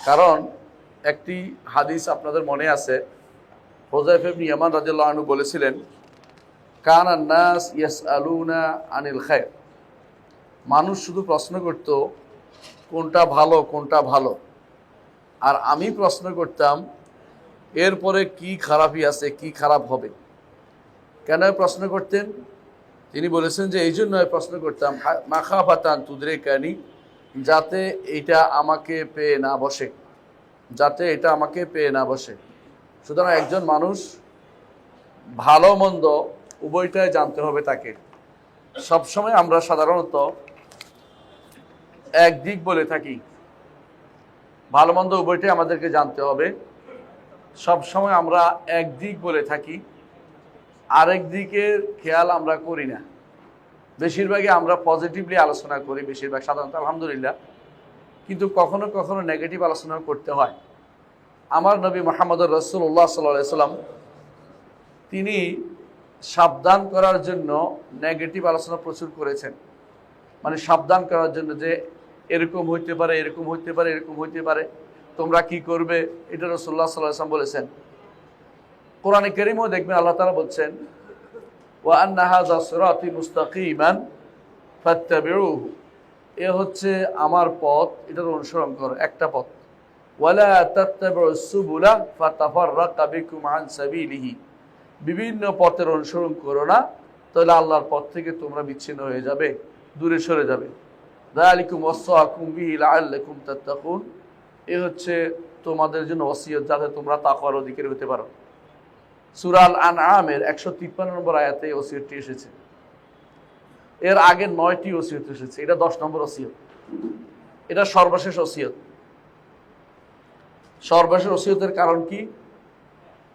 কারণ একটি হাদিস আপনাদের মনে আছে, হুযায়ফা ইবনে ইয়ামান রাদিয়াল্লাহু আনহু বলেছিলেন, কানান নাস ইয়াসআলুনা আনিল খায়র। মানুষ শুধু প্রশ্ন করত কোনটা ভালো কোনটা ভালো, আর আমি প্রশ্ন করতাম এরপরে কি খারাপই আছে, কি খারাপ হবে। কেন প্রশ্ন করতেন? তিনি বলেছেন যে এই জন্য প্রশ্ন করতাম, মাখাফাতান তুদরিকানি, যাতে এটা আমাকে পেয়ে না বসে, যাতে এটা আমাকে পেয়ে না বসে। সুতরাং একজন মানুষ ভালো মন্দ উভয়টাই জানতে হবে তাকে। সবসময় আমরা সাধারণত একদিক বলে থাকি, ভালো মন্দ উভয়টাই আমাদেরকে জানতে হবে। সবসময় আমরা একদিক বলে থাকি, আরেক দিকের খেয়াল আমরা করি না। বেশিরভাগই আমরা পজিটিভলি আলোচনা করি, বেশিরভাগ সাধারণত আলহামদুলিল্লাহ, কিন্তু কখনো কখনো নেগেটিভ আলোচনা করতে হয়। আমার নবী মুহাম্মদুর রাসূলুল্লাহ সাল্লাল্লাহু আলাইহি ওয়াসাল্লাম তিনি সাবধান করার জন্য নেগেটিভ আলোচনা প্রচুর করেছেন। মানে সাবধান করার জন্য যে এরকম হইতে পারে, এরকম হইতে পারে, এরকম হইতে পারে, তোমরা কি করবে, এটা রাসূলুল্লাহ সাল্লাল্লাহু আলাইহি ওয়াসাল্লাম বলেছেন। কোরআনে কারীমেও দেখবেন আল্লাহ তাআলা বলছেন, ওয়া আন্না হাযা সিরাতি মুস্তাকিমান ফাত্তাবিউহু, এ হচ্ছে আমার পথ, এটার অনুসরণ করো, একটা পথ। ওয়ালা তাত্তাবিউস সুবুলা ফাতাফাররাকা বিকুম আন সাবিলিহি, বিভিন্ন পথের অনুসরণ করো না, তাহলে আল্লাহর পথ থেকে তোমরা বিচ্ছিন্ন হয়ে যাবে, দূরে সরে যাবে। যালিকুম ওয়াসাকুম বিহি লাআল্লাকুম তাত্তাকুন, এ হচ্ছে তোমাদের জন্য ওসিয়ত, যাতে তোমরা তাকওয়ার অধিকারী হতে পারো। সূরা আল আনআমের 153 নম্বর আয়াতে এই ওসিয়তটি এসেছে। এর আগে 9টি ওসিয়ত এসেছে, এটা 10 নম্বর ওসিয়ত, এটা সর্বশেষ ওসিয়ত। সর্বশেষ ওসিয়তের কারণ কি?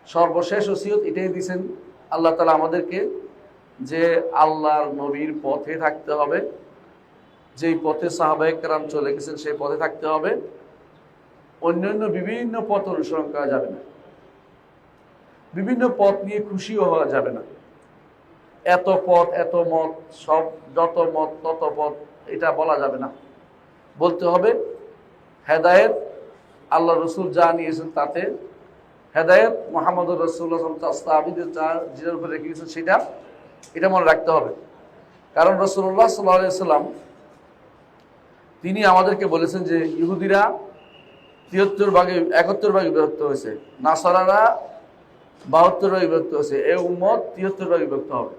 সর্বশেষ ওসিয়ত এটাই দিয়েছেন আল্লাহ তাআলা আমাদেরকে, যে আল্লাহর নবীর পথে থাকতে হবে, যেই পথে সাহাবায়ে কেরাম চলে গেছেন সেই পথে থাকতে হবে। অন্যান্য বিভিন্ন পথ অনুসরণ করা যাবে না, বিভিন্ন পথ নিয়ে খুশিও হওয়া যাবে না। এত পথ, এত মত, সব যত মত তত পথ, এটা বলা যাবে না। বলতে হবে হেদায়েত আল্লাহ রসুল যা নিয়েছেন তাতে, হেদায়েত মুহাম্মদুর রাসূলুল্লাহ সাহাবীদের যা যেটার উপরে রেখে গেছেন সেটা, এটা মনে রাখতে হবে। কারণ রাসূলুল্লাহ সাল্লাল্লাহু আলাইহি ওয়াসাল্লাম তিনি আমাদেরকে বলেছেন যে ইহুদিরা 73 ভাগে 71 ভাগে বিভক্ত হয়েছে, নাসারারা 72 ভাগে বিভক্ত হয়েছে, এই উম্মত 73 ভাগে বিভক্ত হবে।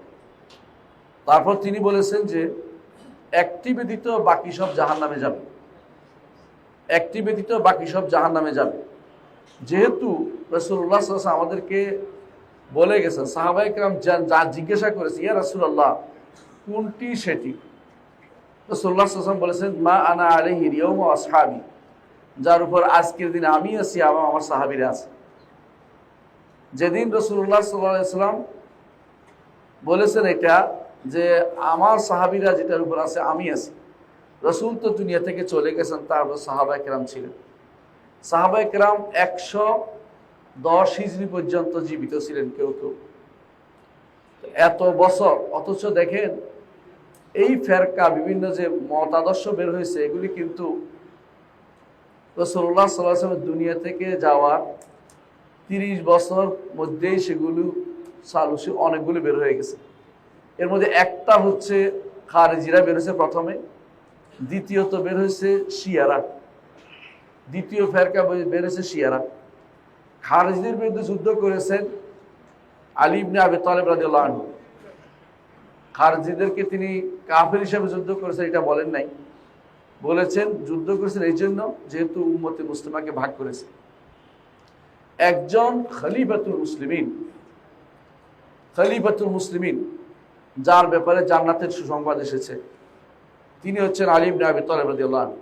তারপর তিনি বলেছেন যে একটি ব্যতীত বাকি সব জাহান্নামে যাবে, একটি ব্যতীত বাকি সব জাহান্নামে যাবে। যেহেতু রাসূলুল্লাহ সাল্লাল্লাহু আলাইহি ওয়াসাল্লাম আমাদেরকে বলে গেছেন, সাহাবায়ে কেরাম যা জিজ্ঞাসা করেছে, ইয়া রাসূলুল্লাহ কোনটি সেটি, রাসূলুল্লাহ সাল্লাল্লাহু আলাইহি ওয়াসাল্লাম বলেছেন, মা আনা আলাইহি ইয়াউম ওয়া আসহাবি, যার উপর আজকের দিন আমি আছি এবং আমার সাহাবীরা আছে। যেদিন রাসূলুল্লাহ সাল্লাল্লাহু আলাইহি ওয়াসাল্লাম বলেছেন এটা, যে আমার সাহাবীরা যেটার উপর আছে আমি আছি। রাসূল তো দুনিয়া থেকে চলে গেছেন, তারপর সাহাবায়ে কেরাম ছিলেন। সাহাবায়ে কেরাম 110 হিজরি পর্যন্ত জীবিত ছিলেন কেউ কেউ, এত বছর। অথচ দেখেন এই ফেরকা, বিভিন্ন যে মতাদর্শ বের হয়েছে, এগুলি কিন্তু রাসূলুল্লাহ সাল্লাল্লাহু আলাইহি ওয়াসাল্লাম দুনিয়া থেকে যাওয়ার 30 বছর মধ্যেই সেগুলো চালু অনেকগুলো বের হয়ে গেছে। এর মধ্যে একটা হচ্ছে খারেজিরা বের হয়েছে প্রথমে, দ্বিতীয়ত বের হয়েছে শিয়ারা, দ্বিতীয় ফেরকা বের হয়েছে শিয়ারা। খারেজিদের বিরুদ্ধে যুদ্ধ করেছেন আলী ইবনে আবি তালেব রাদিয়াল্লাহু আনহু। খারেজিদেরকে তিনি কাফের হিসেবে যুদ্ধ করেছেন এটা বলেন নাই, বলেছেন যুদ্ধ করেছেন এই জন্য যেহেতু উম্মতে মুসলিমাকে ভাগ করেছে। একজন খলিফাতুল মুসলিমিন, খলিফাতুল মুসলিমিন যার ব্যাপারে জান্নাতের সুসংবাদ এসেছে, তিনি হচ্ছেন আলী ইবনে আবি তালেব রাদিয়াল্লাহু আনহু।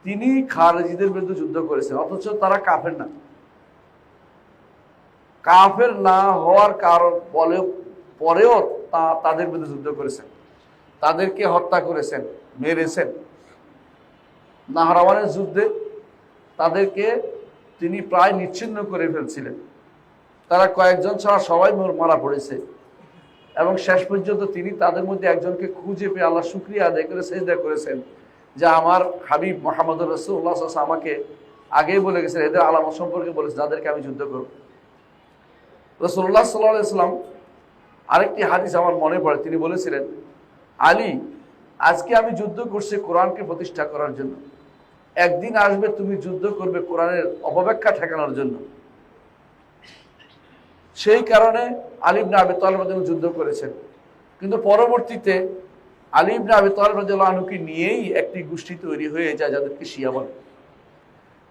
তিনি খারেজিদের বিরুদ্ধে যুদ্ধ করেছেন, অথচ তারা কাফের না। কাফের না হওয়ার কারণ পরেও তাদের বিরুদ্ধে যুদ্ধ করেছেন, তাদেরকে হত্যা করেছেন, মেরেছেন। নাহরাওয়ানের যুদ্ধে তাদেরকে তিনি প্রায় নিচ্ছিন্ন করে ফেলছিলেন, তারা কয়েকজন ছাড়া সবাই মারা পড়েছে। এবং শেষ পর্যন্ত তিনি তাদের মধ্যে একজনকে খুঁজে পেয়ে আল্লাহ শুকরিয়া আদায় করে সেজদা করেছেন, যে আমার হাবিব মুহাম্মদুর রাসূলুল্লাহ সাল্লাল্লাহু আলাইহি ওয়াসাল্লাম আমাকে আগেই বলে গেছেন, এদের আলামত সম্পর্কে বলেছে যাদেরকে আমি যুদ্ধ করব। রাসূলুল্লাহ সাল্লাল্লাহু আলাইহি ওয়াসাল্লাম আরেকটি হাদিস আমার মনে পড়ে, তিনি বলেছিলেন, আলী, আজকে আমি যুদ্ধ করছি কোরআনকে প্রতিষ্ঠা করার জন্য, একদিন আসবে তুমি যুদ্ধ করবে কোরআনের অপব্যাখ্যা ঠেকানোর জন্য। সেই কারণে আলী ইবনে আবি তালিব রাদিয়াল্লাহু আনহু যুদ্ধ করেছেন। কিন্তু পরবর্তীতে আলী ইবনে আবি তালিব রাদিয়াল্লাহু আনহুকে নিয়েই একটি গোষ্ঠী তৈরি হয়ে যায় যাদেরকে শিয়া বলে।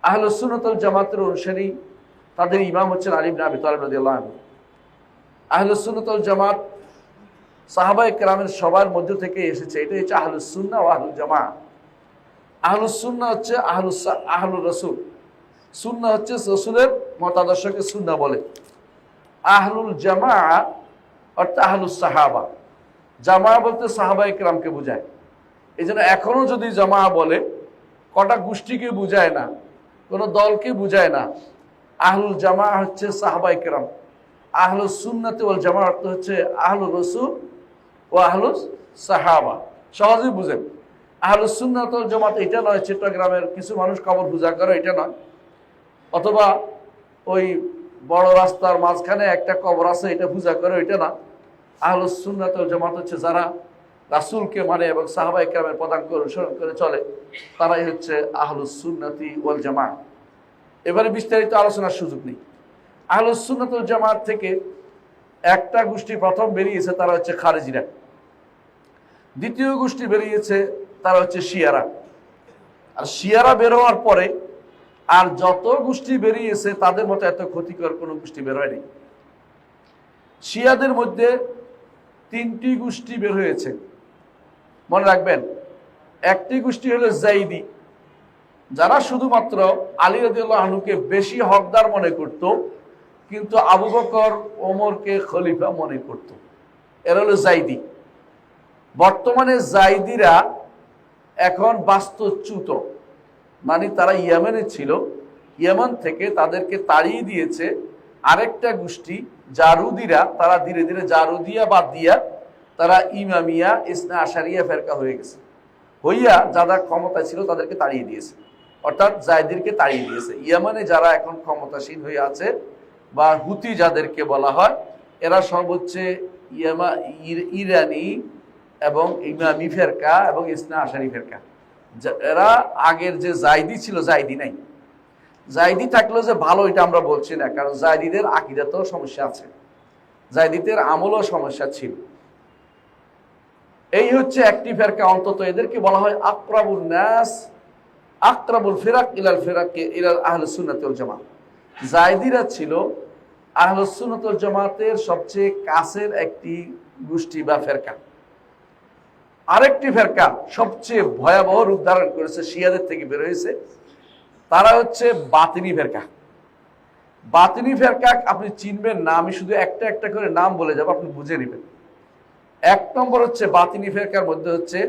আহলুস সুন্নাত ওয়াল জামাতের অনুসারী, তাদের ইমাম হচ্ছেন আলী ইবনে আবি তালিব রাদিয়াল্লাহু আনহু। আহলুস সুন্নাত ওয়াল জামাত সাহাবায়ে কেরামের সবার মধ্য থেকে এসেছে, এটাই হচ্ছে আহলুস সুন্নাহ ওয়া আহলুল জামাআহ। আহলুস সুন্নাহ হচ্ছে আহলুর রাসূল, সুন্নাহ হচ্ছে রাসূলের মতাদর্শকে সুন্নাহ বলে। আহলুল জামাআহ অর্থাৎ আহলুস সাহাবা, জামাআহ বলতে সাহাবায়ে কেরামকে বোঝায়। এই জন্য এখনো যদি জামাআহ বলে, কটা গোষ্ঠীকে বুঝায় না, কোনো দলকে বুঝায় না। আহলুল জামাআহ হচ্ছে সাহাবায়ে কেরাম, আহলুস সুন্নাত ওয়াল জামাআহ অর্থ হচ্ছে আহলুর রাসূল ও আহলুস সাহাবা। সহজেই বুঝেন। আহলুস সুন্নাত ওয়াল জামাত এটা নয় চট্টগ্রামের কিছু মানুষ কবর পূজা করে, এটা নয়। অথবা ওই বড় রাস্তার মাঝখানে একটা কবর আছে, এটা পূজা করে, এটা না। আহলুস সুন্নাত ওয়াল জামাত হচ্ছে যারা রাসূলকে মানে এবং সাহাবায়ে কেরামের পদাঙ্ক অনুসরণ করে চলে, তারাই হচ্ছে আহলুস সুন্নাতি ওয়াল জামাআহ। এবারে বিস্তারিত আলোচনার সুযোগ নেই। আহলুস সুন্নাত ওয়াল জামাত থেকে একটা গোষ্ঠী প্রথম বেরিয়েছে, তারা হচ্ছে খারেজিরা। দ্বিতীয় গোষ্ঠী বেরিয়েছে, তারা হচ্ছে শিয়ারা। আর শিয়ারা বের হওয়ার পরে আর যত গোষ্ঠী বেরিয়েছে তাদের মতো এত ক্ষতিকর কোনো গোষ্ঠী বের হয়নি। শিয়াদের মধ্যে তিনটি গোষ্ঠী বের হয়েছে, মনে রাখবেন। একটি গোষ্ঠী হলো যাইদি, যারা শুধুমাত্র আলী রাদিয়াল্লাহু আনহুকে বেশি হকদার মনে করত, কিন্তু আবু বকর ওমরকে খলিফা মনে করত। এরা হলো যাইদি। বর্তমানে যাইদিরা এখন বাস্তুচ্যুত, মানে তারা ইয়েমেনে ছিল, ইয়েমেন থেকে তাদেরকে তাড়িয়ে দিয়েছে আরেকটা গোষ্ঠী জারুদিরা। তারা ধীরে ধীরে জারুদিয়া বাদ দিয়া তারা ইমামিয়া ইসনা আশারিয়া ফেরকা হয়ে গেছে, হইয়া যারা ক্ষমতায় ছিল তাদেরকে তাড়িয়ে দিয়েছে, অর্থাৎ জায়দিরকে তাড়িয়ে দিয়েছে। ইয়েমেনে যারা এখন ক্ষমতাসীন হয়ে আছে বা হুতি যাদেরকে বলা হয়, এরা সব হচ্ছে ইরানি এবং ইমামি ফেরকা এবং ইসনা আশারি ফেরকা। এরা আগের যে জায়দি ছিল, জায়দি নাই। জায়দি থাকলেও যে ভালো এটা আমরা বলছি না, কারণ জায়দিদের আকীদাতেও সমস্যা আছে, জায়দিদের আমলও সমস্যা ছিল। এই হচ্ছে একটি ফেরকা, অন্তত এদেরকে বলা হয় আকরাবুন নাস, আকরাবুল ফিরাক ইলাল ফিরাক ইলাল আহলুস সুন্নাত ওয়াল জামাত। জায়দিরা ছিল আহলুস সুন্নাত ওয়াল জামাতের সবচেয়ে কাছের একটি গোষ্ঠী বা ফেরকা। আরেকটি ফেরকা সবচেয়ে ভয়াবহ রূপ ধারণ করেছে, শিয়াদের থেকে বের হয়েছে, তারা হচ্ছে বাতিনি ফেরকা। বাতিনি ফেরকা আপনি চিনবেন না, আমি শুধু একটা একটা করে নাম বলে যাব, আপনি বুঝে নেবেন। এক নম্বর হচ্ছে বাতিনি ফেরকার মধ্যে হচ্ছে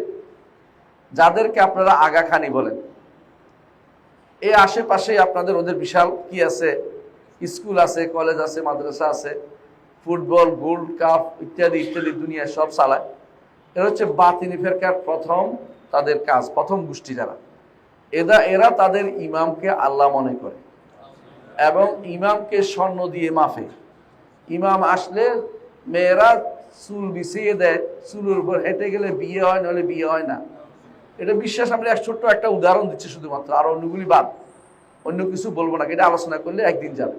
যাদেরকে আপনারা আগা খানি বলেন। এই আশেপাশে আপনাদের ওদের বিশাল কি আছে, স্কুল আছে, কলেজ আছে, মাদ্রাসা আছে, ফুটবল, গোল্ড কাপ ইত্যাদি ইত্যাদি দুনিয়া সব চালায়। এরা হচ্ছে বাতিনি ফেরকার প্রথম তাদের কাজ, প্রথম গোষ্ঠী যারা। এরা তাদের ইমামকে আল্লাহ মনে করে এবং ইমামকে স্বর্ণ দিয়ে মাফে। ইমাম আসলে মেয়েরা চুল বিছিয়ে দেয়, চুলের উপর হেঁটে গেলে বিয়ে হয়, নাহলে বিয়ে হয় না। এটা বিশ্বাস। আমরা ছোট্ট একটা উদাহরণ দিচ্ছি শুধুমাত্র, আর অন্যগুলি বাদ, অন্য কিছু বলবো না, এটা আলোচনা করলে একদিন যাবে।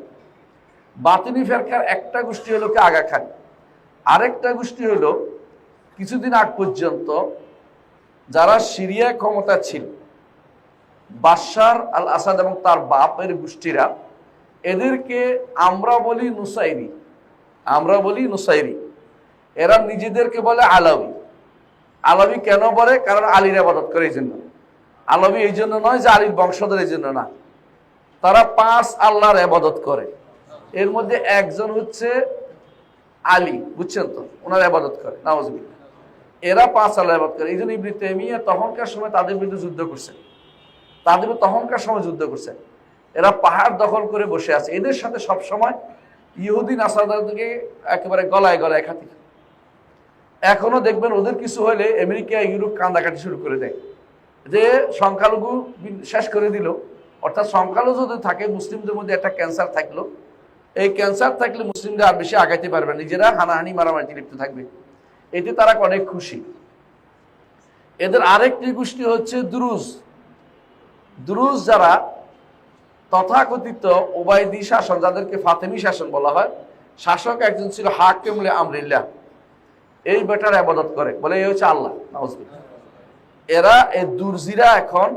বাতিনি ফেরকার একটা গোষ্ঠী হলো কি আগা খান, আরেকটা গোষ্ঠী হলো কিছুদিন আগ পর্যন্ত যারা সিরিয়া ক্ষমতা ছিল, বাশার আল আসাদ এবং তার বাপের গোষ্ঠীরা, এদেরকে আমরা বলি নুসাইরি, আমরা বলি নুসাইরি। এরা নিজেদেরকে বলে আলাবি। আলাবি কেন বলে? কারণ আলীর ইবাদত করে, এই জন্য। আলাবি এই জন্য নয় যে আলীর বংশধর, এই জন্য না। তারা 5 আল্লাহর ইবাদত করে, এর মধ্যে একজন হচ্ছে আলী, বুঝছেন তো, ওনার ইবাদত করে, নাউজুবিল্লাহ। এরা 5 আল্লাহর ইবাদত করে। এই জন্য ইবনে তাইমিয়া তখনকার সময় তাদের বিরুদ্ধে যুদ্ধ করছে, তখনকার সময় যুদ্ধ করছে। এরা পাহাড় দখল করে বসে আছে, এদের সাথে সব সময় ইহুদি নাসারাদেরকে একেবারে গলায় গলায় খাতি। এখনো দেখবেন ওদের কিছু হলে আমেরিকা ইউরোপ কান্দাকাটি শুরু করে দেয়, যে সংখ্যালঘু শেষ করে দিল, অর্থাৎ সংখ্যালঘু যদি থাকে, মুসলিমদের মধ্যে একটা ক্যান্সার থাকলো, এই ক্যান্সার থাকলে মুসলিমরা আর বেশি আগাইতে পারবে, নিজেরা হানাহানি মারামারি লিপ্ত থাকবে, এতে তারা অনেক খুশি। এদের আরেকটি গোষ্ঠী হচ্ছে দুরুজ। দুরুজ যারা তথাকথিত ওবায়দি শাসন, যাদেরকে ফাতেমি শাসন বলা হয়, শাসক একজন ছিল হাকিমুল আমরিল্লাহ, এই বেটার ইবাদত করে, বলে এই হচ্ছে আল্লাহ। নাউজুবিল্লাহ। এরা এই দুরজিরা এখন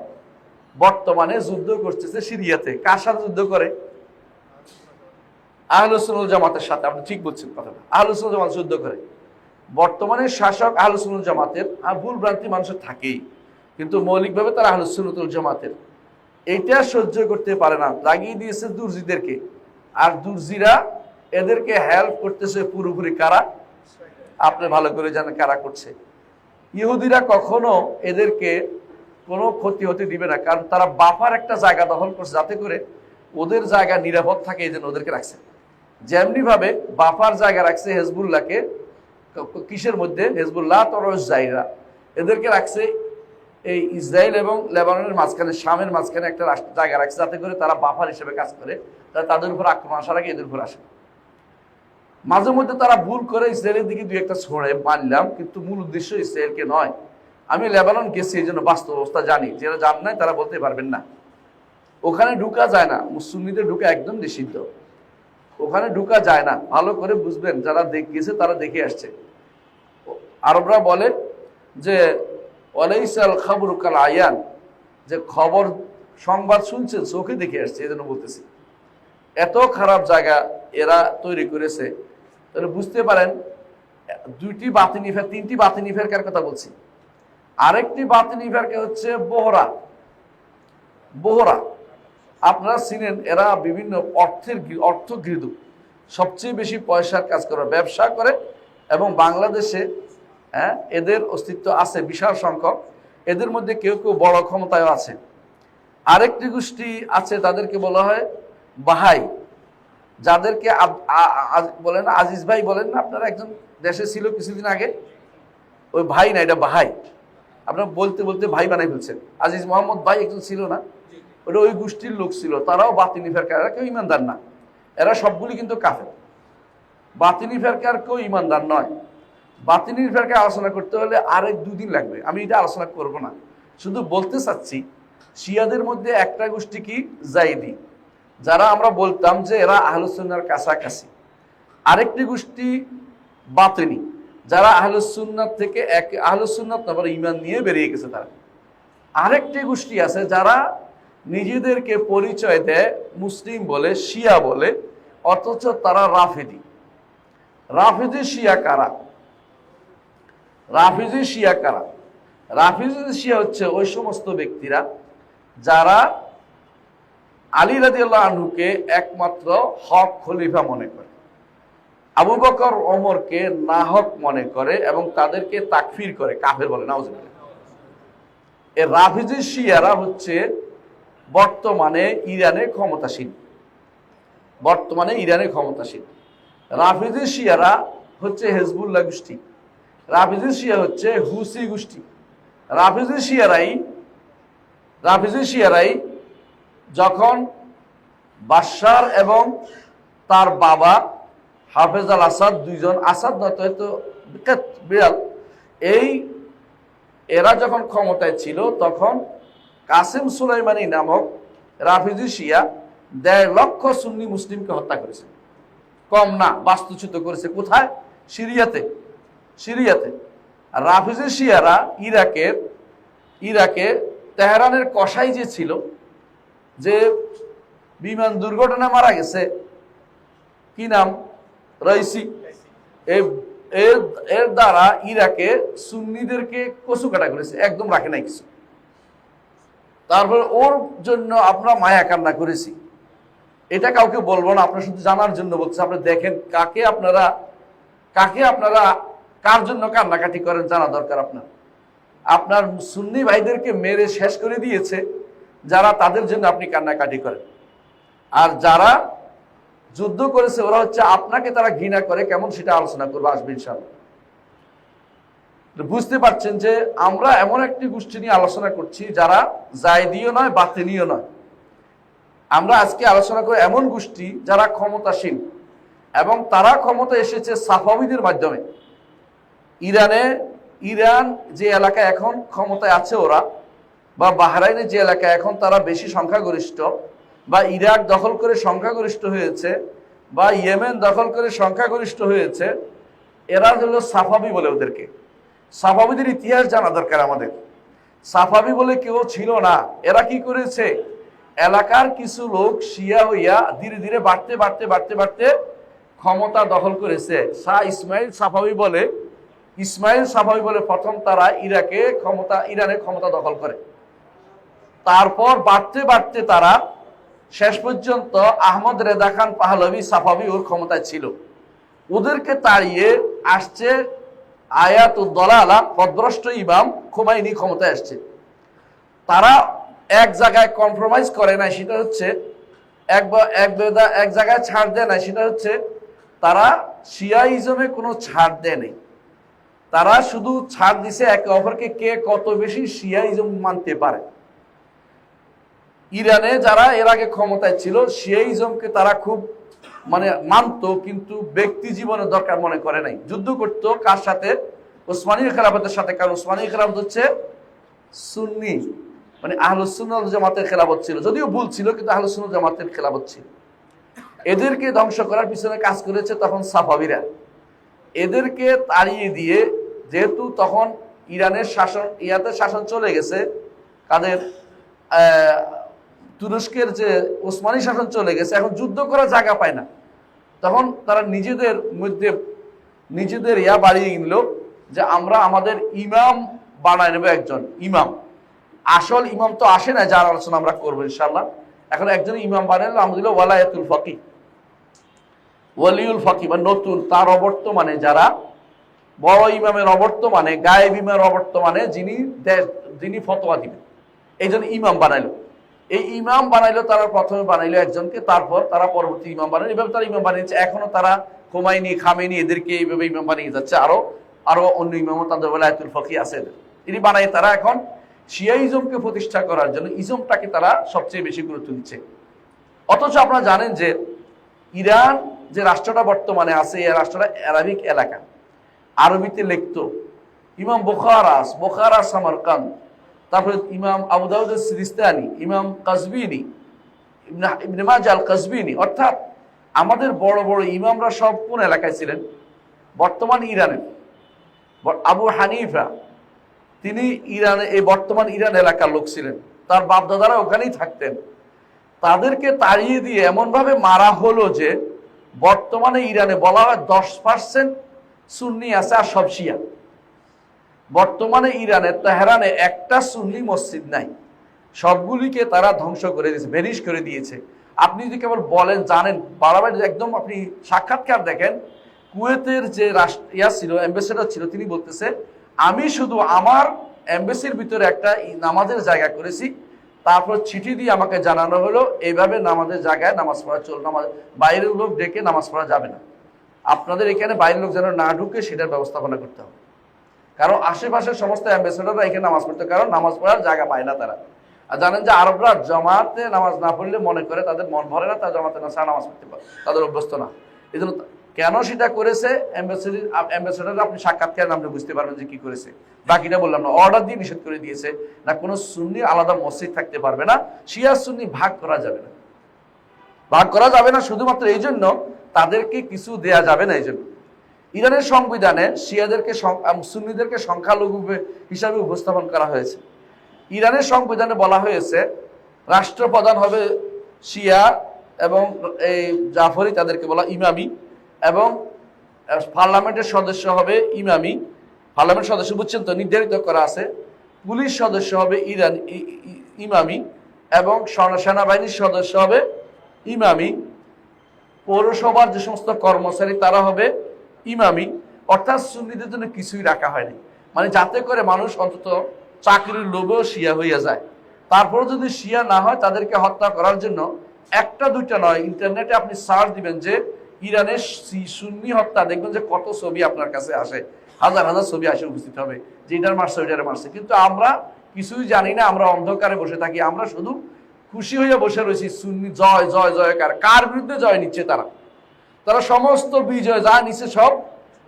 বর্তমানে যুদ্ধ করতেছে সিরিয়াতে। কার সাথে যুদ্ধ করে? আহলুস সুন্নাহ ওয়াল জামাতের সাথে। আপনি ঠিক বলছেন কথাটা, আহলুস সুন্নাহ ওয়াল জামাত যুদ্ধ করে। বর্তমানে শাসক আহলুস সুন্নাহ ওয়াল জামাতের, আর ভুল ভ্রান্তি মানুষের থাকেই, কিন্তু মৌলিকভাবে তারা আহলুস সুন্নাহ ওয়াল জামাতের। এইটা সহ্য করতে পারে না, লাগিয়ে দিয়েছে দুরজিদেরকে। আর দুরজিরা এদেরকে হেল্প করতেছে পুরোপুরি। কারা? আপনি ভালো করে জানেন কারা করছে। ইহুদিরা কখনো এদেরকে কোনো ক্ষতি হতে দিবে না, কারণ তারা বাফার একটা জায়গা দখল করছে, যাতে করে ওদের জায়গা নিরাপদ থাকে, এই জন্য ওদেরকে রাখছে। যেমনি ভাবে বাফার জায়গা রাখছে হেজবুল্লাহকে, কিসের মধ্যে? হেজবুল্লাহ তরস জাইরা, এদেরকে রাখছে এই ইসরায়েল এবং লেবাননের মাঝখানে, শামের মাঝখানে একটা জায়গা রাখছে, যাতে করে তারা বাফার হিসেবে কাজ করে, তাদের উপর আক্রমণ আসার আগে এদের উপর আসে। মাঝে মধ্যে তারা ভুল করে ইসরায়েলের দিকে দুই একটা ছড়ে মানলাম, কিন্তু মূল উদ্দেশ্য ইসরায়েলকে নয়। আমি লেবানন গেছি, এই জন্য বাস্তব অবস্থা জানি। যারা জান নাই তারা বলতে পারবেন না। ওখানে ঢুকা যায় না, মুসলিমদের ঢুকা একদম নিষিদ্ধ, ওখানে ঢুকা যায় না। ভালো করে বুঝবেন, যারা গেছে তারা দেখে আসছে। আরবরা বলে যে ওয়ালাইসাল খাবরু কাল আয়ান, যে খবর সংবাদ শুনছেন, চোখে দেখে আসছে, এই জন্য বলতেছি। এত খারাপ জায়গা এরা তৈরি করেছে, তাহলে বুঝতে পারেন দুইটি বাতিনি ফের, তিনটি বাতিনি ফেরকার কথা বলছি। আরেকটি বাতিনি ফেরকা হচ্ছে বোহরা। বোহরা আপনারা চিনেন, এরা বিভিন্ন অর্থগৃহীত, সবচেয়ে বেশি পয়সার কাজ করে, ব্যবসা করে, এবং বাংলাদেশে এদের অস্তিত্ব আছে বিশাল সংখ্যক। এদের মধ্যে কেউ কেউ বড় ক্ষমতায় আছে। আরেকটি গোষ্ঠী আছে, তাদেরকে বলা হয় বাহাই, যাদেরকে বলেন আজিজ ভাই বলেন না আপনারা, একজন দেশে ছিল কিছুদিন আগে, ওই ভাই না, এটা বাহাই। আপনারা বলতে বলতে ভাই বানাই ফেলছেন। আজিজ মোহাম্মদ ভাই একজন ছিল না, ওটা ওই গোষ্ঠীর লোক ছিল। তারাও বাতিনি ফেরকা, এরা কেউ ইমানদার না, এরা সবগুলি কিন্তু কাফের। বাতিনি ফেরকার কেউ ইমানদার নয়। বাতিনি ফেরকা আলোচনা করতে হলে আরেক দুদিন লাগবে, আমি এটা আলোচনা করব না। শুধু বলতে চাচ্ছি, শিয়াদের মধ্যে একটা গোষ্ঠী কি জাইদি, যারা আমরা বলতাম যে এরা আহলুস সুন্নাহর কাছাকাছি। আরেকটি গোষ্ঠী বাতিনি, যারা আহলুস সুন্নাহ থেকে আহলুস সুন্নাহ তারপরে ঈমান নিয়ে বেরিয়ে গেছে তারা। আরেকটি গোষ্ঠী আছে যারা নিজেদেরকে পরিচয় দেয় মুসলিম বলে, শিয়া বলে, অথচ তারা রাফিদি। রাফিদি শিয়া কারা? রাফিজি শিয়া কারা? রাফিজি শিয়া হচ্ছে ওই সমস্ত ব্যক্তিরা যারা আলী রাদিয়াল্লাহু আনহুকে একমাত্র হক খলিফা মনে করে, আবু বকর ওমরকে নাহক মনে করে, এবং তাদেরকে তাকফির করে, কাফের বলে। নাউজুবিল্লাহ। এই রাফিজি শিয়ারা হচ্ছে বর্তমানে ইরানে ক্ষমতাসীন। রাফিজি শিয়ারা হচ্ছে হেজবুল্লাহ গোষ্ঠী। রাফিজি শিয়া হচ্ছে হুসি গোষ্ঠী। রাফিজি শিয়ারাই যখন বাশার এবং তার বাবা হাফেজ আল আসাদ, দুইজন, আসাদ নয়তো বিড়াল, এরা যখন ক্ষমতায় ছিল, তখন কাসেম সুলাইমানি নামক রাফিজি শিয়া ১.৫ লক্ষ সুন্নি মুসলিমকে হত্যা করেছে। কম না, বাস্তুচ্যুত করেছে। কোথায়? সিরিয়াতে। আর রাফিজি শিয়ারা ইরাকে তেহরানের কসাই যে ছিল, যে বিমান দুর্ঘটনা মারা গেছে, কি নাম? রাইসি। এর দ্বারা ইরাকে সুন্নিদেরকে কচু কাটা করেছে, একদম রাখে নাই কিছু। তারপরে ওর জন্য আমরা মায়া কান্না করেছি। এটা কাউকে বলবো না, আপনারা শুধু জানার জন্য বলছে। আপনি দেখেন কাকে আপনারা কার জন্য কান্নাকাটি করেন, জানা দরকার আপনার। আপনার সুন্নি ভাইদেরকে মেরে শেষ করে দিয়েছে যারা, তাদের জন্য আপনি কান্নাকাটি করেন। আর যারা যুদ্ধ করেছে ওরা হচ্ছে আপনাকে তারা ঘৃণা করে কেমন, সেটা আলোচনা করবো, আসবে ইনশাআল্লাহ। বুঝতে পারছেন যে আমরা এমন একটি গোষ্ঠী নিয়ে আলোচনা করছি যারা জায়দিও নয়, বাতিনিও নয়। আমরা আজকে আলোচনা করি এমন গোষ্ঠী যারা ক্ষমতাসীন এবং তারা ক্ষমতা এসেছে সাফাভিদের মাধ্যমে। ইরান যে এলাকায় এখন ক্ষমতায় আছে ওরা, বা বাহরাইনের যে এলাকায় এখন তারা বেশি সংখ্যাগরিষ্ঠ, বা ইরাক দখল করে সংখ্যাগরিষ্ঠ হয়েছে, বা ইয়েমেন দখল করে সংখ্যাগরিষ্ঠ হয়েছে, এরা হলো সাফাবি বলে ওদেরকে। সাফাবিদের ইতিহাস জানা দরকার আমাদের। সাফাবি বলে কেউ ছিল না। এরা কি করেছে, এলাকার কিছু লোক শিয়া হইয়া ধীরে ধীরে বাড়তে বাড়তে বাড়তে বাড়তে ক্ষমতা দখল করেছে। ইসমাইল সাফাবি বলে প্রথম তারা ইরানের ক্ষমতা দখল করে। তারপর বাড়তে বাড়তে তারা শেষ পর্যন্ত আহমদ রেজা খান পাহলভি সাফাবি ওর ক্ষমতায় ছিল। ওদেরকে তাড়িয়ে আসছে আয়াতুদ্দলালা পথভ্রষ্ট ইমাম খোমাইনি ক্ষমতায় আসছে। তারা এক জায়গায় কম্প্রোমাইজ করে নাই, সেটা হচ্ছে এক জায়গায় ছাড় দেয় নাই, সেটা হচ্ছে তারা শিয়াইজমে কোনো ছাড় দেয় নাই। তারা শুধু ছাড় দিছে একে অপরকে কে কত বেশি শিয়াইজম মানতে পারে। ইরানে যারা এর আগে ক্ষমতায় ছিল শিয়াইজমকে তারা খুব মানতো, কিন্তু ব্যক্তি জীবনের দরকার মনে করে নাই। যুদ্ধ করতো কার সাথে? ওসমানী খেলাফতের সাথে। কারণ ওসমানী খেলাফত হচ্ছে সুন্নি, আহলুস সুন্নাহ ওয়াল জামাতের খেলাফত ছিল, যদিও ভুল ছিল, কিন্তু আহলুস সুন্নাহ ওয়াল জামাতের খেলাফত ছিল। এদেরকে ধ্বংস করার পিছনে কাজ করেছে তখন সাফাবিরা। এদেরকে তাড়িয়ে দিয়ে, যেহেতু তখন ইরানের শাসন চলে গেছে, কাদের তুরস্কের যে ওসমানী শাসন চলে গেছে, এখন যুদ্ধ করার জায়গা পায় না। তখন তারা নিজেদের মধ্যে বাড়িয়ে নিল যে আমরা আমাদের ইমাম বানায় নেব একজন ইমাম। আসল ইমাম তো আসে না, যার আলোচনা আমরা করবো ইনশাল্লাহ। এখন একজন ইমাম বানাইল, আমরা দিল ওয়ালায়াতুল ফকি, ওয়ালিউল ফকি, বা নতুন তার অবর্তমানে যারা বড় ইমামের অবর্তমানে, গায়েব ইমামের অবর্তমানে যিনি ফতোয়া দিবেন, এই জন্য ইমাম বানাইলো। এই ইমাম বানাইলো তারা, প্রথমে বানাইলো একজনকে, তারপর তারা পরবর্তী ইমাম বানাইলো। এইভাবে তারা ইমাম বানিয়েছে। এখনো তারা খোমাইনি, খামেনি এদেরকে এইভাবে ইমাম বানিয়ে যাচ্ছে। আরো অন্য ইমামও তাদের ওয়ালায়াতুল ফকি আছে। তিনি বানাই তারা এখন শিয়াইজমকে প্রতিষ্ঠা করার জন্য ইজমটাকে তারা সবচেয়ে বেশি গুরুত্ব দিচ্ছে। অথচ আপনারা জানেন যে ইরান যে রাষ্ট্রটা বর্তমানে আছে, এই রাষ্ট্রটা আরবিক এলাকা, আরবিতে লিখত। ইমাম বোখারা সামারকান্দ, তারপরে ইমাম আবু দাউদ সিজিস্তানি, ইমাম কাজবিনী, ইবনে মাজাহ আল কাজবিনী, অর্থাৎ আমাদের বড় বড় ইমামরা সব কোন এলাকায় ছিলেন? বর্তমান ইরানের। আবু হানিফা তিনি এই বর্তমান ইরান এলাকার লোক ছিলেন, তার বাপদাদারা ওখানেই থাকতেন। তাদেরকে তাড়িয়ে দিয়ে এমনভাবে মারা হলো যে বর্তমানে ইরানে বলা হয় 10% সুন্নি আছে আর সব শিয়া। বর্তমানে ইরানের তেহরানে একটা সুন্নি মসজিদ নাই, সবগুলিকে তারা ধ্বংস করে দিয়েছে, ভেনিশ করে দিয়েছে। আপনি যদি কেবল বলেন জানেন, বাড়াবাড়ি একদম আপনি সাক্ষাৎকার দেখেন, কুয়েতের যে ছিল, অ্যাম্বাসেডর ছিল, তিনি বলতেছে আমি শুধু আমার এমবেসির ভিতরে একটা নামাজের জায়গা করেছি, তারপর চিঠি দিয়ে আমাকে জানানো হলো এইভাবে নামাজের জায়গায় নামাজ পড়া বাইরের লোক ডেকে নামাজ পড়া যাবে না, আপনাদের এখানে বাইরের লোক যেন না ঢুকে সেটার ব্যবস্থাপনা করতে হবে। কারণ আশেপাশের সমস্ত অ্যাম্বাসেডররা এখানে নামাজ পড়তে, কারণ নামাজ পড়ার জায়গা পায় না তারা। আর জানেন যে আরবরা জামাতে নামাজ না পড়লে মনে করে তাদের মন ভরে না, তারা জামাতে না নামাজ পড়তে পারে, তাদের অভ্যস্ত না। এই জন্য কেন সেটা করেছে অ্যাম্বাসেডর, আপনি সাক্ষাৎকার নামে বুঝতে পারবেন যে কি করেছে। বাকিটা বললাম না, অর্ডার দিয়ে নিষেধ করে দিয়েছে না, কোনো সুন্নি আলাদা মসজিদ থাকতে পারবে না, শিয়া সুন্নি ভাগ করা যাবে না, শুধুমাত্র এই জন্য তাদেরকে কিছু দেয়া যাবে না। এই জন্য ইরানের সংবিধানে শিয়াদেরকে সুন্নিদেরকে সংখ্যালঘু হিসাবে উপস্থাপন করা হয়েছে। ইরানের সংবিধানে বলা হয়েছে রাষ্ট্রপ্রধান হবে শিয়া এবং এই জাফরি, তাদেরকে বলা ইমামি, এবং পার্লামেন্টের সদস্য হবে ইমামি। পার্লামেন্ট সদস্য বুঝছেন তো, নির্ধারিত করা আছে। পুলিশ সদস্য হবে ইমামি, এবং সেনাবাহিনীর সদস্য হবে ইমামি। পৌরসভার যে সমস্ত কর্মচারী তারা হবে ইমামি। অর্থাৎ সুন্নিদের জন্য কিছুই রাখা হয়নি, যাতে করে মানুষ অন্তত চাকরির লোভেও শিয়া হইয়া যায়। তারপরে যদি শিয়া না হয় তাদেরকে হত্যা করার জন্য একটা দুইটা নয়, ইন্টারনেটে আপনি সার্চ দিবেন যে ইরানের সুন্নি হত্যা, দেখবেন যে কত ছবি আপনার কাছে আসে, হাজার হাজার ছবি আসে উপস্থিত হবে যে এটার মারছে ওইটারে মারছে। কিন্তু আমরা কিছুই জানি না, আমরা অন্ধকারে বসে থাকি। আমরা শুধু খুশি হইয়া বসে রয়েছি, সুন্নি জয় জয় জয়কার। কার বিরুদ্ধে জয় নিচ্ছে তারা? তারা সমস্ত বিজয় যা নিচ্ছে সব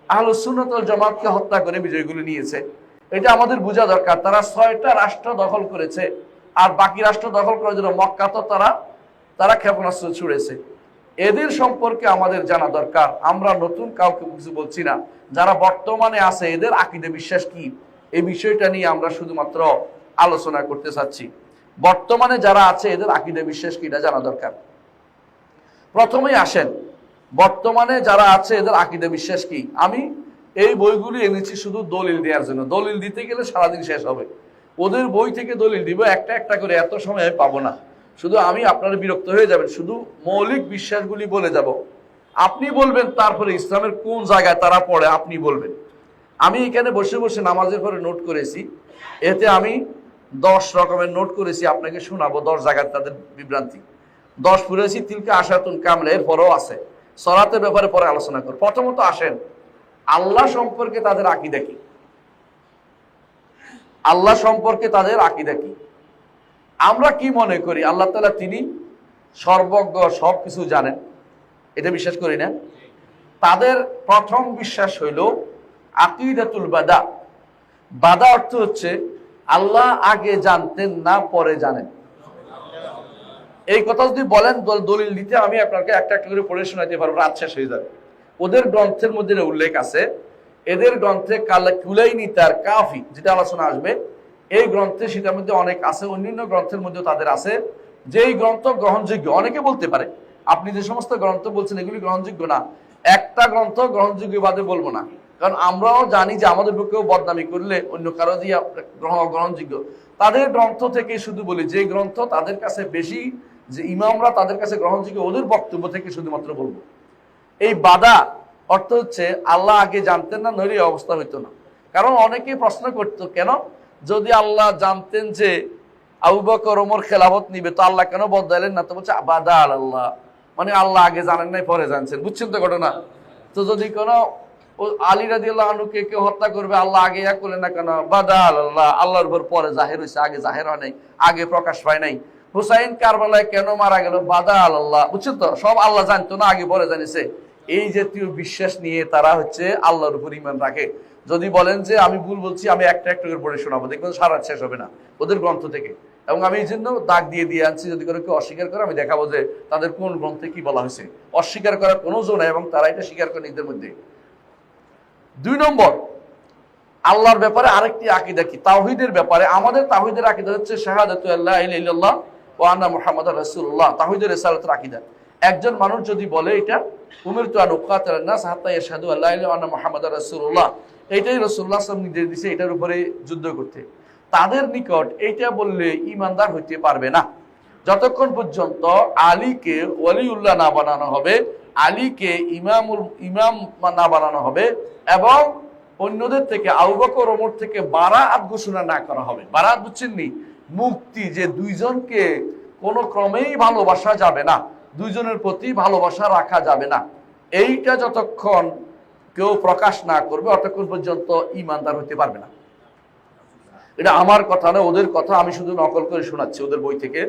আহলুস সুন্নাত ওয়াল জামাতকে হত্যা করে বিজয়গুলো নিয়েছে। এটা আমাদের বোঝা দরকার। তারা 6টা রাষ্ট্র দখল করেছে, আর বাকি রাষ্ট্র দখল করার জন্য মক্কা তো তারা ক্ষেপণাস্ত্র ছুড়েছে। এদের সম্পর্কে আমাদের জানা দরকার। আমরা নতুন কাউকে কিছু বলছি না, যারা বর্তমানে আছে এদের আকীদা বিশ্বাস কি, এই বিষয়টা নিয়ে আমরা শুধুমাত্র আলোচনা করতে চাচ্ছি। বর্তমানে যারা আছে এদের আকীদা বিশ্বাস কি এটা জানা দরকার। প্রথমেই আসেন, বর্তমানে যারা আছে এদের আকীদা বিশ্বাস কি। আমি এই বইগুলি এনেছি শুধু দলিল দেওয়ার জন্য। দলিল দিতে গেলে সারাদিন শেষ হবে। ওদের বই থেকে দলিল দিব একটা একটা করে, এত সময় পাবো না। শুধু আমি, আপনারা বিরক্ত হয়ে যাবেন, শুধু মৌলিক বিশ্বাসগুলি বলে যাব। আপনি বলবেন তারপরে ইসলামের কোন জায়গায় তারা পড়ে আপনি বলবেন। আমি এখানে বসে বসে নামাজের পরে নোট করেছি, এতে আমি 10 রকমের নোট করেছি, আপনাকে শোনাবো 10 জায়গায় তাদের বিভ্রান্তি। 10 পড়েছি, তিলকা আশাতুন কামলা, এর পরেও আছে। সলাতের ব্যাপারে পরে আলোচনা করব। প্রথমত আসেন, আল্লাহ সম্পর্কে তাদের আকীদা কি। আল্লাহ সম্পর্কে তাদের আকীদা কি? আমরা কি মনে করি আল্লাহ তাআলা তিনি সর্বজ্ঞ, সবকিছু জানেন, এটা বিশ্বাস করি না। তাদের প্রথম বিশ্বাস হইল আকীদাতুল বাদা। বাদা অর্থ হচ্ছে আল্লাহ আগে জানতেন না, পরে জানেন। এই কথা যদি বলেন দলিল দিতে, আমি আপনাকে একটা একটা করে পড়ে শোনাতে পারবো, রাত শেষ হয়ে যাবে। ওদের গ্রন্থের মধ্যে উল্লেখ আছে, এদের গ্রন্থে কুলাইনি তার কাফি, যেটা আলোচনা আসবে এই গ্রন্থে, সেটার মধ্যে অনেক আছে। অন্যান্য গ্রন্থের মধ্যে তাদের আছে যেই গ্রন্থ গ্রহণযোগ্য। অনেকে বলতে পারে আপনি যে সমস্ত গ্রন্থ বলছেন এগুলি গ্রহণযোগ্য না, একটা গ্রন্থ গ্রহণযোগ্য বাদে বলবো না, কারণ আমরাও জানি যে আমাদের পক্ষেও বদনামি করলে অন্য কারো দিয়ে গ্রহণযোগ্য। তাদের গ্রন্থ থেকে শুধু বলি যে গ্রন্থ তাদের কাছে বেশি, যে ইমামরা তাদের কাছে গ্রহণযোগ্য, ওদের বক্তব্য থেকে শুধুমাত্র বলবো। এই বাদা অর্থ হচ্ছে আল্লাহ আগে জানতেন না, নইলে অবস্থা হইতো না। কারণ অনেকে প্রশ্ন করতো, কেন যদি আল্লাহ জানতেন যে আবু বকর ওমর খেলাফত নিবে, তো আল্লাহ কেন বদলাইলেন না? তো বলছে বাদা আল্লাহ, মানে আল্লাহ আগে জানেন নাই, পরে জানছেন। বুঝছেন তো ঘটনা? তো যদি কোনো আলী রাদিয়াল্লাহু আনহুকে কেউ হত্যা করবে, আল্লাহ আগে ইয়া করলেন না কেন? বাদা আল্লাহ, আল্লাহর উপর পরে জাহির হয়েছে, আগে জাহির হয় নাই, আগে প্রকাশ পায় নাই। হুসাইন কারবালায় কেন মারা গেল? বাদা আল্লাহ। বুঝছেন তো? সব আল্লাহ জানতো না, আগে পরে জানিছে। এই জাতীয় বিশ্বাস নিয়ে তারা হচ্ছে আল্লাহর উপর ঈমান রাখে। যদি বলেন যে আমি ভুল বলছি, আমি একটা একটা করে পড়ে শোনাবো, দেখবেন সারা শেষ হবে না ওদের গ্রন্থ থেকে। এবং আমি এই জন্য দাগ দিয়ে আনছি, যদি কোনো কেউ অস্বীকার করে আমি দেখাবো যে তাদের কোন গ্রন্থে কি বলা হয়েছে। অস্বীকার করার কোনো জো নাই, এবং তারা এটা স্বীকার করে নিজেদের মধ্যে। 2 নম্বর, আল্লাহর ব্যাপারে আরেকটি আকীদা কি, তাওহীদের ব্যাপারে। আমাদের তাওহীদের আকীদা হচ্ছে শাহাদাতু আল্লা ইলাহা ইল্লাল্লাহ ওয়া আন্না মুহাম্মাদুর রাসূলুল্লাহ, তাওহীদের রিসালাতের আকীদা। একজন মানুষ যদি বলে এটা উমিরতু আন উকাতিলান নাস হাত্তা ইয়াশহাদু আল্লা ইলাহা ইল্লাল্লাহ ওয়া আন্না মুহাম্মাদুর রাসূলুল্লাহ, এটাই রাসূলুল্লাহ সাল্লাল্লাহু আলাইহি ওয়াসাল্লাম নির্দেশ দিয়েছে এটার উপরে যুদ্ধ করতে। তাদের নিকট এইটা বললে ঈমানদার হইতে পারবে না যতক্ষণ পর্যন্ত আলীকে ওয়ালিউল্লাহ না বানানো হবে, আলীকে ইমাম না বানানো হবে, এবং অন্যদের থেকে আবু বকর ওমর থেকে বারাআত ঘোষণা না করা হবে। বারাআত বুঝছেননি? মুক্তি, যে দুইজনকে কোনো ক্রমেই ভালোবাসা যাবে না, দুইজনের প্রতি ভালোবাসা রাখা যাবে না, এইটা যতক্ষণ কেউ প্রকাশ না করবে ততক্ষণ পর্যন্ত ঈমানদার হতে পারবে না। এটা আমার কথা না, ওদের কথা। আমি শুধু নকল করে শোনাচ্ছি ওদের বই থেকে।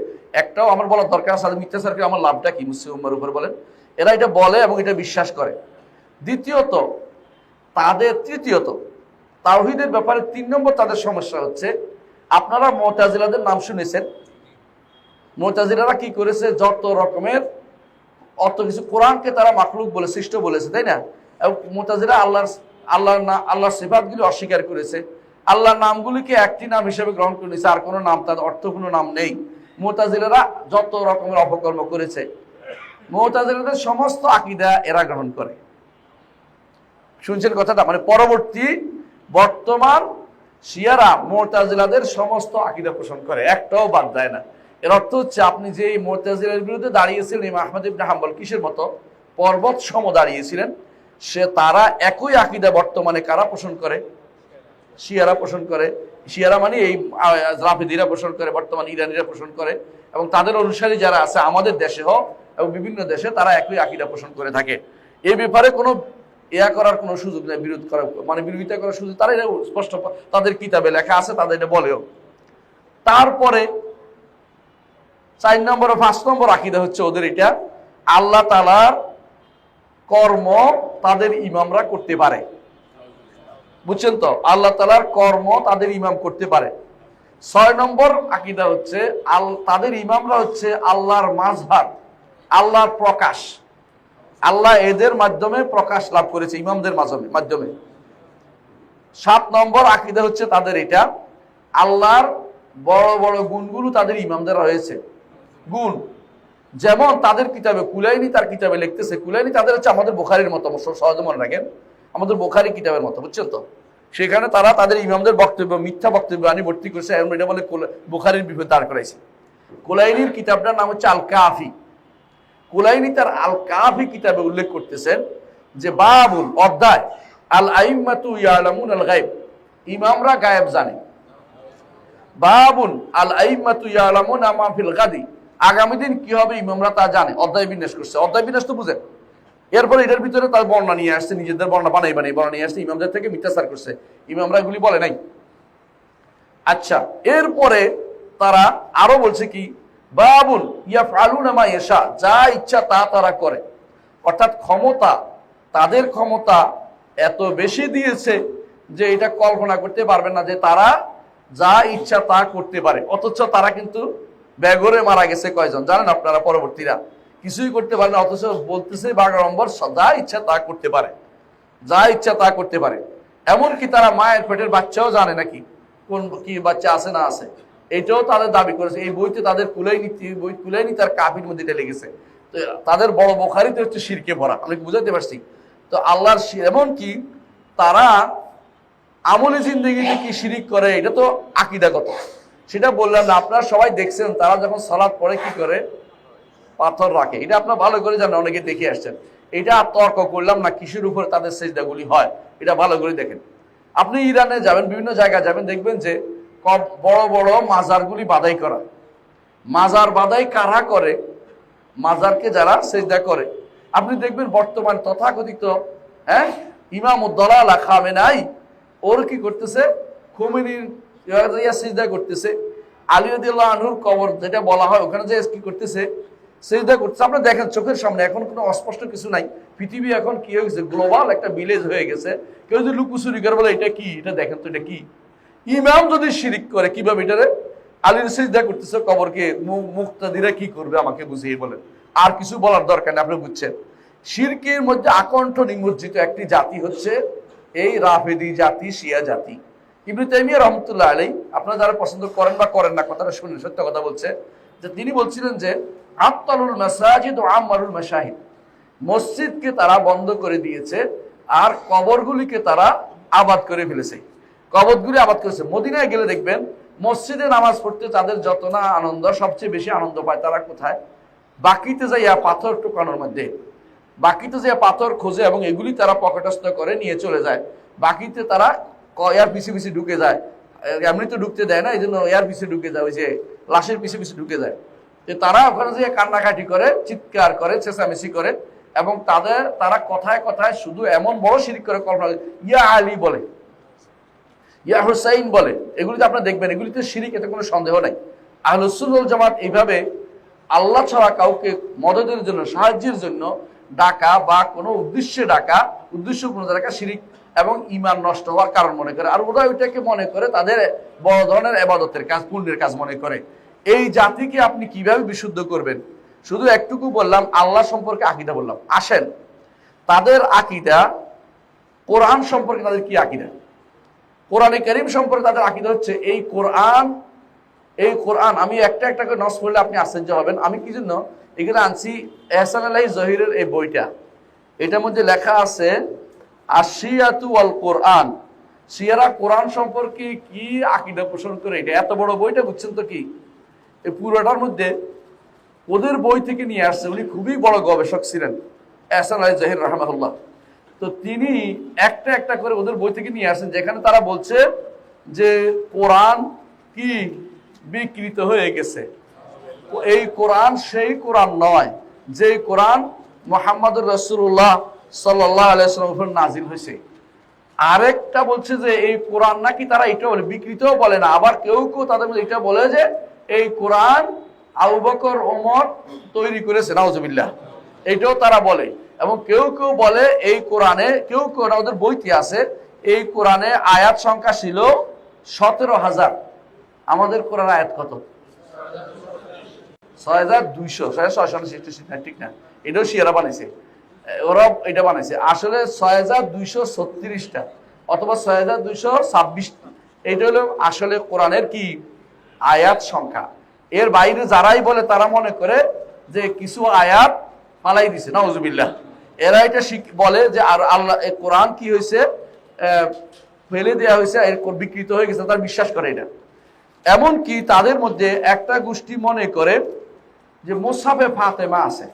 একটাও আমার বলার দরকার আছে মিথ্যাচারকে আমার লাভটা কি? মুসলিম উম্মার উপর বলেন। এরা এটা বলে এবং এটা বিশ্বাস করে। তৃতীয়ত, তাওহীদের ব্যাপারে 3 নম্বর তাদের সমস্যা হচ্ছে, আপনারা মুতাজিলাদের নাম শুনেছেন। মুতাজিলারা কি করেছে? যত রকমের অত কিছু, কোরআনকে তারা মাখলুক বলে, সৃষ্ট বলেছে, তাই না? এবং মুতাজিলা আল্লাহর সিফাতগুলি অস্বীকার করেছে। আল্লাহর নামগুলিকে একটি নাম হিসেবে গ্রহণ করে নিয়েছে, আর কোনো নাম, তাদের অর্থ কোনো নাম নেই। মুতাজিলারা যত রকমের অপকর্ম করেছে। মুতাজিলাদের সমস্ত আকীদা এরা গ্রহণ করে। শুনছেন কথাটা? মানে বর্তমান শিয়ারা মুতাজিলাদের সমস্ত আকীদা পোষণ করে, একটাও বাদ দেয় না। এর অর্থ হচ্ছে আপনি যে এই মুতাজিলার বিরুদ্ধে দাঁড়িয়েছিলেন, ইমাম আহমদ ইবনে হাম্বল কিসের মতো? পর্বত সম দাঁড়িয়েছিলেন। তারা একই আকীদা বর্তমানে কারা পোষণ করে? শিয়ারা পোষণ করে। শিয়ারা মানে এই রাফিদিরা পোষণ করে, বর্তমান ইরানিরা পোষণ করে, এবং তাদের অনুসারী যারা আছে আমাদের দেশে হোক এবং বিভিন্ন দেশে, তারা একই আকীদা পোষণ করে থাকে। এই ব্যাপারে কোনো করার কোনো সুযোগ নেই, বিরোধিতা করার সুযোগ, তারা এটা স্পষ্ট তাদের কিতাবে লেখা আছে, তাদের এটা বলেও। তারপরে 4 নম্বর ও 5 নম্বর আকীদা হচ্ছে ওদের এটা, আল্লাহ তাআলার কর্ম তাদের ইমামরা করতে পারে। বুঝছেন তো? আল্লাহ তাআলার কর্ম তাদের ইমাম করতে পারে। 6 নম্বর আকীদা হচ্ছে তাদের ইমামরা হচ্ছে আল্লাহর মাজহার, আল্লাহর প্রকাশ। আল্লাহ এদের মাধ্যমে প্রকাশ লাভ করেছে, ইমামদের মাধ্যমে। 7 নম্বর আকীদা হচ্ছে তাদের এটা, আল্লাহর বড় বড় গুণগুলো তাদের ইমামদের রয়েছে। গুণ যেমন তাদের কিতাবে কুলাইনি তার কিতাবে লিখতেছে, কুলাইনি তাদের হচ্ছে আমাদের বুখারীর মতো, সহজে মনে রাখেন, আমাদের বুখারী কিতাবের মতো, বুঝছেন তো? সেখানে তারা তাদের ইমামদের বক্তব্য, মিথ্যা বক্তব্য আনি ভর্তি করছে, এটা বলে বুখারীর বিপরীত দাঁড় করাইছে। কুলাইনির কিতাবটার নাম হচ্ছে আল কাফি। কুলাইনি তার আল কাফি কিতাবে উল্লেখ করতেছেন যে বাবুল অধ্যায়, আল আইম্মাতু ইয়ালামুন আল গায়ব, ইমামরা গায়েব জানে। বাবুন আল আইম্মাতু ইয়ালামুনা মা ফিল গাদি, আগামী দিন কি হবে ইমামরা তা জানে। অধ্যায় বিন্যাস করছে, অধ্যায় বিন্যাস তো বুঝেন। এরপরে এটার ভিতরে তার বর্ণনা নিয়ে আসছে, নিজেদের বর্ণনা বানাই বর্ণনা নিয়ে আসছে, ইমামদের থেকে মিথ্যাচার করছে, ইমামরা এগুলি বলে নাই। আচ্ছা, এরপরে তারা আরো বলছে কি, বাবুল ইয়াফআলুনা মা ইয়াশা, যা ইচ্ছা তা তারা করে। অর্থাৎ ক্ষমতা, তাদের ক্ষমতা এত বেশি দিয়েছে যে এটা কল্পনা করতে পারবেন না যে তারা যা ইচ্ছা তা করতে পারে। অথচ তারা কিন্তু বেঘরে মারা গেছে কয়জন জানেন আপনারা? পরবর্তীরা কিছুই করতে পারে না, অথচ বলতেছে বাগাড়ম্বর যা ইচ্ছা তা করতে পারে, যা ইচ্ছা তা করতে পারে। এমনকি তারা মায়ের পেটের বাচ্চাও জানে নাকি কোন কি বাচ্চা আছে না আছে, এটাও তাদের দাবি করেছে। এই বইতে তাদের কুলাইনি তার কাফির মধ্যে এটা লেগেছে। তো তাদের বড় বুখারীতে হচ্ছে শিরকে ভরা, আমি বুঝাতে পারছি তো? আল্লাহর এমনকি তারা আমলে জিন্দেগিতে কি শিরিক করে, এটা তো আকীদাগত, সেটা বললাম না। আপনারা সবাই দেখছেন তারা যখন সালাত পড়ে কি করে, পাথর রাখে। এটা আপনারা ভালো করে জানেন, অনেকে দেখে আসছেন। এটা তর্ক করলাম না কিসের উপরে তাদের সেজদাগুলি হয়, এটা ভালো করে দেখেন। আপনি ইরানে যাবেন, বিভিন্ন জায়গায় যাবেন, দেখবেন যে বড় বড় মাজারগুলি বাদাই করা। মাজার বাদাই কারা করে? মাজারকে যারা সেজদা করে। আপনি দেখবেন বর্তমান তথাকথিত ইমাম উদ্দলালা খামেনাই, ওর কি করতেছে, খোমেনির সিজদা করতেছে। আলী রাদিয়াল্লাহু আনহুর কবর যেটা বলা হয় ওখানে যে কি করতেছে, সিজদা করতেছে। আপনি দেখেন চোখের সামনে, এখন কোনো অস্পষ্ট কিছু নাই। পৃথিবী এখন কি হয়ে গেছে, গ্লোবাল একটা ভিলেজ হয়ে গেছে। কেউ যদি লুকুচুরি করে বলে এটা কি, এটা দেখেন তো এটা কি। ইমাম যদি শিরিক করে কিভাবে এটারে, আলীর সিজদা করতেছে কবরকে, মুক্তাদিরা কি করবে আমাকে বুঝিয়ে বলেন। আর কিছু বলার দরকার নেই, আপনি বুঝছেন। শিরকের মধ্যে আকণ্ঠ নিমজ্জিত একটি জাতি হচ্ছে এই রাফেদি জাতি, শিয়া জাতি। ইবনে তাইমিয়া রাহমাতুল্লাহ আলাইহি, আপনারা যারা পছন্দ করেন বা করেন না, কথাটা শুনেন, সত্য কথা বলছে যে তিনি বলছিলেন যে আত্তালুল মাসাজিদ ওয়া আমারুল মাশাহিদ, মসজিদকে তারা বন্ধ করে দিয়েছে আর কবরগুলিকে তারা আবাদ করে ফেলেছে। কবরগুলি আবাদ করেছে। মদিনায় গেলে দেখবেন মসজিদে নামাজ পড়তে তাদের যত না আনন্দ, সবচেয়ে বেশি আনন্দ পায় তারা কোথায়? বাকিতে যাইয়া পাথর টোকানোর মধ্যে, বাকিতে যাইয়া পাথর খোঁজে এবং এগুলি তারা পকেটস্থ করে নিয়ে চলে যায়। বাকিতে তারা এর পিছে পিছে ঢুকে যায়, এমনি তো ঢুকতে দেয় না, এই জন্য এর পিছে ঢুকে যায়, ওই যে লাশের পিছে পিছে ঢুকে যায়। তারা ওখানে যে কান্নাকাটি করে, চিৎকার করে, চেঁচামেচি করে এবং তারা কথায় কথায় শুধু এমন বড় শিরিক করে, কল্পনা ইয়া আলী বলে, ইয়া হুসাইন বলে। এগুলিতে আপনারা দেখবেন এগুলিতে শিরিক, এতে কোনো সন্দেহ নাই। আহলুস সুন্নাহ ওয়াল জামাত এইভাবে আল্লাহ ছাড়া কাউকে মদদের জন্য, সাহায্যের জন্য ডাকা বা কোনো উদ্দেশ্যে ডাকা, উদ্দেশ্যপূর্ণ ডাকা শিরিক এবং ঈমান নষ্ট হওয়ার কারণ মনে করে। আর ওরা ওইটাকে মনে করে তাদের বড় ধরনের ইবাদতের কাজ, পুণ্যের কাজ মনে করে। এই জাতিকে আপনি কিভাবে বিশুদ্ধ করবেন? শুধু একটুকু বললাম, আল্লাহ সম্পর্কে আকীদা বললাম। আসেন তাদের আকীদা, কোরআন সম্পর্কে তাদের কি আকীদা? কোরআনে কারীম সম্পর্কে তাদের আকীদা হচ্ছে এই কোরআন আমি একটা একটা করে নস পড়লে আপনি আশ্চর্য হবেন। আমি কি জন্য এখানে আনছি, এহসান আলাই জহিরের এই বইটা, এটার মধ্যে লেখা আছে আশিয়াতু ওয়াল কোরআন, শিয়ারা কোরআন সম্পর্কে কি আকীদা পোষণ করে। এটা এত বড় বইটা, বুঝছেন তো কি, এই পুরোটার মধ্যে ওদের বই থেকে নিয়ে আসছে। উনি খুবই বড় গবেষক ছিলেন, এহসান আলাই জহির রাহমাহুল্লাহ। তো তিনি একটা একটা করে ওদের বই থেকে নিয়ে আসছেন, যেখানে তারা বলছে যে কোরআন কি বিকৃত হয়ে গেছে। এই কোরআন সেই কোরআন নয় যে কোরআন মুহাম্মদুর রাসূলুল্লাহ সাল্লাল্লাহু আলাইহি ওয়াসাল্লামের উপর নাজিল হয়েছে। আরেকটা বলছে যে এই কোরআন নাকি, তারা এটা বলে, বিকৃতও বলে না, আবার কেউ কেউ তাদের মধ্যে এটা বলে যে এই কোরআন আবু বকর ওমর তৈরি করেছে, নাউজুবিল্লাহ, এইটাও তারা বলে। এবং কেউ কেউ বলে এই কোরআনে, কেউ কেউ ওদের বইতে আছে, এই কোরআনে আয়াত সংখ্যা ছিল 17,000। আমাদের কোরআন আয়াত কত? 6,200, 6,666, ঠিক না? এটাও শিয়ারা বানাইছে, ওরা এটা বানাইছে। আসলে 6,236টা অথবা 6,226, এইটা হলো আসলে কোরআনের কি আয়াত সংখ্যা। এর বাইরে যারাই বলে তারা মনে করে যে কিছু আয়াত পালাই দিছে, নাউজুবিল্লাহ। এরা এটা বলে যে আর আল্লাহ কোরআন কি হয়েছে, ফেলে দেওয়া হয়েছে, এর বিকৃত হয়ে গেছে, তারা বিশ্বাস করে এটা। এমনকি তাদের মধ্যে একটা গোষ্ঠী মনে করে যে মুসহাফে ফাতেমা আছে।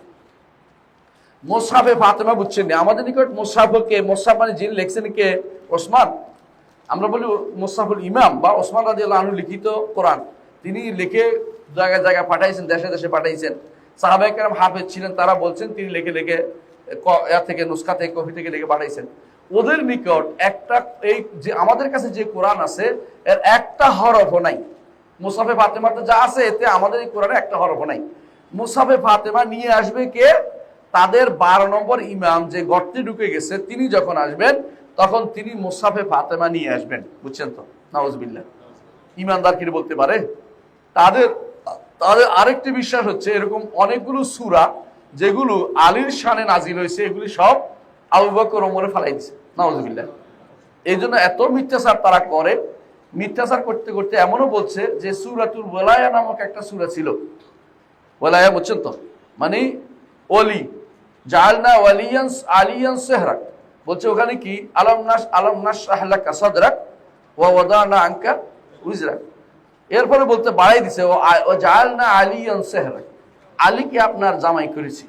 মুসহাফে ফাতেমা বুঝছেন না? আমাদের নিকট মুসহাফকে, মুসহাফ মানে যিনি লিখছেন কে? ওসমান। আমরা বলি মুসহাফুল ইমাম বা ওসমান রাদিয়াল্লাহু আনহু লিখিত কোরআন। তিনি লিখে জায়গায় জায়গায় পাঠাইছেন, দেশে দেশে পাঠাইছেন। সাহাবায়ে কেরাম হাফেজ ছিলেন, তারা বলছেন তিনি লিখে লিখে থেকে নুসখা থেকে কপি থেকে লিখে পাঠাইছেন। ওদের নিকট একটা এই যে আমাদের কাছে যে কোরআন আছে এর একটা হরফও নাই। মুসহাফে ফাতেমাতে যা আছে এতে আমাদের এই কোরআনে একটা হরফও নাই। মুসহাফে ফাতেমা নিয়ে আসবে কে? তাদের 12 নম্বর ইমাম যে গর্তে ঢুকে গেছে, তিনি যখন আসবেন তখন তিনি মুসহাফে ফাতেমা নিয়ে আসবেন। বুঝছেন তো? নাউজুবিল্লাহ। ইমানদার কি বলতে পারে? তাদের তাদের আরেকটি বিশ্বাস হচ্ছে এরকম অনেকগুলো সূরা যেগুলো আলীর শানে নাজিল হয়েছে, এগুলি সব আবু বকর ওমরে ফালাই দিছে, নাউজুবিল্লাহ। এই জন্য এত মিথ্যাচার তারা করে। মিথ্যাচার করতে করতে এমনও বলছে যে সূরাতুল ওয়ালায়া নামক একটা সূরা ছিল। ওয়ালায়া বুঝছেন তো? মানে ওলি, জাআলনা ওয়ালিয়ান আলিয়ান সেহরাক, বলছে ওখানে কি আলাম নাশরাহ লাকা সাদরাক ওয়া ওয়াদানা আনকা উজরাক। এরপরে বলতে বাড়াই দিছে ও জাআলনা আলিয়ান সেহরাক, আলীকে আপনার জামাই করেছি,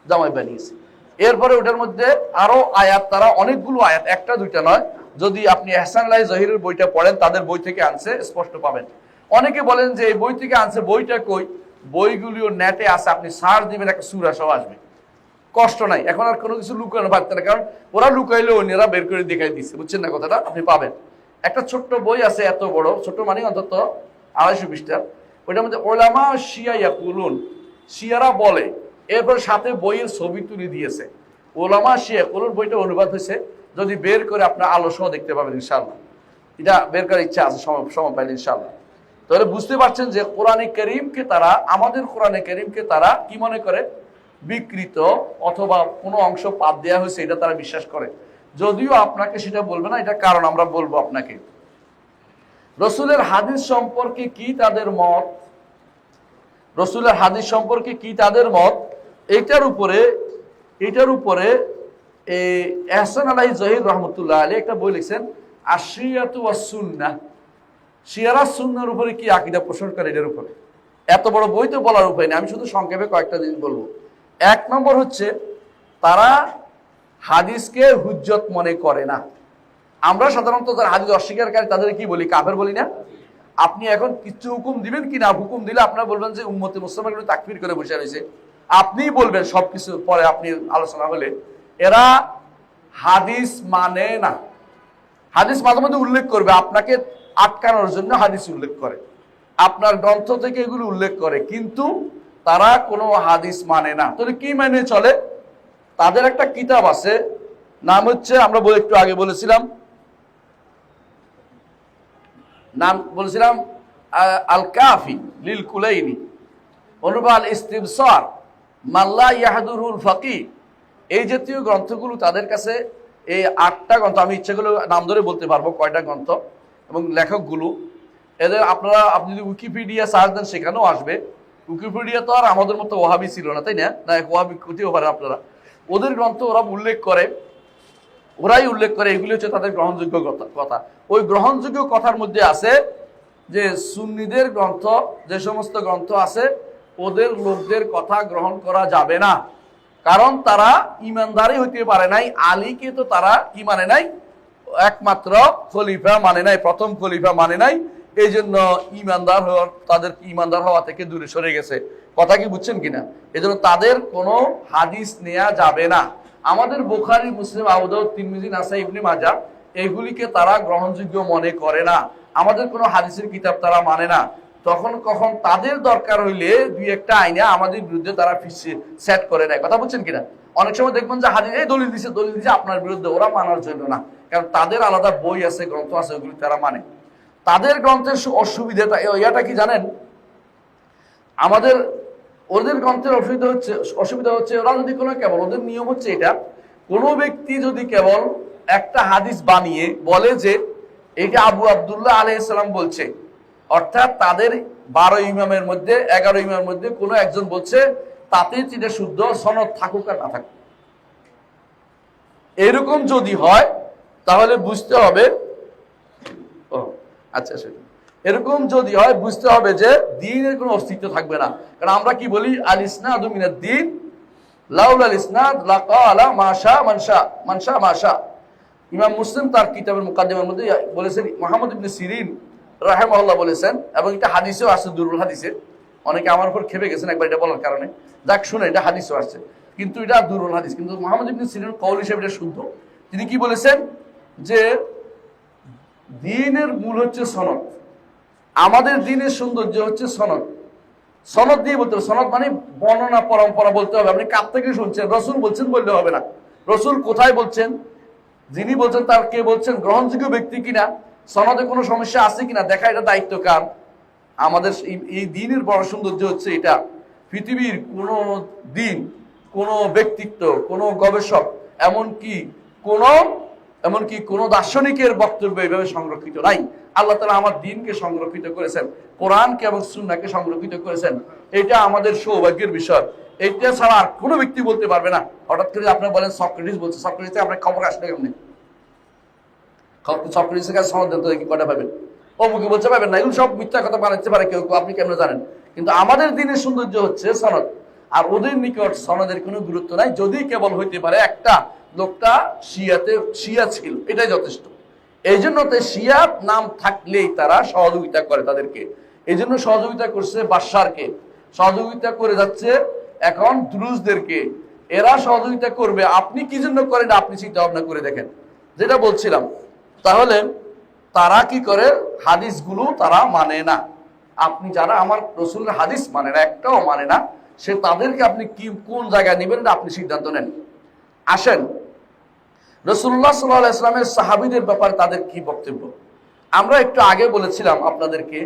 জামাই বানিয়েছি। এরপরে ওটার মধ্যে আরো আয়াত, তারা অনেকগুলো আয়াত, একটা দুইটা নয়। যদি আপনি এহসান আলাই জহিরের বইটা পড়েন, তাদের বই থেকে আনছে, স্পষ্ট পাবেন। অনেকে বলেন যে এই বই থেকে আনছে, বইটা কই? বইগুলিও নেটে আছে, আপনি সার্চ দিবেন, একটা সূরা সহ আসবে, কষ্ট নাই। এখন আর কোনো কিছু লুকানো পারতেন না, কারণ ওরা লুকাইলে অন্যরা বের করে দেখাই দিচ্ছে। বুঝছেন না কথাটা? আপনি পাবেন। একটা ছোট্ট বই আছে, এত বড়, ছোট মানে অন্তত 250 পৃষ্ঠা। ওইটার মধ্যে ওলামা শিয়া ইয়াকুলুন, শিয়ারা বলে, এরপর সাথে বইয়ের ছবি তুলে দিয়েছে। ওলামা শিয়া ইয়াকুলুন বইটা অনুবাদ হয়েছে, যদি বের করে আপনার আলো সহ দেখতে পাবেন ইনশাআল্লাহ। এটা বের করার ইচ্ছা আছে, সময় পাইলে ইনশাআল্লাহ। তাহলে বুঝতে পারছেন যে কোরআনে কারীমকে তারা, আমাদের কোরআনে কারীমকে তারা কি মনে করে? বিকৃত অথবা কোনো অংশ বাদ দেওয়া হয়েছে, এটা তারা বিশ্বাস করে। যদিও আপনাকে সেটা বলবে না, এটা কারণ আমরা বলবো আপনাকে। রসুলের হাদিস সম্পর্কে কি তাদের মত, রসুলের হাদিস সম্পর্কে কি তাদের মত, এটার উপরে এহসান আলাই জহির রহমতুল্লাহ আলী একটা বই লিখছেন, আশরিয়াতু ওয়াস সুন্নাহ, শিয়ারা সুন্নাহর উপরে কি আকীদা পোষণ করে, এটার উপরে। এত বড় বই তো বলার উপায় নেই, আমি শুধু সংক্ষেপে কয়েকটা জিনিস বলবো। 1 নম্বর হচ্ছে তারা হাদিসকে হুজ্জত মনে করে না। আমরা সাধারণত যারা হাদিস অস্বীকারী তাদের কি বলি? কাফের বলি না? আপনি এখন কিছু হুকুম দিবেন কি না, হুকুম দিলে আপনারা বলবেন যে উম্মতে মুসলমানগুলো তাকফির করে বসে রয়েছে, আপনি বলবেন সবকিছু পরে আপনি আলোচনা হলে। এরা হাদিস মানে না। হাদিস মাঝে মধ্যে উল্লেখ করবে, আপনাকে আটকানোর জন্য হাদিস উল্লেখ করে, আপনার গ্রন্থ থেকে এগুলো উল্লেখ করে, কিন্তু তারা কোনো হাদিস মানে না। তাহলে কি মানে চলে? তাদের একটা কিতাব আছে, নাম হচ্ছে, আমরা একটু আগে বলেছিলাম, নাম বলেছিলাম আল কাফি লিল কুলাইনি, অনুবা আল ইস্তিবসার, মাল্লা ইয়াহদুরুল ফাকিহ। এই জাতীয় গ্রন্থগুলো তাদের কাছে, এই 8টা গ্রন্থ, আমি ইচ্ছাগুলো নাম ধরে বলতে পারবো কয়টা গ্রন্থ এবং লেখকগুলো। এদের আপনি যদি উইকিপিডিয়া সার্চ দেন সেখানেও আসবে। উইকিপিডিয়া তো আর আমাদের মতো ওয়াহাবি ছিল না, তাই না? ওয়াহাবি হতেও পারে আপনারা। ওদের গ্রন্থ ওরা উল্লেখ করে, ওরাই উল্লেখ করে, এগুলি হচ্ছে তাদের গ্রহণযোগ্য কথা। ওই গ্রহণযোগ্য কথার মধ্যে আছে যে সুন্নিদের গ্রন্থ, যে সমস্ত গ্রন্থ আছে, ওদের লোকদের কথা গ্রহণ করা যাবে না, কারণ তারা ইমানদারই হইতে পারে নাই। আলীকে তো তারা কি মানে নাই? একমাত্র খলিফা মানে নাই, প্রথম খলিফা মানে নাই। এই জন্য তাদের ইমানদার হওয়া থেকে দূরে সরে গেছে। কথা কি বুঝছেন কিনা? এই জন্য তাদের কোনো হাদিস নেওয়া যাবে না। আমাদের বুখারী, মুসলিম, আবু দাউদ, তিরমিজি, নাসাই, ইবনে মাজাহ, এগুলিকে তারা গ্রহণযোগ্য মনে করে না। আমাদের কোনো হাদিসের কিতাব তারা মানে না। তখন কখন তাদের দরকার হইলে দুই একটা আইনে আমাদের বিরুদ্ধে তারা সেট করে নেয়। কথা বলছেন কিনা? অনেক সময় দেখবেন যে হাদিস এই দলিল দিছে আপনার বিরুদ্ধে, ওরা মানার জন্য না, কারণ তাদের আলাদা বই আছে, গ্রন্থ আছে, ওগুলি তারা মানে। তাদের গ্রন্থের অসুবিধাটা ইয়াটা কি জানেন? আমাদের ওদের গ্রন্থের অসুবিধা হচ্ছে ওরা যদি কোনো কেবল, ওদের নিয়ম হচ্ছে এটা, কোনো ব্যক্তি যদি কেবল একটা হাদিস বানিয়ে বলে যে এটা আবু আব্দুল্লাহ আলাইহিস সালাম বলছে, অর্থাৎ তাদের 12 ইমামের মধ্যে 11 ইমামের মধ্যে কোনো একজন বলছে, তাতে এটা শুদ্ধ, সনদ থাকুক আর না থাকুক। এরকম যদি হয় তাহলে বুঝতে হবে, আচ্ছা সেটা এরকম যদি হয় বুঝতে হবে যে দ্বীনের কোনো অস্তিত্ব থাকবে না। কারণ আমরা কি বলি, আল ইসনাদু মিনাদ দ্বীন লাউলাল ইসনাদ লাকালা মাশা মানশা মাশা। ইমাম মুসলিম তার কিতাবের মুকাদ্দিমার মধ্যে বলেছেন, মুহাম্মদ ইবনে সিরিন রাহিমাহুল্লাহ বলেছেন, এবং এটা হাদিসেও আছে, দুরুল হাদিসে। অনেকে আমার উপর খেপে গেছেন একবার এটা বলার কারণে, যাক শুনে, এটা হাদিসেও আসছে, কিন্তু এটা দুরুল হাদিস, কিন্তু মুহাম্মদ ইবনে সিরিন কওল হিসেবে এটা শুদ্ধ। তিনি কি বলেছেন যে দ্বীনের মূল হচ্ছে সনদ, আমাদের দ্বীনের সৌন্দর্য হচ্ছে সনদ। সনদ দিয়ে বলতে হবে, সনদ মানে বর্ণনা পরম্পরা বলতে হবে। আপনি কার থেকে শুনছেন, রসুল বলছেন বললে হবে না, রসুল কোথায় বলছেন, যিনি বলছেন তার কে বলছেন, গ্রহণযোগ্য ব্যক্তি কিনা, সনদে কোনো সমস্যা আছে কিনা দেখা, এটা দায়িত্ব কার? আমাদের। এই দ্বীনের বড় সৌন্দর্য হচ্ছে এটা, পৃথিবীর কোনো দিন, কোনো ব্যক্তিত্ব, কোনো গবেষক, এমনকি কোনো দার্শনিকের বক্তব্য এইভাবে সংরক্ষিত নাই। আল্লাহ তাআলা আমার দ্বীনকে সংরক্ষিত করেছেন, কোরআনকে এবং সুন্নাহকে সংরক্ষিত করেছেন। এটা আমাদের সৌভাগ্যের বিষয়। এটা ছাড়া আর কোনো ব্যক্তি বলতে পারবে না। হঠাৎ করে আপনি বলেন সক্রেটিস বলছে, সক্রেটিস আপনার খবর আসলে কেমনি? সক্রেটিসের কাছে সনদ দেন তো কি কটা পাবেন? অমুকে বলছে পাবেন না, এগুলো সব মিথ্যা কথা বানাতে পারে কেউ, আপনি কেমন জানেন? কিন্তু আমাদের দ্বীনের সৌন্দর্য হচ্ছে সনদ, আর ওদের নিকট সনদের কোনো গুরুত্ব নাই। যদি কেবল হইতে পারে একটা লোকটা শিয়া ছিল, এটাই যথেষ্ট। এই জন্য শিয়া নাম থাকলেই তারা সহযোগিতা করে তাদেরকে। এই জন্য সহযোগিতা করছে বাশারকে, সহযোগিতা করে যাচ্ছে এখন দ্রুজদেরকে। এরা সহযোগিতা করবে, আপনি কি জন্য করেন আপনি চিন্তা ভাবনা করে দেখেন। যেটা বলছিলাম, তাহলে তারা কি করে, হাদিসগুলো তারা মানে না। আপনি যারা আমার রসুলের হাদিস মানে না, একটাও মানে না, সে তাদেরকে আপনি কি কোন জায়গায় নেবেন আপনি সিদ্ধান্ত নেন। আসেন রাসূলুল্লাহ সাল্লাল্লাহু আলাইহি ওয়াসাল্লামের সাহাবীদের ব্যাপারে তাদের কি বক্তব্য। আমরা একটু আগে বলেছিলাম আপনাদেরকে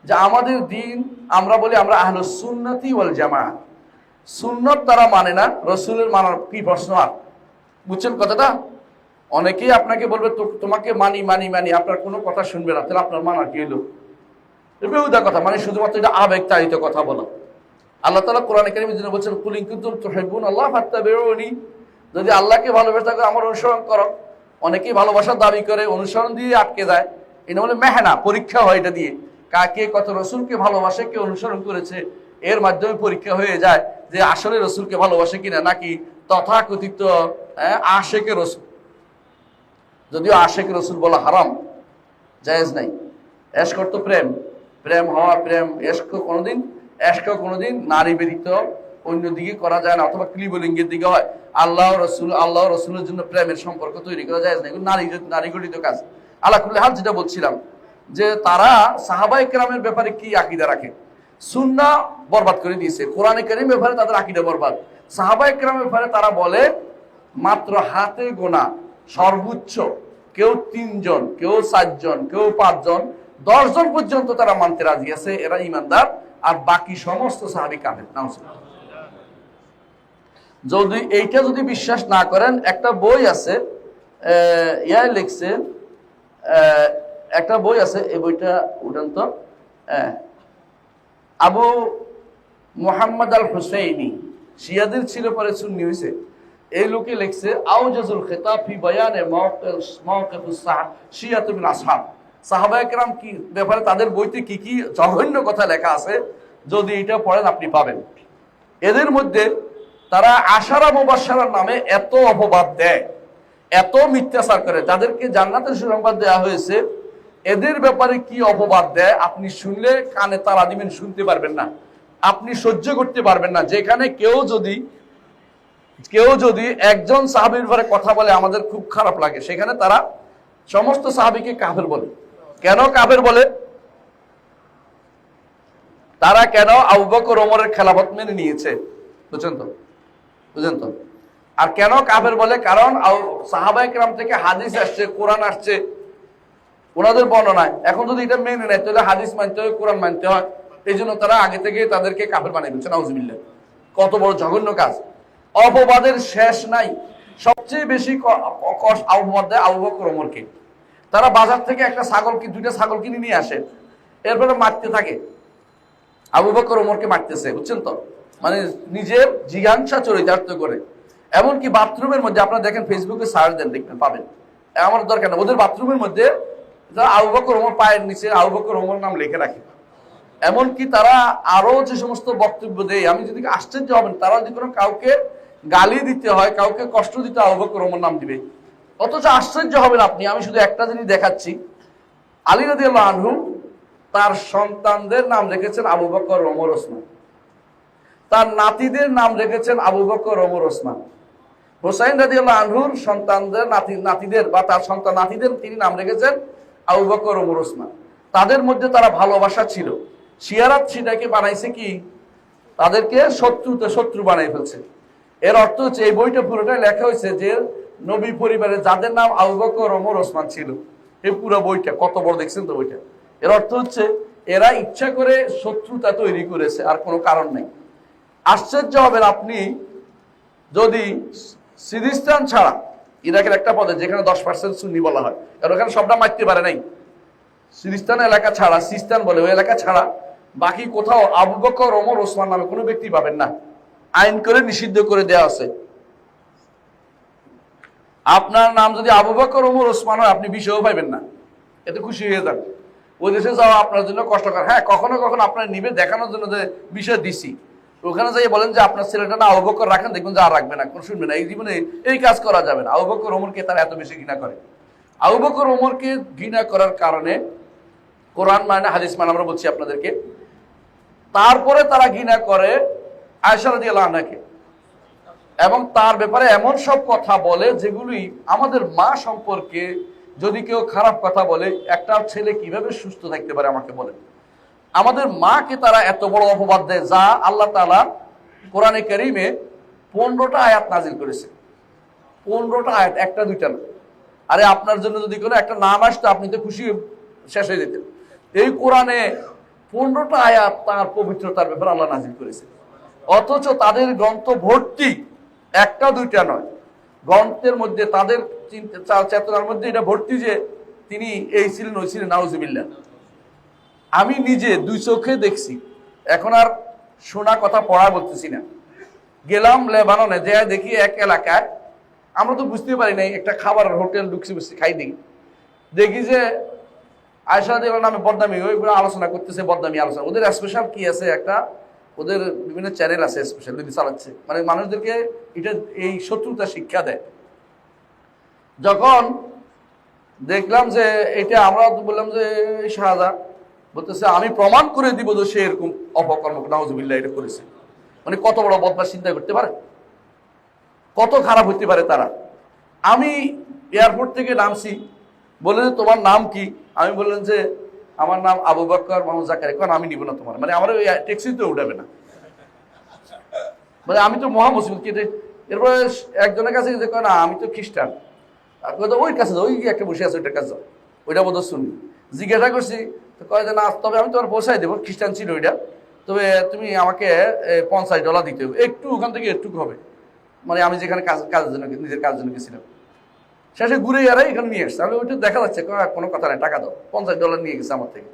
যে আমাদের দ্বীন, আমরা বলি আমরা আহলুস সুন্নতি ওয়াল জামাআহ। সুন্নত তারা মানে না, রসুলের মানার কি প্রশ্ন আর? বুঝছেন কথাটা? অনেকেই আপনাকে বলবে তোমাকে মানি মানি মানি, আপনার কোনো কথা শুনবে না, তাহলে আপনার মানা কি হলো? বেহুদা কথা, মানে শুধুমাত্র এটা আবেগ তাড়িত কথা বলা। আল্লাহ তাআলা কোরআনে কারীমে যিনি বলছেন, কুল ইন কুনতুম তুহিব্বুনাল্লাহ ফাত্তাবিউনি, যদি আল্লাহকে ভালোবেসে থাকো আমার অনুসরণ করো। অনেকেই ভালোবাসার দাবি করে, অনুসরণ দিয়ে আটকে যায়। এটা বলে মেহনা, পরীক্ষা হয় এটা দিয়ে, কাকে কত রসুলকে ভালোবাসে, কে অনুসরণ করেছে, এর মাধ্যমে পরীক্ষা হয়ে যায় যে আসলে রসুলকে ভালোবাসে কিনা, নাকি তথাকথিত আশেকে রসুল। যদিও আশেকে রসুল বলা হারাম, জায়েজ নাই। এশক তো প্রেম, প্রেম হওয়া, প্রেম এশক কোনোদিন নারী ব্যতীত অন্যদিকে করা যায় না, অথবা ক্লিবলিঙ্গের দিকে হয়। আল্লাহ রসুলের জন্য প্রেমের সম্পর্ক তৈরি করা যায় না, নারী গঠিত কাজ। আল্লাহ কুল্লি হাল, যেটা বলছিলাম যে তারা সাহাবায়ে কেরামের ব্যাপারে কি আকীদা রাখে, সুন্নাহ বরবাদ করে দিয়েছে, কোরআনে কারীমের ব্যাপারে তাদের আকীদা বরবাদ। সাহাবায়ে কেরামের ব্যাপারে তারা বলে মাত্র হাতে গোনা, সর্বোচ্চ কেউ 3 জন, কেউ 4 জন, কেউ 5 জন, 10 জন পর্যন্ত তারা মানতে রাজি আছে, এরা ইমানদার। আর বাকি সমস্ত সাহাবী কাফের। যদি বিশ্বাস না করেন, একটা বই আছে, লিখছে, একটা বই আছে, এই বইটা উঠান তো, আবু মুহাম্মদ আল হুসাইনি, শিয়াদের ছিল, পরে সুন্নি হয়েছে। এই লোকে লিখছে আউজাজুল খিতাব ফি বায়ানে মাওকিফুস শিয়াতুল মিন আসহাব। সাহাবায়ে কেরাম কি ব্যাপারে তাদের বইতে কি কি জঘন্য কথা লেখা আছে, যদি এটা পড়েন আপনি পাবেন। এদের মধ্যে তারা আশারা মুবাশশারার নামে এত অপবাদ দেয়, এত মিথ্যাচার করে, যাদেরকে জান্নাতের সুসংবাদ দেওয়া হয়েছে, এদের ব্যাপারে কি অপবাদ দেয় আপনি শুনলে কানে তালা দিবেন, শুনতে পারবেন না, আপনি সহ্য করতে পারবেন না। যেখানে কেউ যদি একজন সাহাবীর ব্যাপারে কথা বলে আমাদের খুব খারাপ লাগে, সেখানে তারা সমস্ত সাহাবীকে কাফের বলে। কেন কাফের বলে? তারা কেন আবু বকর ওমরের খেলাফত মেনে নিয়েছে? বুঝছেন তো? আর কেন কাফের বলে? কারণ সাহাবায়ে কেরাম থেকে হাদিস আসছে, কোরআন আসছে ওনাদের বর্ণনায়। এখন যদি এটা মেনে নেয় তাহলে হাদিস মানতে হয়, কোরআন মানতে হয়। এই জন্য তারা আগে থেকে তাদেরকে কাফের বানিয়ে দিচ্ছে। নাউজুবিল্লাহ। কত বড় জঘন্য কাজ! অপবাদের শেষ নাই। সবচেয়ে বেশি অপবাদ দেয় আবু বকর ওমরকে। তারা বাজার থেকে দুইটা ছাগল কিনে নিয়ে আসে, এরপরে মারতে থাকে। আবু বকর ওমরকে মারতেছে, বুঝছেন তো? মানে নিজের জিজ্ঞাসা চরিতার্থ করে। এমনকি বাথরুমের মধ্যে আপনারা দেখেন, ফেসবুকে সার্চ দেন, দেখবেন পাবেন। আমার দরকার না, ওদের বাথরুমের মধ্যে আবু বকর ওমর পায়ের নিচে আবু বকর ওমর নাম লিখে রাখে। এমনকি তারা আরো যে সমস্ত বক্তব্য দেয়, আমি যদি আশ্চর্য হবেন, তারা যদি কোনো কাউকে গালি দিতে হয়, কাউকে কষ্ট দিতে আবু বকর ওমর নাম দিবে। অথচ আশ্চর্য হবেন আপনি, আমি শুধু একটা জিনিস দেখাচ্ছি। আলী রাদিয়াল্লাহু আনহু তার সন্তানদের নাম রেখেছেন আবু বকর ওমর ওসমান, তার নাতিদের নাম রেখেছেন আবু বকর ওমর ওসমান। হুসাইন রাদিয়াল্লাহু আনহুর সন্তানদের নাতিদের বা তার সন্তান নাতিদের তিনি নাম রেখেছেন আবু বকর ওমর ওসমান। তাদের মধ্যে তারা ভালোবাসা ছিল। শিয়ারাত সেটাকে বানাইছে কি, তাদেরকে শত্রু বানাই ফেলছে। এর অর্থ হচ্ছে এই বইটা পুরোটাই লেখা হয়েছে যে নবী পরিবারে যাদের নাম আবু বকর ওমর ওসমান ছিল, এই পুরো বইটা কত বড় দেখছেন তো বইটা। এর অর্থ হচ্ছে এরা ইচ্ছা করে শত্রুতা তৈরি করেছে, আর কোনো কারণ নেই। আশ্চর্য হবেন আপনি যদি সিরিস্তান ছাড়া, ইরাকের একটা পদে যেখানে 10% সুন্নি বলা হয়, কারণ ওখানে সবটা মারতে পারে নাই, সিরিস্তান এলাকা ছাড়া, সিস্তান বলে ওই এলাকা ছাড়া বাকি কোথাও আবু বকর ওমর ওসমান নামে কোনো ব্যক্তি পাবেন না। আইন করে নিষিদ্ধ করে দেওয়া আছে। আপনার নাম যদি আবু বকর ওমর ওসমান হয়, আপনি বিষয়ও পাইবেন না। এতে খুশি হয়ে যান। ওই দেশে যাওয়া আপনার জন্য কষ্টকর। হ্যাঁ, কখনো কখনো আপনার নিবে দেখানোর জন্য যে বিষয় দিছি, ওখানে যাই বলেন যে আপনার ছেলেটা না আবু বকর রাখেন, দেখবেন যে আর রাখবে না, কোন শুনবে না। এই জীবনে এই কাজ করা যাবে না। আবু বকর ওমরকে তারা এত বেশি ঘৃণা করে। আবু বকর ওমরকে ঘৃণা করার কারণে কোরআন মানে হাদিস মানে আমরা বলছি আপনাদেরকে। তারপরে তারা ঘৃণা করে আয়েশা রাদিয়াল্লাহু আনহাকে, এবং তার ব্যাপারে এমন সব কথা বলে যেগুলি আমাদের মা সম্পর্কে যদি কেউ খারাপ কথা বলে, একটা ছেলে কিভাবে সুস্থ থাকতে পারে আমাকে বলেন। আমাদের মাকে তারা এত বড় অপবাদ দেয়, যা আল্লাহ তাআলা কোরআনে কারীমে 15টা আয়াত নাজিল করেছে। 15টা আয়াত, একটা দুইটা না। আরে আপনার জন্য যদি কোনো একটা নাম আসতো, আপনি তো খুশি শেষ হয়ে যেতেন। এই কোরআনে 15টা আয়াত তার পবিত্রতার ব্যাপারে আল্লাহ নাজিল করেছে। অথচ তাদের গ্রন্থ ভর্তি, একটা দুইটা নয়, গ্রন্থের মধ্যে তাদের চেতনার মধ্যে এটা ভর্তি যে তিনি এই ছিলেন ওই ছিলেন। নাউজুবিল্লাহ। আমি নিজে দুই চোখে দেখছি, এখন আর শোনা কথা পড়া বলতেছি না। গেলাম লেবাননে, যে দেখি এক এলাকায়, আমরা তো বুঝতে পারি নাই, একটা খাবারের হোটেল ঢুকছি, খাই দেখি যে আয়েশা রাদিয়াল্লাহু আনহা নামে বদনামি, ওইগুলো আলোচনা করতেছে, বদনামি আলোচনা। ওদের স্পেশাল কি আছে, একটা ওদের বিভিন্ন চ্যানেল আছে স্পেশাল, যদি চালাচ্ছে, মানে মানুষদেরকে এটা এই শত্রুতা শিক্ষা দেয়। যখন দেখলাম যে এটা, আমরা বললাম যে শাহাদা বলতেছে আমি প্রমাণ করে দিব যে সে এরকম অপকর্ম নাউজুবিল্লাহ এটা করেছে। মানে কত বড় বদমাশ চিন্তা করতে পারে, কত খারাপ হতে পারে তারা। আমি এয়ারপোর্ট থেকে নামছি, বললেন যে তোমার নাম কি? আমি বললেন যে আমার নাম আবু বকর মোহাম্মদ জাকারিয়া। কারণ আমি নিব না তোমার, মানে আমার ওই ট্যাক্সিতে উঠাবে না, মানে আমি তো মহা মুসলিম। এরপরে একজনের কাছে যে কয় না আমি তো খ্রিস্টান, ওই কাছে যাও, ওই একটা বসে আছে ওইটার কাছে যাও, ওইটা বোধ শুনি। জিজ্ঞাসা করছি, কয় যে না, তবে আমি তোমার পৌঁছাই দেবো, খ্রিস্টান ছিল ওইটা, তবে তুমি আমাকে $50 দিতে হবে, একটু ওখান থেকে একটু হবে, মানে আমি যেখানে কাজের জন্য, নিজের কাজের জন্য গেছিলাম। শেষে ঘুরে যারা এখানে নিয়ে এসছে। আমি ওইটা দেখা যাচ্ছে কোনো কথা নাই, টাকা দাও। $50 নিয়ে গেছে আমার থেকে।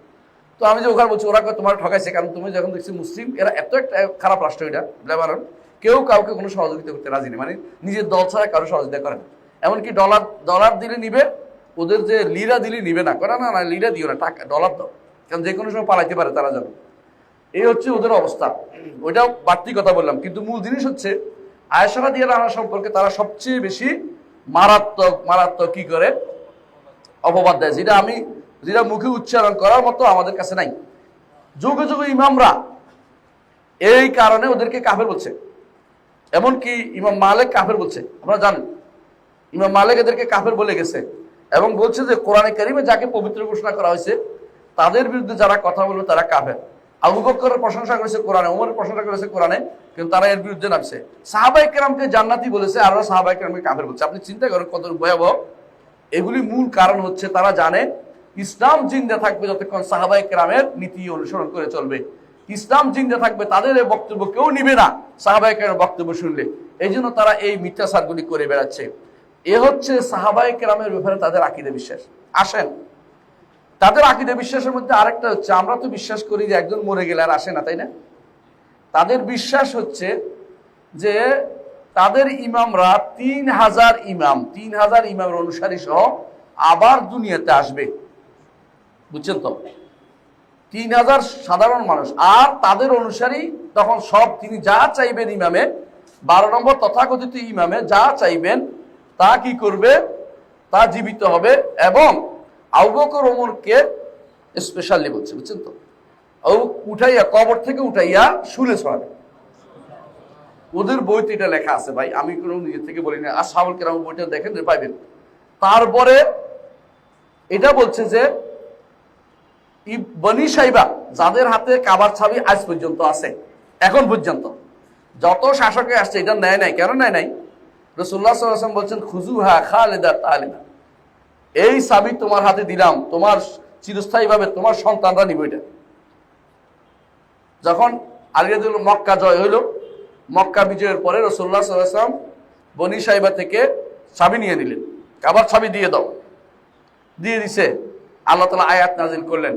তো আমি যে ওখানে বলছি, ওরা তোমার ঠকাইছে, কারণ তুমি যখন দেখছি মুসলিম, এরা এত একটা খারাপ রাষ্ট্র এটা লেবানন, কেউ কাউকে কোনো সহযোগিতা করতে রাজি নেই, মানে নিজের দল ছাড়া কারো সহযোগিতা করে না। এমনকি ডলার দিলে নিবে, ওদের যে লিরা দিলে নিবে না, করে না লিরা দিও না, টাকা ডলার দাও, কারণ যে কোনো সময় পালাইতে পারে তারা জানো। এই হচ্ছে ওদের অবস্থা। ওইটাও বাড়তি কথা বললাম, কিন্তু মূল জিনিস হচ্ছে আয়েশা রাদিয়াল্লাহু আনহা সম্পর্কে তারা সবচেয়ে বেশি মারাত্মক কি করে অপবাদ দেয়, যেটা মুখে উচ্চারণ করার মতো আমাদের কাছে নাই। যুগে যুগে ইমামরা এই কারণে ওদেরকে কাফের বলছে। এমনকি ইমাম মালিক কাফের বলছে, আপনারা জানেন, ইমাম মালিক এদেরকে কাফের বলে গেছে, এবং বলছে যে কোরআনে কারিমে যাকে পবিত্র ঘোষণা করা হয়েছে তাদের বিরুদ্ধে যারা কথা বলবে তারা কাফের। আবু বকরের প্রশংসা করেছে কোরআনে, ওমরের প্রশংসা করেছে কোরআনে, কিন্তু তারা এর বিরুদ্ধে নামছে। সাহাবায়ে কেরামকে জান্নাতি বলেছে, আর সাহাবায়ে কেরামকে কাফের বলছে। আপনি চিন্তা করেন কত ভয়াবহ। এগুলি মূল কারণ হচ্ছে তারা জানে ইসলাম জিন্দা থাকবে যতক্ষণ সাহাবায়ে কেরামের নীতি অনুসরণ করে চলবে। ইসলাম জিন্দা থাকবে, তাদের এই বক্তব্য কেউ নিবে না সাহাবায়ে কেরামের বক্তব্য শুনলে। এই জন্য তারা এই মিথ্যাচারগুলি করে বেড়াচ্ছে। এ হচ্ছে সাহাবায়ে কেরামের ব্যাপারে তাদের আকীদা বিশ্বাস। আসেন, তাদের আকীদা বিশ্বাসের মধ্যে আরেকটা হচ্ছে, আমরা তো বিশ্বাস করি যে একজন মরে গেলে আর আসে না, তাই না? তাদের বিশ্বাস হচ্ছে যে তাদের ইমামরা 3000 ইমাম, 3000 ইমামের অনুসারী সহ আবার দুনিয়াতে আসবে। বুঝছেন তো? 3000 সাধারণ মানুষ আর তাদের অনুসারী তখন সব, তিনি যা চাইবেন ইমামে, 12 নম্বর তথাকথিত ইমামে যা চাইবেন তা কি করবে? তা জীবিত হবে। এবং আবু বকর ওমরকে স্পেশালি বলছে, বুঝছেন তো? উঠাইয়া, কবর থেকে উঠাইয়া শুলে ছড়াবে। ওদের বইতে এটা লেখা আছে ভাই, আমি কোনো নিজের থেকে বলি না। আর সাহাবায়ে কেরাম বইটা দেখেন, পাইবেন। তারপরে এটা বলছে যে বনি সাইবা, যাদের হাতে কাবার চাবি আজ পর্যন্ত আছে, এখন পর্যন্ত যত শাসকে আসছে, এটা নেয় নাই। কেন নেয় নাই? রাসূলুল্লাহ সাল্লাল্লাহু আলাইহি ওয়াসাল্লাম বলছেন, খুযুহা খালিদা তালিদা, এই চাবি তোমার হাতে দিলাম, তোমার চিরস্থায়ীভাবে তোমার সন্তানরা নিবে। এটা যখন আলী রাদিয়াল্লাহু আনহু মক্কা জয় হইল, মক্কা বিজয়ের পরে রাসূলুল্লাহ সাল্লাল্লাহু আলাইহি ওয়াসাল্লাম বনি সাইবা থেকে চাবি নিয়ে নিলেন, কাবার চাবি দিয়ে দাও, দিয়ে দিছে। আল্লাহ তাআলা আয়াত নাযিল করলেন,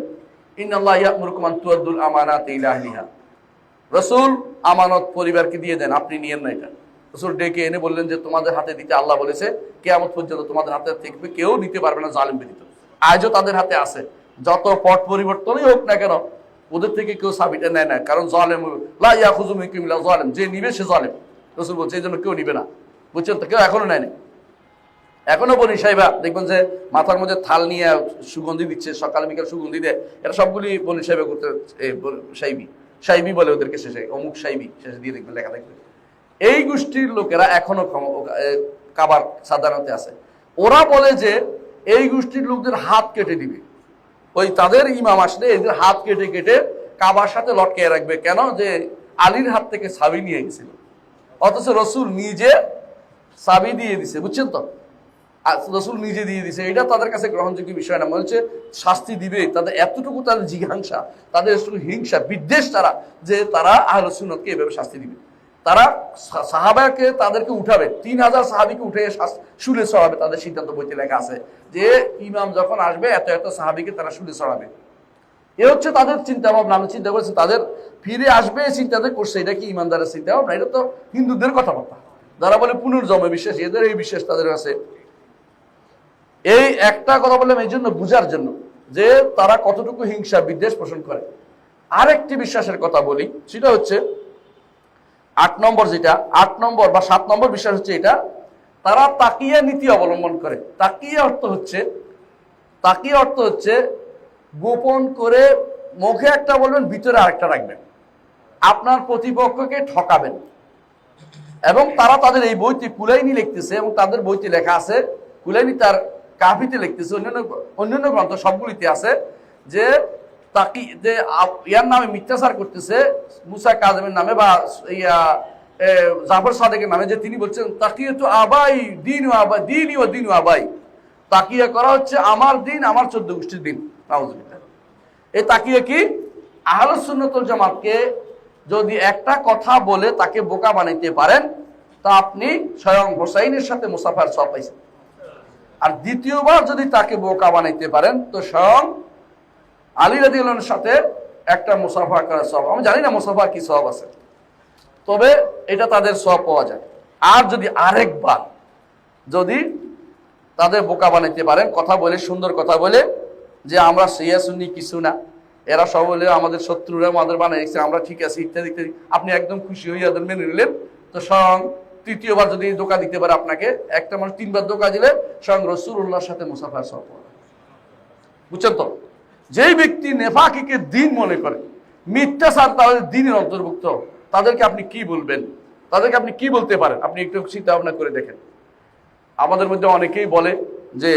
ইন্নাল্লাহা ইয়া'মুরুকুম আন তুআদ্দুল আমানাতি ইলা আহলিহা। রাসূল, আমানত পরিবারকে দিয়ে দেন, আপনি নিয়েন না। এটা রাসূল ডেকে এনে বললেন যে তোমাদের হাতে দিতে আল্লাহ বলেছে, কিয়ামত পর্যন্ত তোমাদের হাতে থাকবে, কেউ নিতে পারবে না জালিম ব্যতীত। আজও তাদের হাতে আছে, যত পট পরিবর্তনই হোক না কেন, ওদের থেকে কেউ চাবিটা নেয় না, কারণ জালেম লা ইয়াখুযু মিনকুম ইল্লা জালিম, যে নিবে সে জালেম। রাসূল বলছে এই জন্য কেউ নিবে না। বুঝছেন তো? কেউ এখনো নেয় না। এখনো বনি সাইবা দেখবেন যে মাথার মধ্যে থাল নিয়ে সুগন্ধি দিচ্ছে, সকালে বিকাল সুগন্ধি দেয়। এটা সবগুলি বনি সাইবা করতে, সাইবি বলে ওদেরকে, শেষে অমুক সাইবি শেষে দিয়ে দেখবেন লেখা থাকবে। এই গোষ্ঠীর লোকেরা এখনো কাবার সাধারণতে আছে। ওরা বলে যে এই গোষ্ঠীর লোকদের হাত কেটে দিবে, ওই তাদের ইমাম আসলে এদের হাত কেটে কেটে কাবার সাথে লটকে রাখবে। কেন? যে আলীর হাত থেকে চাবি নিয়ে গেছিল, অথচ রাসূল নিজে চাবি দিয়ে দিছে। বুঝছেন তো? রাসূল নিজে দিয়ে দিছে। এটা তাদের কাছে গ্রহণযোগ্য বিষয় না। মনে হচ্ছে শাস্তি দিবে, তাদের এতটুকু তাদের জিঘাংসা, তাদের হিংসা, বিদ্বেষ তারা, যে তারা আহলে সুন্নাতকে এভাবে শাস্তি দিবে। তারা সাহাবাকে তাদেরকে উঠাবে, 3000 সাহাবীকে উঠে শুলে চড়াবে। তাদের সিদ্ধান্ত বইতে লেখা আছে যে ইমাম যখন আসবে এত এত সাহাবীকে তারা শুলে চড়াবে। এ হচ্ছে তাদের চিন্তা ভাবনা। আমি চিন্তা করছি তাদের ফিরে আসবে চিন্তাতে করছে। এটা কি ইমানদারের চিন্তা ভাবনা? এটা তো হিন্দুদের কথাবার্তা। যারা বলে পুনর্জন্মে বিশ্বাস, এদের এই বিশ্বাস তাদের আছে। এই একটা কথা বললাম এই জন্য, বুঝার জন্য যে তারা কতটুকু হিংসা বিদ্বেষ পোষণ করে। আরেকটি বিশ্বাসের কথা বলি, সেটা হচ্ছে 8 নম্বর, যেটা 8 নম্বর বা 7 নম্বর বিশ্বাস হচ্ছে এটা, তারা তাকিয়া নীতি অবলম্বন করে। তাকিয়া অর্থ হচ্ছে গোপন করে মুখে একটা বলবেন, ভিতরে আরেকটা রাখবেন, আপনার প্রতিপক্ষকে ঠকাবেন। এবং তারা তাদের এই বইতে কুলাইনি লিখতেছে, এবং তাদের বইতে লেখা আছে, কুলাইনি তার কাফিতে লিখতেছে, অন্যান্য গ্রন্থ সবগুলিতে আছে, যে ইয়ার নামে মিথ্যাচার করতেছে, মুসা কাযেমের নামে বা জাফর সাদেকের নামে, যে তিনি বলছেন তাকিয়াতু আবাই দিন ও আবাই, তাকিয়া করা হচ্ছে আমার দিন, আমার 14 গোষ্ঠীর দিন। নাউযুবিল্লাহ। এই তাকিয়া কি? আহলুস সুন্নাত ওয়াল জামাতকে যদি একটা কথা বলে তাকে বোকা বানাইতে পারেন, তা আপনি স্বয়ং হোসাইনের সাথে মুসাফার সওয়াব পাইছেন। আর দ্বিতীয়বার যদি তাকে বোকা বানাইতে পারেন, তো স্বয়ং আলী রাদিয়াল্লাহু আনহুর সাথে একটা মুসাফা করার সওয়াব। আমি জানি না মুসাফার কি সওয়াব আছে, তবে এটা তাদের সওয়াব পাওয়া যায়। আর যদি আরেকবার যদি তাদের বোকা বানাইতে পারেন, কথা বলে, সুন্দর কথা বলে, যে আমরা শিয়া সুন্নি কিছু না, এরা সব হলে আমাদের শত্রুরা আমাদের বানাই রেখেছে, আমরা ঠিক আছে, ইত্যাদি ইত্যাদি, আপনি একদম খুশি হয়ে ওদের মেনে নিলেন, তো স্বয়ং তৃতীয়বার যদি ধোঁকা দিতে পারে আপনাকে, একটা মানুষ 3 বার ধোঁকা দিলে স্বয়ং রাসূলুল্লাহর সাথে মুসাফার সওয়াব পাবে। বুঝছেন তো? যেই ব্যক্তি নেফাকিকে দিন মনে করে, মিথ্যাচার তাদের দিনের অন্তর্ভুক্ত, তাদেরকে আপনি কি বলবেন? তাদেরকে আপনি কি বলতে পারেন? আপনি একটু চিন্তা ভাবনা করে দেখেন। আমাদের মধ্যে অনেকেই বলে যে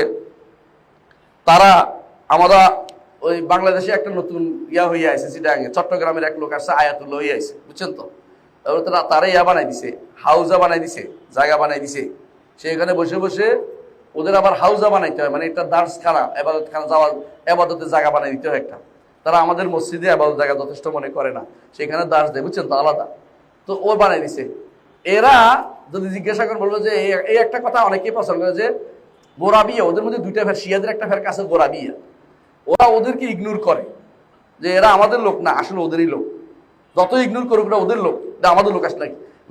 আমরা ওই বাংলাদেশে একটা নতুন ইয়া হয়ে আছে, চিটাগাঙে চট্টগ্রামের এক লোক আসছে, আয়াতুল্লাহ হয়ে আছে, বুঝছেন তো? তারপরে তারা ইয়া বানাই দিছে, হাউজা বানাই দিছে, জায়গা বানাই দিছে। সেখানে বসে বসে ওদের আবার হাউজা বানাইতে হয়, মানে একটা দার্স খানা, এবাদত খানা, যাওয়ার এবাদতের জায়গা বানাই দিতে হয় একটা। তারা আমাদের মসজিদে এবাদত জায়গা যথেষ্ট মনে করে না, সেখানে দার্স দেয়, বুঝছেন তো, আলাদা। তো ও বানাই দিছে। এরা যদি জিজ্ঞাসা করে বলবো যে এই একটা কথা অনেকেই পছন্দ করে যে গোরাবিয়া, ওদের মধ্যে দুইটা ফের, শিয়াদের একটা ফেরকা আছে গোরাবিয়া। ওরা ওদেরকে ইগনোর করে যে এরা আমাদের লোক না, আসলে ওদেরই লোক। যত ইগনোর করুক না ওদের লোক, আমাদের লোক আসলে।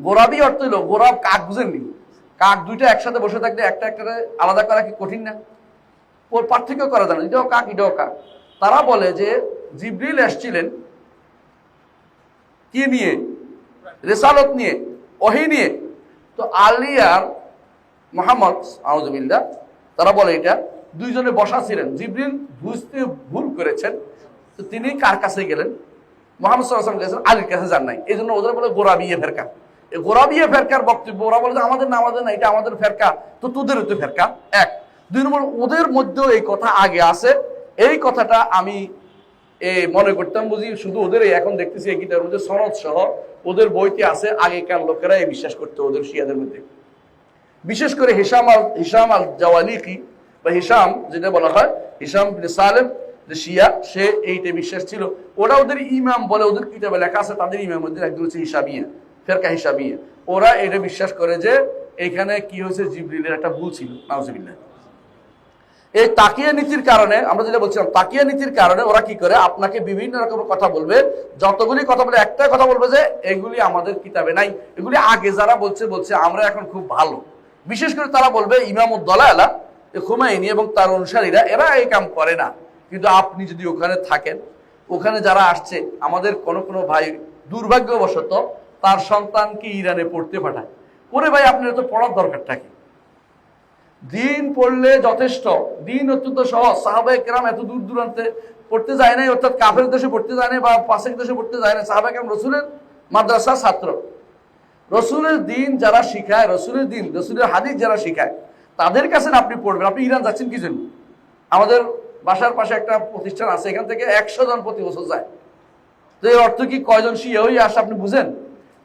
গোরাবি অর্থ হইল, গোরাব কাক, বুঝেননি? কাক দুইটা একসাথে বসে থাকলে একটা একটা আলাদা করা কি কঠিন না? ওর পার্থক্য করা যায় না, এটাও কাক এটাও কাক। তারা বলে যে জিবরিল এসছিলেন কি নিয়ে? রিসালত নিয়ে, ওহী নিয়ে। তো আলী আর মুহাম্মদ আউযুবিল্লাহ, তারা বলে এটা দুইজনে বসা ছিলেন, জিবরিল বুঝতে ভুল করেছেন, তো তিনি কার কাছে গেলেন? মুহাম্মদ সাল্লাল্লাহু আলাইহি ওয়াসাল্লাম গেছেন, আলীর কাছে যান নাই। এই জন্য ওদের বলে গোরাবিয়ে ফেরকা। এই গোরাবিয়ে ফেরকার বক্তব্য, ওরা বলে যে আমাদের না, আমাদের না, এটা আমাদের ফেরকা, তো তোদেরও তো ফেরকা। এক, দুই নম্বর, ওদের মধ্যেও এই কথা আগে আছে। এই কথাটা আমি মনে করতাম বুঝি শুধু ওদের, এখন দেখতেছি এই কিতাবের মধ্যে সনদ সহ ওদের বইতে আছে, আগেকার লোকেরা এই বিশ্বাস করতে ওদের শিয়াদের মধ্যে। বিশেষ করে হিশাম আল জাওয়ালিকি বা হিশাম যেটা বলা হয়, হিশাম বিন সালেম যে শিয়া, সে এইটা বিশ্বাস ছিল। ওরা ওদের ইমাম বলে, ওদের কিতাবে লেখা আছে, তাদের ইমাম মধ্যে একজন হচ্ছে হিসাবিয়া, ফেরকা হিসাবিয়া। ওরা এটা বিশ্বাস করে যে এখানে কি হয়েছে, জিবরিলের একটা ভুল ছিল, নাউজুবিল্লাহ। এই তাকিয়া নীতির কারণে, আমরা যেটা বলছিলাম, তাকিয়া নীতির কারণে ওরা কি করে, আপনাকে বিভিন্ন রকমের কথা বলবে। যতগুলি কথা বলে, একটা কথা বলবে যে এগুলি আমাদের কিতাবে নাই, এগুলি আগে যারা বলছে আমরা এখন খুব ভালো। বিশেষ করে তারা বলবে ইমামুদ্দলালা খুমাইনি এবং তার অনুসারীরা, এরা এই কাম করে না। কিন্তু আপনি যদি ওখানে থাকেন, ওখানে যারা আসছে, আমাদের কোনো ভাই দুর্ভাগ্যবশত তার সন্তানকে ইরানে পড়তে পাঠায়। ওরে ভাই, আপনার তো পড়ার দরকারটা কি? দিন পড়লে যথেষ্ট, দিন অত্যন্ত সহজ। সাহাবায়ে কেরাম এত দূর দূরান্তে পড়তে যায় নাই, অর্থাৎ কাফের দেশে পড়তে যায় নাই বা পাশের দেশে পড়তে যায় না। সাহাবায়ে কেরাম রসুলের মাদ্রাসার ছাত্র। রসুলের দিন যারা শিখায়, রসুলের দিন, রসুলের হাদিস যারা শিখায়, তাদের কাছে আপনি পড়বেন। আপনি ইরান যাচ্ছেন কি জন্য? আমাদের বাসার পাশে একটা প্রতিষ্ঠান আছে, এখান থেকে 100 জন প্রতি বছর যায়। তো এই অর্থ কি কয়জন শিয়া হয়ে আসে আপনি বুঝেন?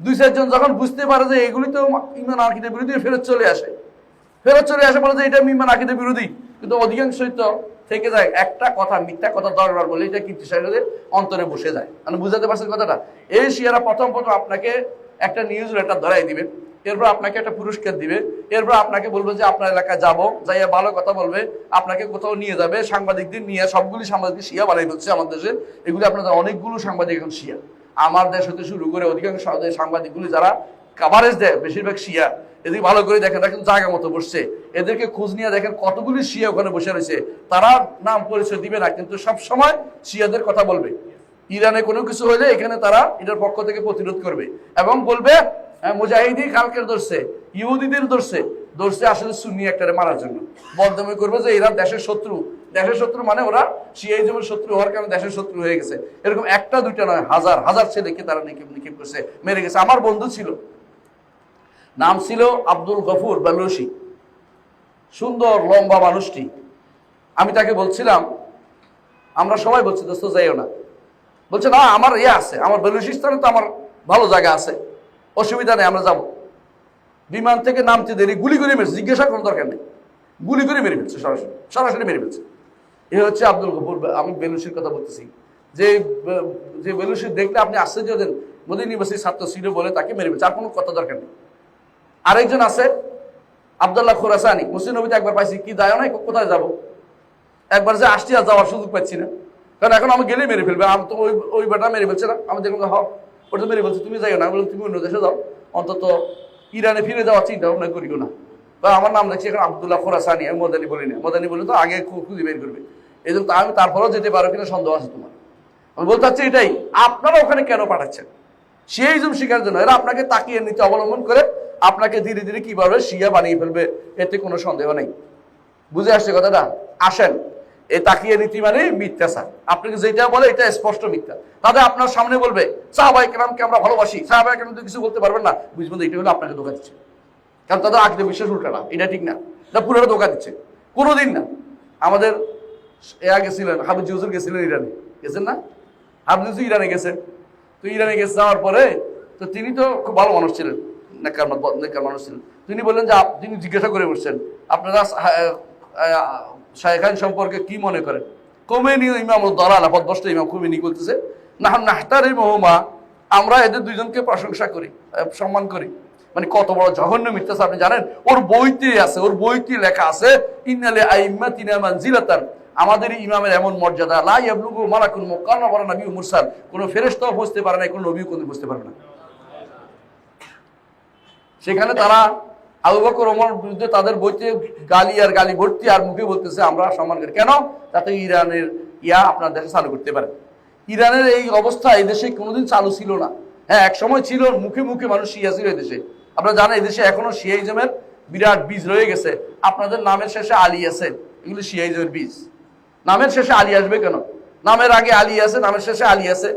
2-4 জন যখন বুঝতে পারে যে এগুলি তো ঈমান আকীদার বিরোধী, ফেরত চলে আসে বলে যে এটা ঈমান আকীদার বিরোধী। কিন্তু অধিকাংশই তো থেকে যায় একটা কথা, মিথ্যা কথা 10 বার বলে, এটা কিন্তু শিয়াদের অন্তরে বসে যায়। মানে বুঝাতে পারছেন কথাটা? এই শিয়ারা প্রথম আপনাকে একটা নিউজ লেটার ধরাই দিবে, এরপর আপনাকে একটা পুরস্কার দিবে, এরপর আপনাকে বলবে যে আপনার এলাকায় যাবো, যাইয়া ভালো কথা বলবে, আপনাকে কোথাও নিয়ে যাবে, সাংবাদিকদের নিয়ে, সবগুলি সাংবাদিক শিয়া বানাই হচ্ছে আমার দেশে। এগুলি আপনাদের অনেকগুলো সাংবাদিক এখন শিয়া, আমার দেশ হতে শুরু করে অধিকাংশ সাংবাদিকগুলি যারা কাভারেজ দেয় বেশিরভাগ শিয়া। এদিকে ভালো করে দেখেন, দেখেন জায়গা মতো বসছে, এদেরকে খোঁজ নিয়ে দেখেন কতগুলি শিয়া ওখানে বসে রয়েছে। তারা নাম পরিচয় দিবে না, কিন্তু সব সময় শিয়াদের কথা বলবে। ইরানে কোনো কিছু হলে এখানে তারা এটার পক্ষ থেকে প্রতিরোধ করবে এবং বলবে মুজাহিদি কালকের ধরছে, ইহুদিদের ধরছে আসলে সুন্নি একটারে মারার জন্য। বদনামি করবে যে এরা দেশের শত্রু। দেশের শত্রু মানে ওরা শিয়াইজমের শত্রু হওয়ার কারণে দেশের শত্রু হয়ে গেছে। এরকম একটা দুইটা নয়, হাজার হাজার ছেলেকে তারা নিক্ষেপ করছে, মেরে গেছে। আমার বন্ধু ছিল, নাম ছিল আব্দুল গফুর বালুশি, সুন্দর লম্বা মানুষটি। আমি তাকে বলছিলাম, আমরা সবাই বলছি দোস্ত যাইও না। বলছে না, আমার আছে, আমার বেলুচিস্তানে তো আমার ভালো জায়গা আছে, অসুবিধা নেই, আমরা যাব। বিমান থেকে নামতে দেরি, গুলি করে মেরেছে, জিজ্ঞাসা করার দরকার নেই, গুলি করে মেরে ফেলছে, সরাসরি মেরে ফেলছে। এ হচ্ছে আব্দুল গফুর। আমি বেলুচির কথা বলতেছি, যে বেলুচি দেখলে আপনি আশ্চর্য দেন, মদিনা ইউনিভার্সিটির ছাত্র ছিল বলে তাকে মেরে ফেলছে, আর কোনো কথা দরকার নেই। আরেকজন আছে আব্দুল্লাহ খুরাসানি, মুসলিম নবীতে একবার পাইছি, কি দায় নাই, কোথায় যাব, একবার যে আসছি আর যাওয়ার সুযোগ পাচ্ছি না, কারণ এখন আমি গেলেই মেরে ফেলবে। আমি তো ওই বেটা মেরে ফেলছে না, আমি দেখলাম ওটা তো মেরে ফেলছে, তুমি যাইও না, বললাম তুমি অন্য দেশে যাও, অন্তত ইরানে ফিরে যাওয়ার চিন্তা ভাবনা করিও না। বা আমার নাম দেখছি এখন আব্দুল্লাহ খুরাসানি, আমি মদানি বলি না, মদানি বলে তো আগে খুঁজে বের করবে। এই জন্য আমি তারপরেও যেতে পারো কিনা সন্দেহ আছে তোমার। আমি বলতে চাচ্ছি এটাই, আপনারা ওখানে কেন পাঠাচ্ছেন? সেই জন্য শিকার জন্য। এরা আপনাকে তাকিয়ে নীতি অবলম্বন করে আপনাকে ধীরে ধীরে কিভাবে শিয়া বানিয়ে ফেলবে, এতে কোনো সন্দেহ নেই। বুঝে আসছে কথাটা? আসেন, এই তাকিয়ে নীতি মানে মিথ্যাচার। আপনাকে যেটা বলে এটা স্পষ্ট মিথ্যা। তাদের আপনার সামনে বলবে সাহাবায়ে কেরামকে আমরা ভালোবাসি, সাহাবায়ে কেরাম তো কিছু বলতে পারবেন না, বুঝবেন এটা হলো আপনাকে ধোঁকা দিচ্ছে। কারণ তাদের আকীদা বিশ্বাস উল্টা না, এটা ঠিক না, এটা পুরোটা ধোঁকা দিচ্ছে। কোনোদিন না। আমাদের গেছিলেন, হাফিজ হুজুর গেছিলেন ইরানে, গেছেন না? হাফিজ হুজুর ইরানে গেছে। তো ইরানে গেছে, যাওয়ার পরে তো তিনি তো খুব ভালো মানুষ ছিলেন, নেককার মানুষ ছিলেন। তিনি বললেন যে তিনি জিজ্ঞাসা করে বসছেন, আপনারা শায়খান সম্পর্কে কি মনে করেন? কমেনি ইমাম দলালা, পথভ্রষ্ট ইমাম খুমেনি বলতেছে, নাহতারিমুহুমা, আমরা এদের দুইজনকে প্রশংসা করি, সম্মান করি। মানে কত বড় জঘন্য মিথ্যাচার আপনি জানেন? ওর বইতে আছে, ওর বইতে লেখা আছে, ইন্নালে আইম্মাতিনা মানজিলাতান, আমাদের ইমামের এমন মর্যাদা, লা ইয়াবলুগু মালাকুন মুকাররাম ওয়া নাবিয়্যুন মুরসাল, কোন ফেরেশতাও বুঝতে পারে না, কোন নবীও কোন বুঝতে পারবে না। সেখানে তারা আবু বকর ওমর বিরুদ্ধে তাদের বইতে গালি আর গালি ভর্তি, আর মুখে বলতেছে আমরা সম্মান করি। কেন? তাতে ইরানের আপনার দেশে চালু করতে পারে। ইরানের এই অবস্থা এই দেশে কোনোদিন চালু ছিল না। হ্যাঁ, এক সময় ছিল, মুখে মুখে মানুষ শিয়া ছিল এই দেশে। আপনারা জানেন এই দেশে এখনো শিয়াইজমের বিরাট বীজ রয়ে গেছে। আপনাদের নামের শেষে আলী আছে, এগুলো শিয়াইজমের বীজ। নামের শেষে আলী আসবে কেন? নামের আগে আলী আছে, নামের শেষে আলী আছে,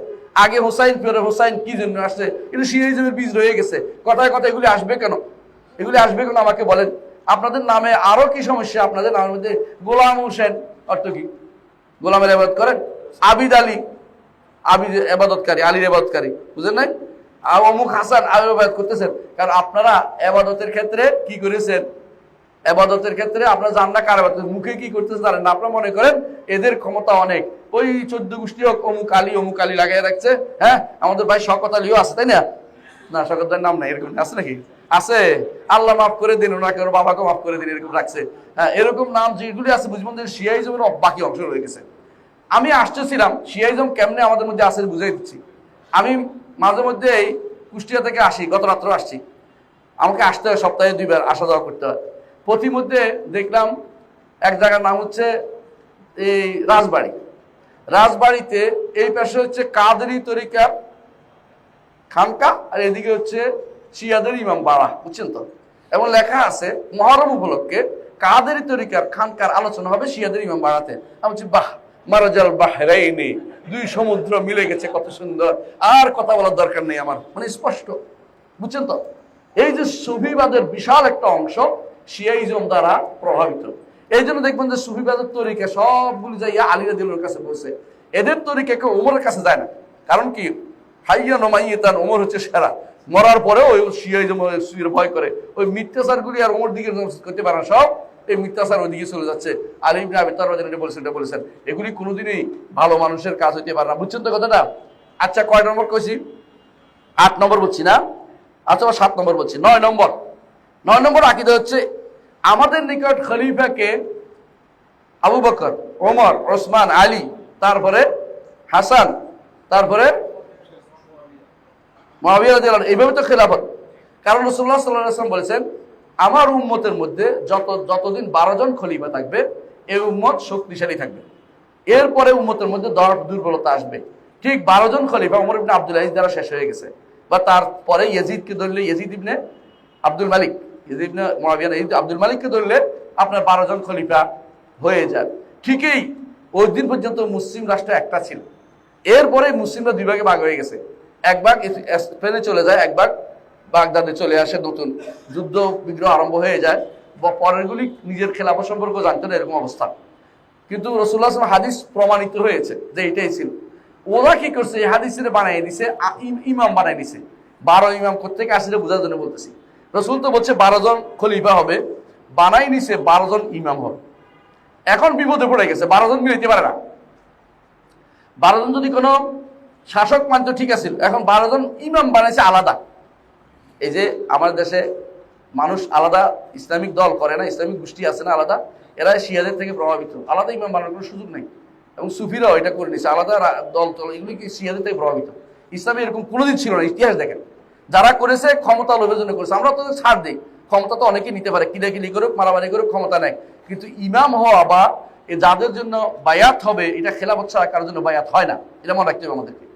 আগে হোসাইন, পরে হোসাইন, কি জন্য আসছে? এগুলো শিয়াইজমের বীজ রয়ে গেছে। কথায় কথা এগুলি আসবে কেন? এগুলি আসবে কেন আমাকে বলেন। আপনাদের নামে আরো কি সমস্যা? আপনাদের নামের মধ্যে গোলাম হোসেন অর্থ কি? গোলামের ইবাদত করেন। আবিদ আলী, আবিদ এবাদতকারী, আলীর এবাদতকারী, বুঝেন নাই? আর অমুক হাসান আলীর ইবাদত করতেছেন। কারণ আপনারা এবাদতের ক্ষেত্রে কি করেছেন? এবাদতের ক্ষেত্রে আপনারা জান না কার এবাদত, মুখে কি করতেছেন জানেন না। আপনারা মনে করেন এদের ক্ষমতা অনেক, ওই 14 গোষ্ঠী হোক অমুক আলী লাগাই রাখছে। হ্যাঁ, আমাদের ভাই শওকত আলীও আছে, তাই না? না, শওকত আলীর নাম নাই, এরকম আছে নাকি? আছে। আল্লাহ মাফ করে দিন, ওনাকে ওর বাবাকে মাফ করে দিন, এরকম রাখছে। হ্যাঁ, এরকম নাম যেগুলি আছে বুঝবেন শিয়াইজমের বাকি অংশ রয়ে গেছে। আমি আসতেছিলাম শিয়াইজম কেমনে আমাদের মধ্যে আসে বুঝাই দিচ্ছি। আমি মাঝে মধ্যে এই কুষ্টিয়া থেকে আসি, গত রাত্র আসছি। আমাকে আসতে হয়, সপ্তাহে 2 বার আসা যাওয়া করতে হয়। প্রতিমধ্যে দেখলাম এক জায়গার নাম হচ্ছে এই রাজবাড়িতে এই পাশে হচ্ছে কাদেরি তরিকার খানকা, আর এদিকে হচ্ছে শিয়াদের ইমাম বাড়া, বুঝছেন তো? এবং লেখা আছে মহরম উপলক্ষে কাদেরি তরিকার খানকার আলোচনা হবে শিয়াদের ইমাম বাড়াতে। আমি বলছি বাহ, মারাজাল বাহরাইনি, 2 সমুদ্র মিলে গেছে, কত সুন্দর, আর কথা বলার দরকার নেই আমার, মানে স্পষ্ট, বুঝছেন তো? এই যে সুফিবাদের বিশাল একটা অংশ শিয়াইজম দ্বারা প্রভাবিত। এই জন্য দেখবেন যে সুফিবাদের তরিকা সবগুলি যাইয়া আলী রাদিয়াল্লাহু কাছে বসে। এদের তরিকা কেউ ওমরের কাছে যায় না। কারণ কি? হাইয়ান ওয়া মাইয়াতান, ওমর হচ্ছে সেরা। মরার পরে ওই শিয়াইজম ভয় করে, ওই মিথ্যাচারগুলি আর ওমর দিকে করতে পারে না, সব এই মিথ্যাচার ওইদিকে চলে যাচ্ছে। আলী ইবনে আবি তালহা যেটা বলেছেন, এগুলি কোনোদিনই ভালো মানুষের কাজ হইতে পারে না, বুঝছেন তো কথাটা? আচ্ছা, কয় নম্বর কইছি? 8 নম্বর বলছি না? আচ্ছা, 7 নম্বর বলছি। 9 নম্বর আকীদা হচ্ছে আমাদের নিকট খলিফাকে আবু বকর, ওমর, ওসমান, আলী, তারপরে হাসান, তারপরে মুআবিয়া রাদিয়াল্লাহু আনহু, এইভাবে তো খেলাফত। কারণ রাসূলুল্লাহ সাল্লাল্লাহু আলাইহি ওয়াসাল্লাম বলেছেন আমার উম্মতের মধ্যে যতদিন 12 জন খলিফা থাকবে এই উম্মত শক্তিশালী থাকবে। এরপরে উম্মতের মধ্যে দুর্বলতা আসবে। ঠিক 12 জন খলিফা ওমর ইবনে আব্দুল আজিজ দ্বারা শেষ হয়ে গেছে, বা তারপরে ইয়াজিদকে ধরলে ইয়াজিদ ইবনে আব্দুল মালিক, ইয়াজিদ ইবনে মুআবিয়া, ইয়াজিদ আব্দুল মালিককে ধরলে আপনার 12 জন খলিফা হয়ে যায়। ঠিকই ওই দিন পর্যন্ত মুসলিম রাষ্ট্র একটা ছিল। এরপরে মুসলিমরা 2 ভাগে ভাগ হয়ে গেছে। এক ভাগ স্পেনে চলে যায়, এক ভাগ বাগদাদে চলে আসে, নতুন যুদ্ধ বিগ্রহ আরম্ভ হয়ে যায়। পরেরগুলি নিজের খেলাফত সম্পর্কে জানতো না, এরকম অবস্থা। কিন্তু রাসূলুল্লাহ সাল্লাল্লাহু আলাইহি ওয়াসাল্লাম হাদিস প্রমাণিত হয়েছে যে এটাই ছিল। ওরা কি করছে? এই হাদিসের বানাই দিছে, ইমাম বানাই দিছে। 12 ইমাম কোত্থেকে আসলে বোঝার জন্য বলতেছি। রাসূল তো বলছে 12 জন খলিফা হবে, বানাই নিছে 12 জন ইমাম হবে। এখন বিপদে পড়ে গেছে, 12 জন মিলাইতে পারে না। 12 জন যদি কোনো শাসক মানতো ঠিক আছে, এখন 12 জন ইমাম বানাইছে আলাদা। এই যে আমার দেশে মানুষ আলাদা ইসলামিক দল করে না, ইসলামিক গোষ্ঠী আছে না আলাদা, এরা শিয়াদের থেকে প্রভাবিত, আলাদা ইমাম বানানোর কোনো সুযোগ নেই। এবং সুফিরাও এটা করে নিচ্ছে, আলাদা দল এগুলি কি শিয়াদের থেকে প্রভাবিত। ইসলামে এরকম কোনোদিন ছিল না, ইতিহাস দেখেন। যারা করেছে ক্ষমতা লোভের জন্য করেছে। আমরা তো ছাড় দিই, ক্ষমতা তো অনেকেই নিতে পারে, কিলাকিলি করুক, মারামারি করুক, ক্ষমতা নেয়। কিন্তু ইমাম হওয়া বা যাদের জন্য বায়াত হবে, এটা খেলাফত ছাড়া কারোর জন্য বায়াত হয় না, এটা মনে রাখতে হবে আমাদেরকে।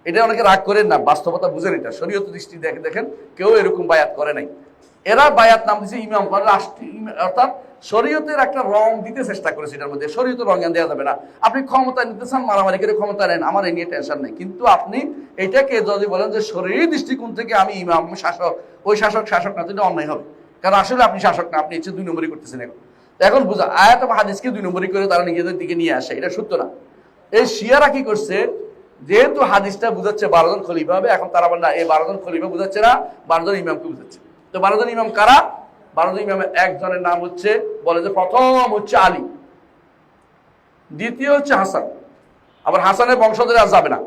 এটা অনেকে রাগ করেন না, বাস্তবতা বুঝেন এটা। শরীয়ত দৃষ্টি দেখেন কেউ এরকম বায়াত করে নাই। এরা বায়াত নাম দিচ্ছে ইমাম, অর্থাৎ শরীয়তের একটা রং দিতে চেষ্টা করেছে এটার মধ্যে। শরীয়তের রং দেওয়া যাবে না। আপনি ক্ষমতা নিতে চান, মারামারি করে ক্ষমতা নেন, আমার এই নিয়ে টেনশন নেই। কিন্তু আপনি এটাকে যদি বলেন যে শরীর দৃষ্টিকোণ থেকে আমি ইমাম, শাসক, ওই শাসক না, এটা অন্যায় হবে। কারণ আসলে আপনি শাসক না, আপনি হচ্ছে 2 নম্বরই করতেছেন এখন। এখন বুঝা আয়াত এবং হাদিসকে 2 নম্বরই করে তারা নিজেদের দিকে নিয়ে আসে, এটা সত্য না। এই শিয়ারা কি করছে, যেহেতু হাদিসটা বুঝাচ্ছে 12 জন খলিফা হবে, এখন তারা বলে না এই 12 জন খলিফা বুঝাচ্ছে না, 12 জন ইমামকে বুঝাচ্ছে। তো 12 জন ইমাম কারা? 12 জন ইমামের একজনের নাম হচ্ছে, বলে যে প্রথম হচ্ছে আলী, দ্বিতীয় হচ্ছে হাসান। আবার হাসানের বংশধরে আর যাবে না,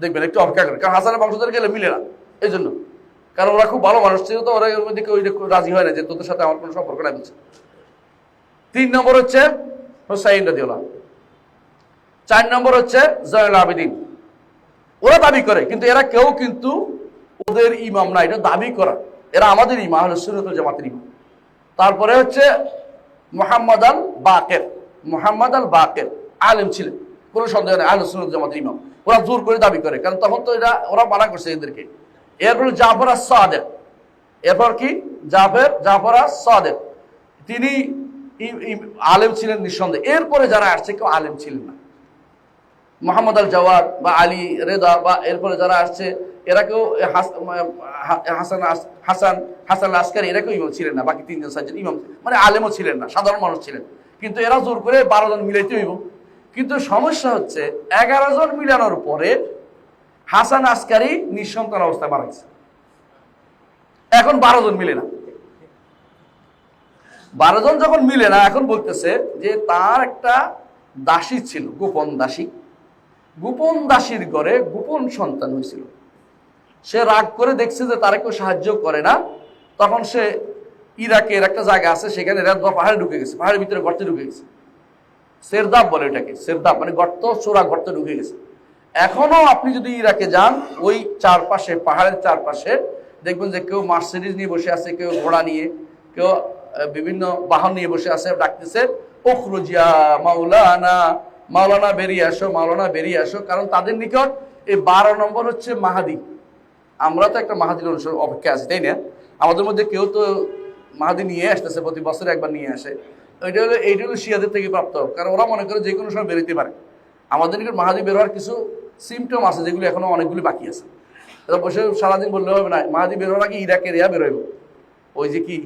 দেখবেন একটু অপেক্ষা করে, কারণ হাসানের বংশধরে গেলে মিলে না এই জন্য, কারণ ওরা খুব ভালো মানুষ ছিল, তো ওরা ওর মধ্যে কেউ রাজি হয় না যে তোদের সাথে আমার কোনো সম্পর্ক নাই বলছে। 3 নম্বর হচ্ছে হুসাইন রাদিয়াল্লাহু আনহু, 4 নম্বর হচ্ছে জয়নুল আবেদিন। ওরা দাবি করে, কিন্তু এরা কেউ কিন্তু ওদের ইমাম না, এটা দাবি করা, এরা আমাদের ইমাম, আহলে সুন্নাত ওয়াল জামাতের ইমাম। তারপরে হচ্ছে মুহাম্মদ আল বাকের, মুহাম্মদ আল বাকের আলেম ছিলেন, কোনো সন্দেহ নেই, আহলে সুন্নাত ওয়াল জামাতের ইমাম। ওরা জোর করে দাবি করে, কারণ তখন তো এটা ওরা মানা করছে এদেরকে। এরপর জাফর আস-সাদেক, এরপর কি জাফর আস-সাদেক, তিনি আলেম ছিলেন নিঃসন্দেহে। এরপরে যারা আসছে কেউ আলেম ছিলেন না, মোহাম্মদ আল জওয়াদ বা আলী রেদা বা এরপরে যারা আসছে এরা কেউ হাসান আসকারী এরা কেউ ইমাম ছিলেন না, বাকি 3 জন 4 জন ইমাম মানে আলেমও ছিলেন না, সাধারণ মানুষ ছিলেন। কিন্তু এরা জোর করে 12 জন মিলাইতে হইব। কিন্তু সমস্যা হচ্ছে 11 জন মিলানোর পরে হাসান আসকারী নিঃসন্তান অবস্থায় মারা গেছে, এখন 12 জন মিলে না। 12 জন যখন মিলে না, এখন বলতেছে যে তার একটা দাসী ছিল, গোপন দাসী, গোপন দাসীর ঘরে গোপন সন্তান হয়েছিল। সে রাগ করে দেখছে যে তারা কেউ সাহায্য করে না, তখন সে ইরাকের একটা জায়গা আছে সেখানে রেদবা পাহাড়ে ঢুকে গেছে, পাহাড়ের ভিতরে গর্তে ঢুকে গেছে, সেরদাব বলে এটাকে, সেরদাব মানে গর্ত, চোরা গর্তে ঢুকে গেছে। এখনো আপনি যদি ইরাকে যান, ওই চারপাশে পাহাড়ের চারপাশে দেখবেন যে কেউ মার্সিডিজ নিয়ে বসে আছে, কেউ ঘোড়া নিয়ে, কেউ বিভিন্ন বাহন নিয়ে বসে আছে, ডাকতেছে উখরুজিয়া মাওলানা, মাওলানা বেরিয়ে আসো, মাওলানা বেরিয়ে আসো। কারণ তাদের নিকট এই 12 নম্বর হচ্ছে মাহাদি। আমরা তো একটা মাহাদির অনুসরণ অপেক্ষা আছি, তাই না? আমাদের মধ্যে কেউ তো মাহাদি নিয়ে আসতেছে, প্রতি বছরে একবার নিয়ে আসে। এইটা হলো শিয়াদের থেকে প্রাপ্ত, কারণ ওরা মনে করে যে কোনো সময় বেরোতে পারে। আমাদের নিকট মাহাদি বের হওয়ার কিছু সিমটম আছে, যেগুলো এখনো অনেকগুলি বাকি আছে। এরা বসে সারাদিন বললে হবে না, মাহাদি বের হওয়ার আগে ইরাকের বেরোইব, ওই যে কি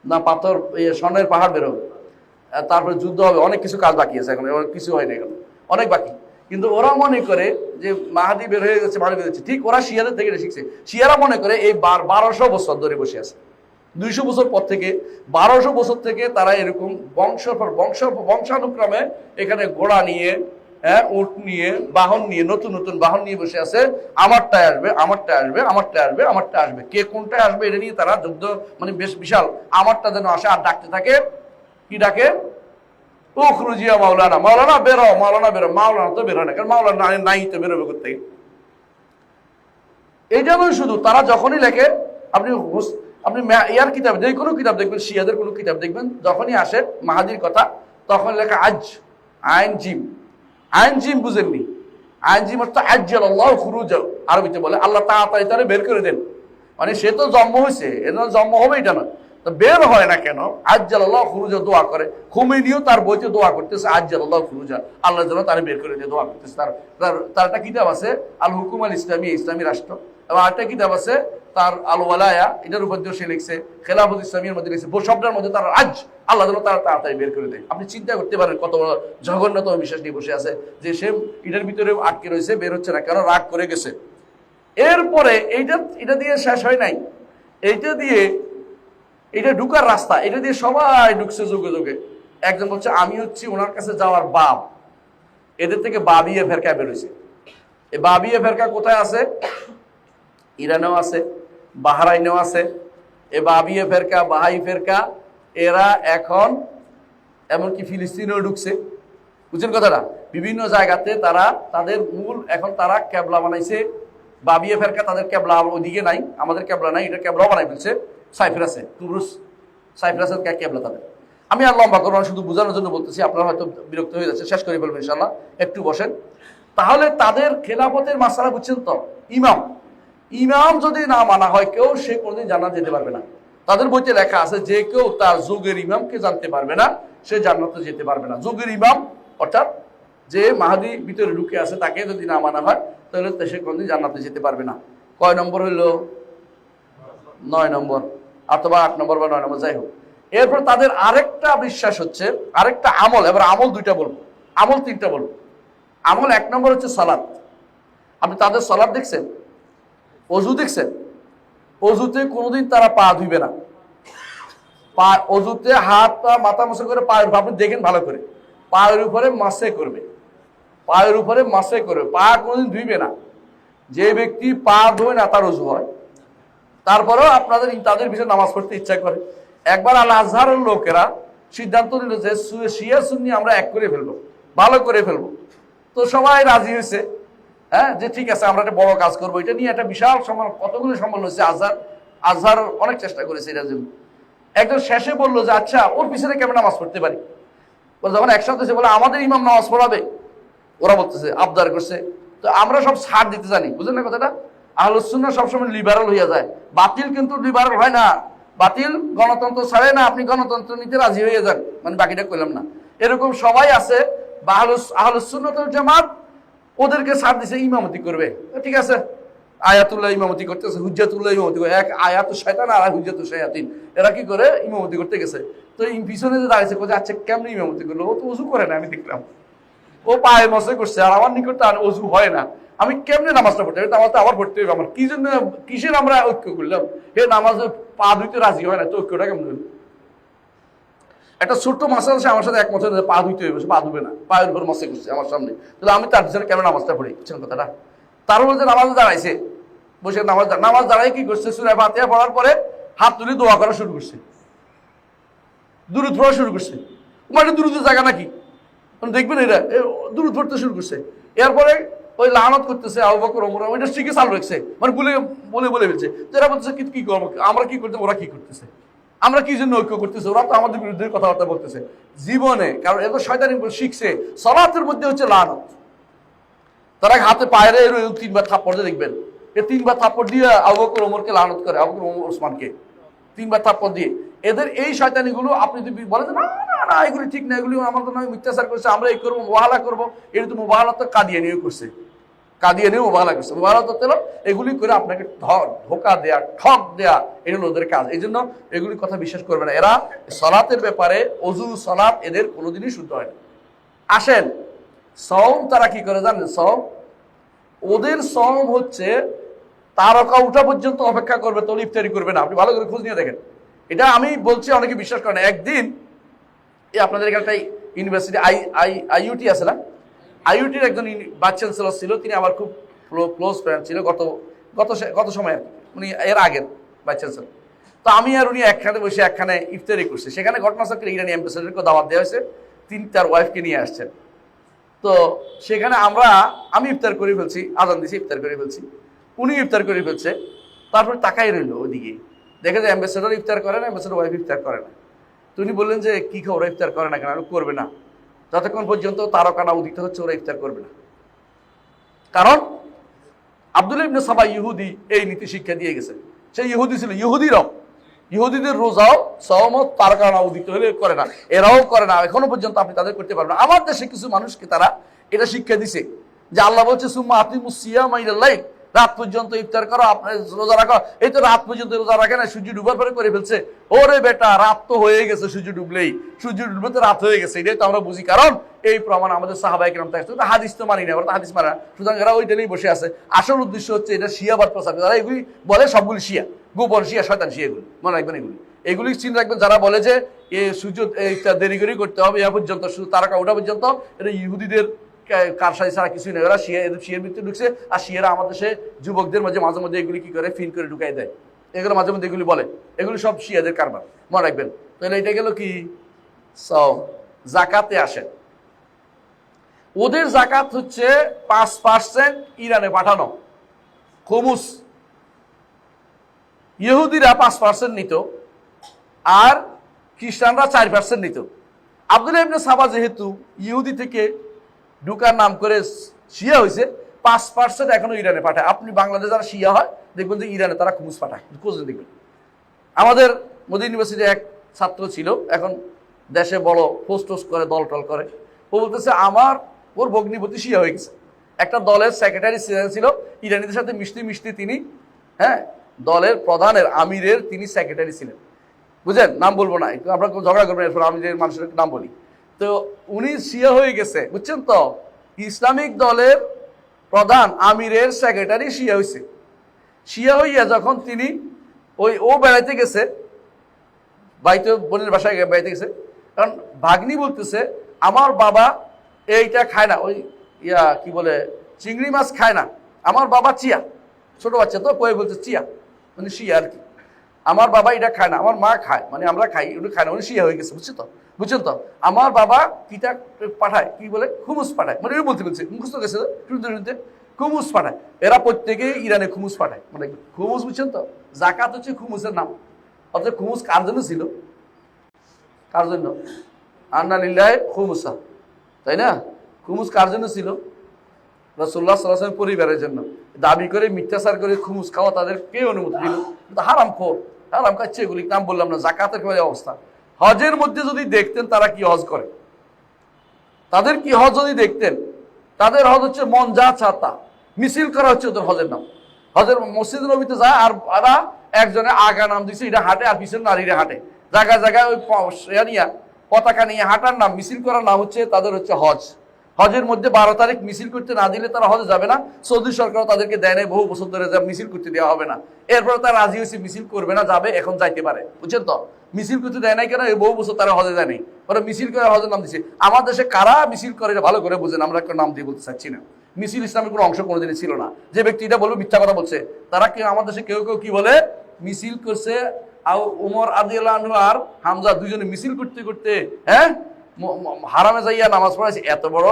না পাথর স্বর্ণের পাহাড় বেরোবে, তারপরে যুদ্ধ হবে, অনেক কিছু কাজ বাকি আছে, এখন কিছু হয়নি, এখন অনেক বাকি। কিন্তু ওরা মনে করে যে মাহাদি বের হয়ে গেছে, মাহাদি বের হচ্ছে, ঠিক ওরা শিয়াদের থেকে শিখছে। শিয়ারা মনে করে এই 1200 বছর ধরে বসে আছে, 200 বছর পর থেকে, 1200 বছর থেকে তারা এরকম বংশানুক্রমে এখানে ঘোড়া নিয়ে, উট নিয়ে, বাহন নিয়ে, নতুন নতুন বাহন নিয়ে বসে আছে। আমারটায় আসবে, আমারটায় আসবে, আমারটায় আসবে, আমারটায় আসবে, কে কোনটায় আসবে এটা নিয়ে তারা যুদ্ধ, মানে বেশ বিশাল। আমারটা যেন আসে, আর ডাকতে থাকে, কি ডাকে? উখরুজিয়া মাওলানা, মাওলানা বেরো, মাওলানা বেরো। মাওলানা তো বেরো না, কারণ মাওলানা নাই তো বেরোবে কোথা থেকে? এই জন্য শুধু তারা যখনই লেখে, আপনি ইয়ার কিতাব, যে কোনো কিতাব দেখবেন, শিয়াদের কোনো কিতাব দেখবেন, যখনই আসে মাহাদির কথা, তখন লেখা আইন জিম। আইন জিম বুঝেননি? আইন জিম অর্থ আজ্জালাল্লাহু খুরুজাহু, আরবিতে বলে আল্লাহ তাড়াতাড়ি তারে বের করে দেন। মানে সে তো জন্ম হয়েছে, এর জন্ম হবে এটা না, তো বের হয় না কেন? আজ্জালাল্লাহু খুরুজাহু দোয়া করে। খুমেনিও তার বইতে দোয়া করতেছে আজ্জালাল্লাহু খুরুজাহু, আল্লাহ যেন তারে বের করে দিয়ে দোয়া করতেছে। তার একটা কিতাব আছে আল হুকুম আল ইসলামী, ইসলামী রাষ্ট্র, এবং আরেকটা কিতাব আছে তার আল ওয়ালায়া, এটার উপর দিয়ে সে লিখছে খেলাফত ইসলামীর মধ্যে লিখছে, শব্দের মধ্যে তার আল্লাহ যেন তারা তাড়াতাড়ি বের করে দেয়। আপনি চিন্তা করতে পারেন কত বড় জঘন্যতম বিশ্বাস নিয়ে বসে আছে, যে সে এটার ভিতরে আটকে রয়েছে, বের হচ্ছে না কেন? রাগ করে গেছে। এরপরে এটা দিয়ে শেষ হয় নাই, এটা ঢুকার রাস্তা, এটা দিয়ে সবাই ঢুকছে যুগে যুগে। একজন বলছে আমি হচ্ছি ওনার কাছে যাওয়ার বাপ, এদের থেকে বাবিয়ে ফেরকা বেরোইছে। এই বাবিয়ে ফেরকা কোথায় আছে? ইরানেও আছে, বাহরাইনেও আছে। এ বাবিয়ে ফেরকা, বাহাই ফেরকা, এরা এখন এমনকি ফিলিস্তিনেও ঢুকছে। বুঝছেন কথাটা? বিভিন্ন জায়গাতে তারা তাদের মূল, এখন তারা ক্যাবলা বানাইছে। বাবিয়ে ফেরকা তাদের ক্যাবলা ওইদিকে নাই, আমাদের ক্যাবলা নাই, এটা ক্যাবলাও বানাই ফেলছে সাইপ্রাসে, তুরস্ক সাইপ্রাসের ক্যাবলা তাদের। আমি আর লম্বা করবো না, শুধু বোঝানোর জন্য বলতেছি, আপনারা হয়তো বিরক্ত হয়ে যাচ্ছে, শেষ করে ফেলবেন ইনশাল্লাহ, একটু বসেন। তাহলে তাদের খেলাফতের মাসালা বুঝছেন তো? ইমাম যদি না মানা হয় কেউ, সে কোনোদিন জান্নাত যেতে পারবে না। তাদের বইতে লেখা আছে যে কেউ তার যুগের ইমামকে জানতে পারবে না, সে জান্নাতে যেতে পারবে না। যুগের ইমাম অর্থাৎ যে মাহাদি ভিতরে ঢুকে আছে, তাকে যদি না মানা হয় তাহলে সে কোনোদিন জান্নাতে যেতে পারবে না। কয় নম্বর হইল? 9 নম্বর, অথবা 8 নম্বর বা 9 নম্বর, যাই হোক। এরপর তাদের আরেকটা বিশ্বাস হচ্ছে, আরেকটা আমল, এবার আমল দুইটা বলবো, আমল তিনটা বলবো। আমল এক নম্বর হচ্ছে সালাত। আপনি তাদের সালাত দেখছেন, অজু দেখছেন? অজুতে কোনোদিন তারা পা ধুইবে না। পা অজুতে হাত পা মাথা মুছে করে পায়ের, আপনি দেখেন ভালো করে, পায়ের উপরে মাসে করবে, পায়ের উপরে মাসে করবে, পা কোনোদিন ধুইবে না। যে ব্যক্তি পা ধোয় না তার অজু হয়। তারপরেও আপনাদের তাদের বিষয়ে নামাজ পড়তে ইচ্ছা করে। একবার আল আজহারের লোকেরা সিদ্ধান্ত নিল যে শিয়া সুন্নি আমরা এক করে ফেলবো, ভালো করে ফেলবো। তো সবাই রাজি হয়েছে, হ্যাঁ, যে ঠিক আছে আমরা একটা বড় কাজ করবো। এটা নিয়ে একটা বিশাল কতগুলো সম্মেলন হয়েছে। আজহার অনেক চেষ্টা করেছে এটার জন্য। একজন শেষে বললো যে আচ্ছা ওর পিছনে কেমন নামাজ পড়তে পারি। যখন একসাথে বলে আমাদের ইমাম নামাজ পড়াবে, ওরা বলতেছে আবদার করছে। তো আমরা সব ছাড় দিতে জানি, বুঝলেন না কথাটা? আহলুস সুন্নাহ সবসময় লিবারাল হইয়া যায়। বাতিল কিন্তু লিবারাল হয় না। বাতিল গণতন্ত্র ছাড়ে না, আপনি গণতন্ত্র নিতে রাজি হয়ে যান, মানে বাকিটা কইলাম না। এরকম সবাই আছে বা আহলুস সুন্নাহ ওয়াল জামাত, ওদেরকে ছাড় দিছে, ইমামতি করবে, ঠিক আছে। আয়াতুল্লাহ ইমামতি করতেছে, হুজ্জাতুল্লাহ ইমামতি করে, এক আয়াতু শয়তান আর হুজ্জাতু শায়াতিন, এরা কি করে ইমামতি করতে গেছে। তো পিছনে যে দাঁড়িয়েছে কোথায়, আচ্ছা কেমন ইমামতি করলো? ও তো উজু করে না, আমি দেখলাম ও পায়ে মশে করছে, আর আমার নিকট আর অজু হয় না, আমি কেমনে নামাজটা পড়তে হবে? নামাজটা আবার পড়তে হবে আমার, কি জন্য, কিসের আমরা ঐক্য করলাম? হে নামাজ পা ধুইতে রাজি হয় না, তো ঐক্যটা কেমন হলো? একটা ছোট্ট মাসা আছে আমার সাথে একমত হয়ে পা ধুইতে হবে, পা ধুবে না, পায়ের উপর মশে করছে আমার সামনে, তাহলে আমি তার পিছনে কেমন নামাজটা পড়ি? বুঝছেন কথাটা? তার মধ্যে নামাজে দাঁড়াইছে, বসে নামাজ দাঁড়াই কি করছে, সূরা ফাতিহা পড়ার পরে হাত তুলে দোয়া করা শুরু করছে, দুরূদ পড়া শুরু করছে। মানে দুরূদের জায়গা নাকি দেখবেন, এরা দুরূদ পড়তে শুরু করছে। এরপরে ওই লানত করতেছে আবু বকর ওমর, ওইটা শিখে চালু রাখছে, মানে বলে ফেলছে। তো এরা বলতেছে কি করবো আমরা, কি করতে, ওরা কি করতেছে, আমরা কি জন্য ঐক্য করতেছে, ওরা তো আমাদের বিরুদ্ধে কথাবার্তা বলতেছে জীবনে। কারণ এত শয়তানি শিখছে, সালাতের মধ্যে হচ্ছে লানত। তারা হাতে পায়ে তিনবার থাপ্পড় দিয়ে দেখবেন, এ তিনবার থাপ্পড় দিয়ে আবু বকর ওমরকে লানত করে, আবু বকর ওমর ওসমানকে তিনবার থাপ্পড় দিয়ে। এদের এই শয়তানিগুলো আপনি যদি বলেন না না না এগুলি ঠিক না, এগুলি আমাদের নামে মিথ্যাচার করছে, আমরা এই করবো, মুবাহালা করবো, এটা তো মুবাহালা তো কাদিয়ানিও করছে, কাদিয়ানিও মুবাহালা করছে। মুবাহালা তো এগুলি করে আপনাকে ধোকা দেয়া, ঠক দেয়া, এটা হলো ওদের কাজ। এই জন্য এগুলি কথা বিশ্বাস করবে না। এরা সালাতের ব্যাপারে, অজু সালাত এদের কোনোদিনই শুদ্ধ হয় না। আসেন সওম, তারা কি করে জানেন? সওম, ওদের সওম হচ্ছে তারকা উঠা পর্যন্ত অপেক্ষা করবে, তো ইফতারি করবে না। আপনি ভালো করে খোঁজ নিয়ে দেখেন, এটা আমি বলছি, অনেকে বিশ্বাস করে না। একদিন এই আপনাদের এখানটাই ইউনিভার্সিটি আইইউটি আছে না, আইইউটির একজন ভাইস চ্যান্সেলর ছিল, তিনি আমার খুব ক্লোজ ফ্রেন্ড ছিল গত সময়, উনি এর আগের ভাইস চ্যান্সেলর। তো আমি আর উনি একখানে বসে একখানে ইফতারি করছে। সেখানে ঘটনাচক্রে ইরানি অ্যাম্বাসেডারকে দাওয়াত দেওয়া হয়েছে, তিনি তার ওয়াইফকে নিয়ে আসছেন। তো সেখানে আমি ইফতার করে ফেলছি, আজান দিছি, ইফতার করে ফেলছি, উনি ইফতার করে ফেলছে। তারপরে তাকাই রইল ওদিকে, দেখে যে অ্যাম্বাসেডার ইফতার করে না, অ্যাম্বাসেডার ওয়াইফ ইফতার করে না। তো উনি বললেন যে কি খবর, ওরা ইফতার করে না কেন? করবে না, যতক্ষণ পর্যন্ত তারকা না উদিত হচ্ছে ওরা ইফতার করবে না। কারণ আব্দুল্লাহ ইবনে সাবা ইহুদি এই নীতি শিক্ষা দিয়ে গেছে। সেই ইহুদি ছিল, ইহুদিদের রোজাও সওমও তারকা না উদিত হলে করে না, এরাও করে না, এখনো পর্যন্ত আপনি তাদের করতে পারবেন না। আমার দেশে কিছু মানুষকে তারা এটা শিক্ষা দিছে যে আল্লাহ বলছে সুম্মা আতিমুস সিয়ামা ইলাল লাইল, রাত পর্যন্ত ইফতার করো, আপনার রোজা রাখো। এই তো রাত পর্যন্ত রোজা রাখে না, সূর্য ডুবার পরে করে ফেলছে। ওরে বেটা, রাত তো হয়ে গেছে, সূর্য ডুবলেই, সূর্য ডুবলে তো রাত হয়ে গেছে। এটাই তো আমরা বুঝি, কারণ এই প্রমাণ আমাদের সাহাবায়ে কেরাম থেকে। হাদিস তো মানি না, ওরা তো হাদিস মানা, সুতরাং এরা ওইটা নিয়েই বসে আছে। আসল উদ্দেশ্য হচ্ছে এটা শিয়াবাদ প্রচার। যারা এগুলি বলে সবগুলি শিয়া, গোপন শিয়া, শয়তান শিয়া, এগুলি মনে রাখবেন। এগুলি চিন্তা রাখবেন, যারা বলে যে সূর্য দেরি করে করতে হবে এ পর্যন্ত, শুধু তারকা ওঠা পর্যন্ত, এটা ইহুদিদের কারসাজি ছাড়া কিছুই নেই। ওরা শিয়ার ভিতরে ঢুকছে, আর শিয়ারা আমাদের দেশে যুবকদের মাঝে মধ্যে এগুলি কি করে ফিন করে ঢুকাই দেয়, এগুলো মাঝে মধ্যে এগুলি বলে, এগুলি সব শিয়াদের কারবার, মনে রাখবেন। তাহলে এটা গেল কি সওম। জাকাতে আসেন, ওদের জাকাত হচ্ছে 5% ইরানে পাঠানো খুমুস। ইহুদিরা 5% নিত, আর খ্রিস্টানরা 4% নিত। আব্দুল্লাহ ইবনে সাবা যেহেতু ইহুদি থেকে ঢুকার নাম করে শিয়া হয়েছে, 5% এখনো ইরানে পাঠায়। আপনি বাংলাদেশে যারা শিয়া হয় দেখবেন যে ইরানে তারা খুমুস পাঠায়, খোঁজ দেখবেন। আমাদের মদিনা ইউনিভার্সিটির এক ছাত্র ছিল, এখন দেশে বড় পোস্টোস করে, দল টল করে। ও বলতেছে ওর ভগ্নিপতি শিয়া হয়ে গেছে। একটা দলের সেক্রেটারি ছিল, ইরানিদের সাথে মিশতে তিনি, হ্যাঁ, দলের প্রধানের আমিরের তিনি সেক্রেটারি ছিলেন। বুঝেন, নাম বলবো না, একটু আপনার ঝগড়া করবেন, এরপর আমি যে মানুষের নাম বলি। তো উনি শিয়া হয়ে গেছে, বুঝছেন তো, ইসলামিক দলের প্রধান আমিরের সেক্রেটারি শিয়া হয়েছে। শিয়া হইয়া যখন তিনি ও বেড়াইতে গেছে, বাইতে বোনের বাসায় বেড়াইতে গেছে, কারণ ভাগ্নি বলতেছে আমার বাবা এইটা খায় না, ওই কি বলে চিংড়ি মাছ খায় না, আমার বাবা চিয়া, ছোট বাচ্চা তো কয়ে বলছে চিয়া মানে শিয়া আর কি, আমার বাবা এটা খায় না, আমার মা খায়, মানে আমরা খাই, ওটা খায় না, উনি শিয়া হয়ে গেছে, বুঝছেন তো, আমার বাবা কিটা পাঠায়, কি বলে খুমুস পাঠায়, মানে বলতে মুখস্থ গেছে শুনতে খুমুস পাঠায়, এরা প্রত্যেকে ইরানে খুমুস পাঠায়, মানে খুমুস, বুঝছেন তো, জাকাত হচ্ছে খুমুসের নাম। অর্থাৎ খুমুস কার জন্য ছিল, কার জন্য, আন্না লিল্লাহি খুমুসা, তাই না, খুমুস কার জন্য ছিল, রাসূলুল্লাহ সাল্লাল্লাহু আলাইহি ওয়াসাল্লাম পরিবারের জন্য। দাবি করে মিথ্যাচার করে খুমুস খাওয়া তাদের কে অনুমতি দিল? হারাম খোর, হারাম খাচ্ছে, এগুলি নাম বললাম না। জাকাতের কি অবস্থা, হজের মধ্যে যদি দেখতেন তারা কি হজ করে, তাদের কি হজ যদি দেখতেন, তাদের হজ হচ্ছে মন যা ছাতা মিছিল করা হচ্ছে ওদের হজের নাম। হজের মসজিদ নবীতে যায় আর ওরা একজনে আগা নাম দিচ্ছে, এটা হাঁটে, আর পিছনে নারীরা হাঁটে, জায়গায় জায়গায় ওই পতাকা নিয়ে হাঁটার নাম, মিছিল করার নাম হচ্ছে তাদের হচ্ছে হজ। হজের মধ্যে 12 তারিখ মিছিল করতে না দিলে তারা হজে যাবে না। সৌদি সরকারও তাদেরকে দেয় নাই, বহু বছর ধরে মিছিল করতে দেওয়া হবে না। এরপরে তারা রাজি হয়েছে মিছিল করবে না, যাবে, এখন যাইতে পারে, বুঝছেন তো, মিছিল করতে দেয় নাই কেন, এই বহু বছর তারা হজে দেয় নাই, ওরা মিছিল করে হজের নাম দিচ্ছে। আমার দেশে কারা মিছিল করে ভালো করে বুঝেন, আমরা একটা নাম দিয়ে বলতে চাচ্ছি না। মিছিল ইসলামের কোনো অংশ কোনোদিনই ছিল না। যে ব্যক্তি এটা বলবে মিথ্যা কথা বলছে। তারা কি আমার দেশে কেউ কেউ কি বলে মিছিল করছে, উমর রাদিয়াল্লাহু আনহু আর হামজা দুইজনে মিছিল করতে করতে হারামে যাইয়া নামাজ পড়াইছে, এত বড়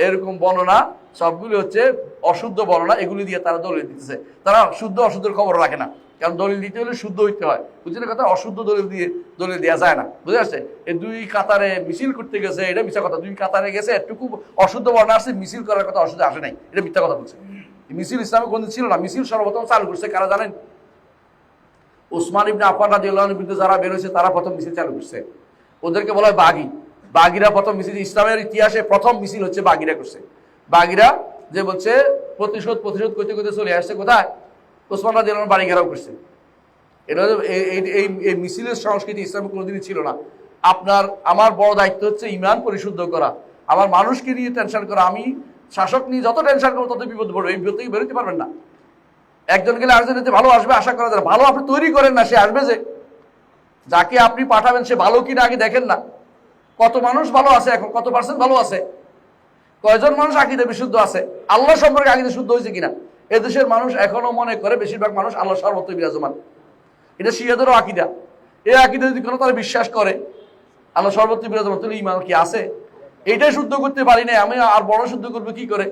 এরকম বর্ণনা সবগুলি হচ্ছে অশুদ্ধ বর্ণনা, এগুলি দিয়ে তারা দলিল দিতেছে। তারা শুদ্ধ অশুদ্ধের খবর রাখে না, কারণ দলিল দিতে হলে শুদ্ধ হইতে হয়, বুঝলেন কথা, অশুদ্ধ দলিল দেওয়া যায় না, বুঝে আসছে। এই 2 কাতারে মিছিল করতে গেছে, এটা মিথ্যা কথা। 2 কাতারে গেছে, এটুকু অশুদ্ধ বর্ণনা আসছে, মিছিল করার কথা অশুদ্ধ আসে নাই, এটা মিথ্যা কথা বলছে। মিছিল ইসলামে কোনদিন ছিল না। মিছিল সর্বপ্রথম চালু করছে কারা জানেন? ওসমান ইবনে আফফান রাদিয়াল্লাহু আনহুর বিরুদ্ধে যারা বের হয়েছে তারা প্রথম মিছিল চালু করছে। ওদেরকে বলা হয় বাগি। বাগিরা প্রথম মিছিল, ইসলামের ইতিহাসে প্রথম মিছিল হচ্ছে বাগিরা করছে। বাগিরা যে বলছে প্রতিশোধ করতে করতে চলে আসছে কোথায়, ওসমান রাদিয়াল্লাহু আনহুর বাড়ি ঘেরাও করছে। এটা এই মিছিলের সংস্কৃতি ইসলামে কোনোদিনই ছিল না। আমার বড় দায়িত্ব হচ্ছে ইমান পরিশুদ্ধ করা, আমার মানুষকে নিয়ে টেনশন করা। আমি শাসক নিয়ে যত টেনশন করবো তত বিপদ পড়বে, এই বিপদ থেকে বেরোতে পারবেন না। একজন গেলে আরেকজন এতে ভালো আসবে আশা করা যায়, ভালো আপনি তৈরি করেন না, সে আসবে যে, যাকে আপনি পাঠাবেন সে ভালো কিনা আগে দেখেন না। কত মানুষ ভালো আছে, এখন কত পার্সেন্ট ভালো আছে, কয়জন মানুষ আকীদা বিশুদ্ধ আছে, আল্লাহ সম্পর্কে আকীদা শুদ্ধ হয়েছে কিনা। এদেশের মানুষ এখনো মনে করে, বেশিরভাগ মানুষ আল্লাহ সর্বত্র বিরাজমান। এটা শিয়াদেরও আকীদা। এই আকীদা যদি কোনো তারা বিশ্বাস করে আল্লাহ সর্বত্র বিরাজমান, তাহলে ঈমান কি আছে? এইটাই শুদ্ধ করতে পারি না, আমি আর বড় শুদ্ধ করবো কি করে?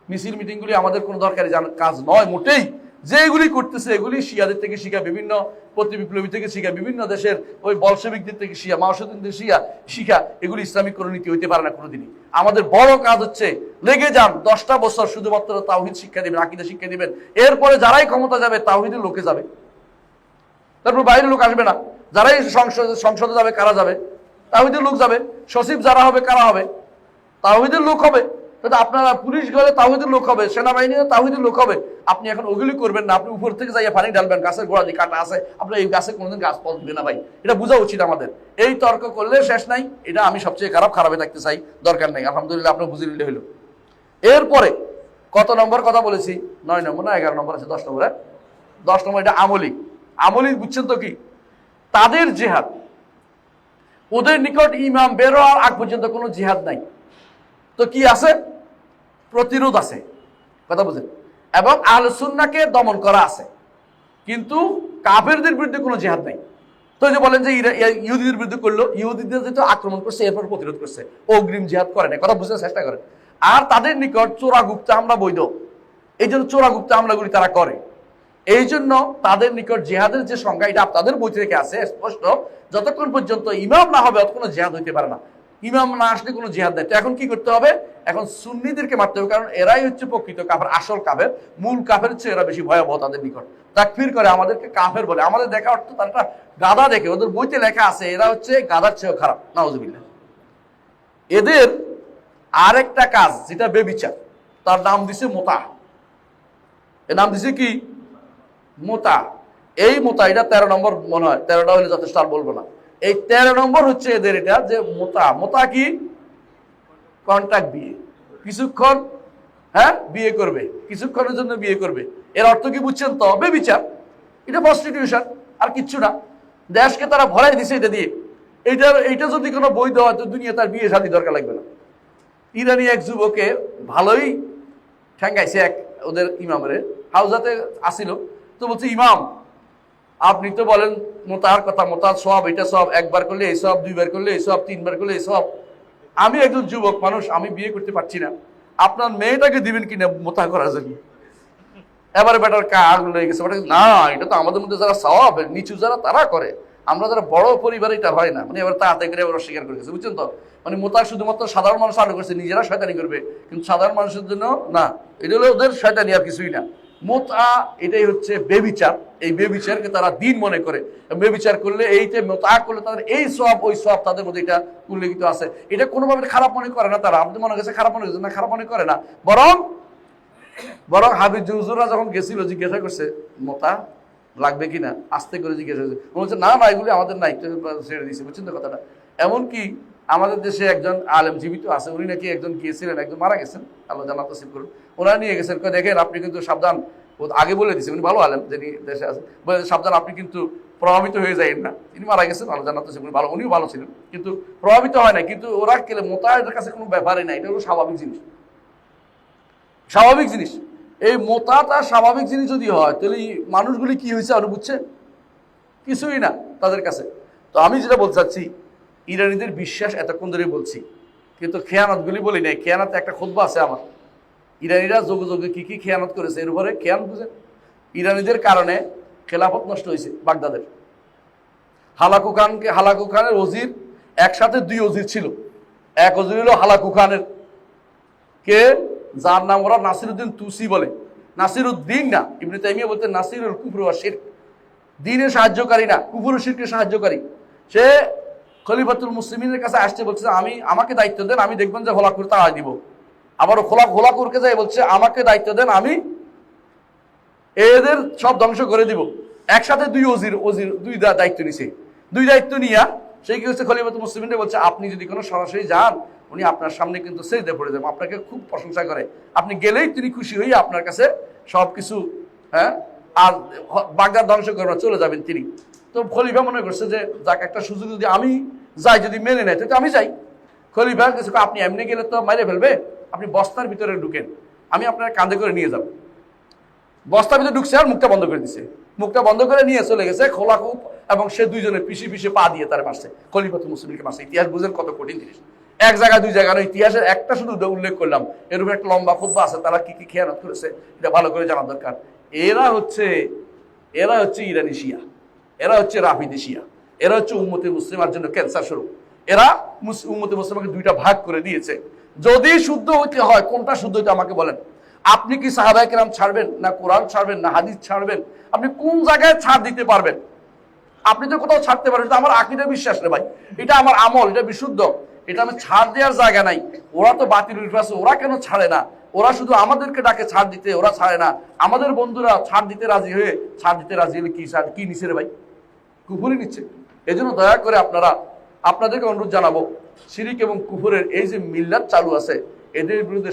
মিছিল মিটিংগুলি আমাদের কোনো দরকারি কাজ নয় মোটেই। যে এগুলি করতেছে এগুলি শিয়াদের থেকে শিখা, বিভিন্ন প্রতিবিপ্লবী থেকে শিখা, বিভিন্ন দেশের ওই বলশেবিকদের থেকে শিখা, মাওসুদ্দিন থেকে শিখা, এগুলি ইসলামিক কোনো নীতি হইতে পারে না কোনোদিনই। আমাদের বড় কাজ হচ্ছে লেগে যান 10টা বছর শুধুমাত্র তাওহীদ শিক্ষা দিবেন, আকীদা শিক্ষা দিবেন। এরপরে যারাই ক্ষমতা যাবে তাওহীদের লোকে যাবে, তারপর বাইরের লোক আসবে না। যারাই সংসদে যাবে কারা যাবে? তাওহীদের লোক যাবে। সচিব যারা হবে কারা হবে? তাওহীদের লোক হবে। আপনারা পুলিশ গেলে তাওহীদের লোক হবে, সেনাবাহিনী তাওহীদের লোক হবে। আপনি এখন ওগুলি করবেন না, আপনি উপর থেকে যাইয়া পানি ঢালবেন, গাছের গোড়া দিয়ে কাটা আছে, আপনার এই গাছে কোনোদিন গাছ ফল দিবে না ভাই, এটা বোঝা উচিত আমাদের। এই তর্ক করলে শেষ নাই, এটা আমি সবচেয়ে খারাপে থাকতে চাই, দরকার নেই, আলহামদুলিল্লাহ আপনার বুঝে নিলে হইল। এরপরে কত নম্বর কথা বলেছি? 9 নম্বর না 11 নম্বর আছে? 10 নম্বর। 10 নম্বর এটা আমলি বুঝছেন তো কি? তাদের জিহাদ, ওদের নিকট ইমাম বের হওয়ার আগ পর্যন্ত কোনো জিহাদ নাই, তো কি আছে? প্রতিরোধ আছে, কথা বুঝেন, এবং আহলে সুন্নাহকে দমন করা আছে, কিন্তু কাফেরদের বিরুদ্ধে কোনো জিহাদ নাই। তো যে বলেন যে ইহুদিদের বিরুদ্ধে করলো, ইহুদিদের যেহেতু আক্রমণ করছে এরপর প্রতিরোধ করছে, অগ্রিম জিহাদ করে না, কথা বুঝতে চেষ্টা করেন। আর তাদের নিকট চোরাগুপ্তা হামলা বৈধ, এই জন্য চোরাগুপ্তা হামলাগুলি তারা করে। এই জন্য তাদের নিকট জিহাদের যে সংজ্ঞা, এটা তাদের বই থেকে আছে স্পষ্ট, যতক্ষণ পর্যন্ত ইমাম না হবে ততক্ষণ জিহাদ হইতে পারে না। ইমাম না আসলে কোনো জিহাদ নেই। তো এখন কি করতে হবে? এখন সুন্নিদেরকে মারতে হবে, কারণ এরাই হচ্ছে প্রকৃত কাফের, আসল কাফের, মূল কাফের হচ্ছে এরা বেশি ভয়াবহ তাদের নিকট। তাকফির করে, আমাদেরকে কাফের বলে, আমাদের দেখা অর্থ তার একটা গাধা দেখে, ওদের বইতে লেখা আছে এরা হচ্ছে গাধার চেয়েও খারাপ, নাউজুবিল্লাহ। এদের আরেকটা কাজ যেটা বেবিচার, তার নাম দিছে মোতা। এর নাম দিছে কি? মোতা। এই মোতা, এটা 13 নম্বর মনে হয়, 13টা হলে যথেষ্ট, আর বলবো না। এই 13 নম্বর হচ্ছে এদের এটা, যে মোতা। মোতা কি? কন্ট্রাক্ট বিয়ে। কিছুক্ষণ বিয়ে করবে, কিছুক্ষণের জন্য বিয়ে করবে। এর অর্থ কি বুঝছেন তো? বেবিচার। এটা প্রস্টিটিউশন, আর কিচ্ছু না। দেশকে তারা ভরাই দিছে এটা দিয়ে। এইটা যদি কোনো বৈধ হয় তো দুনিয়া তার বিয়ে শাদী দরকার লাগবে না। ইরানি এক যুবকে ভালোই ঠেঙ্গাইছে এক ওদের ইমামের হাউজাতে আসিল, তো বলছে, ইমাম আপনি তো বলেন মোতার কথা, মোতার সব, এটা সব, একবার করলে এই সব, দুইবার করলে এই সব, তিনবার করলে এই সব। আমি একজন যুবক মানুষ, আমি বিয়ে করতে পারছি না, আপনার মেয়েটাকে দিবেন কিনা মোতা করার জন্য? এবারে বেটার আগুন লেগে গেছে। না, এটা তো আমাদের মধ্যে যারা সওয়াব নিচু যারা তারা করে, আমরা যারা বড় পরিবার এটা হয় না। মানে এবার তাড়াতাড়ি করে এবার অস্বীকার করে গেছে, বুঝছেন তো? মানে মোতা শুধুমাত্র সাধারণ মানুষ আলো করছে, নিজেরা শয়তানি করবে, কিন্তু সাধারণ মানুষের জন্য না। এটা হলো ওদের শয়তানি, আর কিছুই না। মোতা এটাই হচ্ছে বেবিচার। এই বেবিচারকে তারা দিন মনে করে। বেবিচার করলে, এইটা মোতা করলে তাদের এই সব ওই সব তাদের মধ্যে এটা উল্লেখিত আছে। এটা কোনোভাবে খারাপ মনে করে না তারা। আপনি মনে করছে খারাপ মনে করছে না, খারাপ মনে করে না। বরং হাবিজ হুজুররা যখন গেছিল জিজ্ঞাসা করছে মোতা লাগবে কিনা, আস্তে করে জিজ্ঞাসা করছে, বলছে না না, এগুলি আমাদের নাই, ছেড়ে দিয়েছে। বুঝছেন তো কথাটা? এমনকি আমাদের দেশে একজন আলেম জীবিত আছে, উনি নাকি একজন গিয়েছিলেন, একজন মারা গেছেন, আল্লাহ জান্নাত নসিব করুন, ওনারা নিয়ে গেছেন, দেখেন আপনি কিন্তু সাবধান, আগে বলে দিয়েছে, উনি ভালো আলেম যিনি দেশে আছে, বলে সাবধান, আপনি কিন্তু প্রভাবিত হয়ে যাবেন না। তিনি মারা গেছেন, আল্লাহ জান্নাত নসিব করুন, ভালো, উনিও ভালো ছিলেন, কিন্তু প্রভাবিত হয় না। কিন্তু ওরা কেলে মোতা, এদের কাছে কোনো ব্যাপারই নাই, এটা হলো স্বাভাবিক জিনিস, স্বাভাবিক জিনিস। এই মোতাটা স্বাভাবিক জিনিস যদি হয়, তাহলে মানুষগুলি কি হয়েছে আপনি বুঝছেন? কিছুই না তাদের কাছে। তো আমি যেটা বলতে চাচ্ছি, ইরানিদের বিশ্বাস এতক্ষণ ধরে বলছি, কিন্তু খেয়ানতগুলি বলি নাই। খেয়ানত একটা খুতবা আছে আমার, ইরানিরা যোগে যোগে কি কি খেয়ানত করেছে, এর উপরে খেয়ানত বুঝেন। ইরানিদের কারণে খেলাফত নষ্ট হয়েছে বাগদাদের। হালাকু খানের ওজির, একসাথে 2 ওজির ছিল। এক ওজির হলো হালাকু খানের, কে, যার নাম ওরা নাসিরউদ্দিন তুসি বলে। নাসিরউদ্দিন না, ইবনে তাইমিয়া বলতে নাসিরুল কুফর ওয়া শিরক, দ্বীনের সাহায্যকারী না, কুফর ও শিরকের সাহায্যকারী। সে খলিফাতুল মুসলিমিনের কাছে আসছে, বলছে আমাকে দায়িত্ব দেন, আমি দেখবেন যে হোলাকুর তাড়া দিব। আবারও হোলাকুরকে যাই বলছে আমাকে দায়িত্ব দেন, আমি এদের সব ধ্বংস করে দিব। একসাথে 2 ওজির 2 দায়িত্ব নিছে। 2 দায়িত্ব নিয়া সে কি হচ্ছে, খলিফাতুল মুসলিমিনরা বলছে আপনি যদি কোনো সরাসরি যান, উনি আপনার সামনে কিন্তু সেজদা পড়ে যাবেন, আপনাকে খুব প্রশংসা করে, আপনি গেলেই তিনি খুশি হয়ে আপনার কাছে সবকিছু আর বাগদাদ ধ্বংস করবেন, চলে যাবেন তিনি। তো খলিফা মনে করছে যে যাক, একটা সুযোগ যদি আমি যাই, যদি মেনে নেয় তো আমি যাই। খলিফা কিছু, আপনি এমনি গেলে তো মাইরে ফেলবে, আপনি বস্তার ভিতরে ঢুকেন, আমি আপনার কাঁধে করে নিয়ে যাব। বস্তার ভিতরে ঢুকছে আর মুখটা বন্ধ করে দিছে, মুখটা বন্ধ করে নিয়ে চলে গেছে খোলাকুপ, এবং সে 2 জনের পিছিয়ে পিছিয়ে পা দিয়ে তার মারছে, খলিফাতুল মুসলিমকে মারছে। ইতিহাস বুঝেন কত কঠিন জিনিস। এক জায়গায় 2 জায়গায় ইতিহাসের একটা শুধু উল্লেখ করলাম, এর উপরে একটা লম্বা খুতবা আছে, তারা কি কি খেয়ানত করেছে এটা ভালো করে জানা দরকার। এরা হচ্ছে ইরানি শিয়া, এরা হচ্ছে রাফিদি শিয়া, এরা হচ্ছে উম্মতে মুসলিমার জন্য ক্যান্সার স্বরূপ। এরা উম্মতে মুসলিমাকে 2টা ভাগ করে দিয়েছে। যদি শুদ্ধ হইতে হয়, কোনটা শুদ্ধ হইতে আমাকে বলেন। আপনি কি সাহাবায়ে কেরাম ছাড়বেন, না কোরআন ছাড়বেন, না হাদিস ছাড়বেন? আপনি কোন জায়গায় ছাড় দিতে পারবেন? আপনি তো কোথাও ছাড়তে পারেন, এটা আমার আকীদা বিশ্বাস রে ভাই, এটা আমার আমল, এটা বিশুদ্ধ, এটা আমি ছাড় দেওয়ার জায়গা নাই। ওরা তো বাতিল আছে, ওরা কেন ছাড়ে না? ওরা শুধু আমাদেরকে ডাকে ছাড় দিতে, ওরা ছাড়ে না। আমাদের বন্ধুরা ছাড় দিতে রাজি হয়ে, ছাড় দিতে রাজি হলে কি নিচ্ছে রে ভাই? কুফুরি নিচ্ছে। এই জন্য দয়া করে আপনাদেরকে অনুরোধ জানাবো, শিরিক এবং কুফুরের এই যে মিল্লাত চালু আছে, এদের বিরুদ্ধে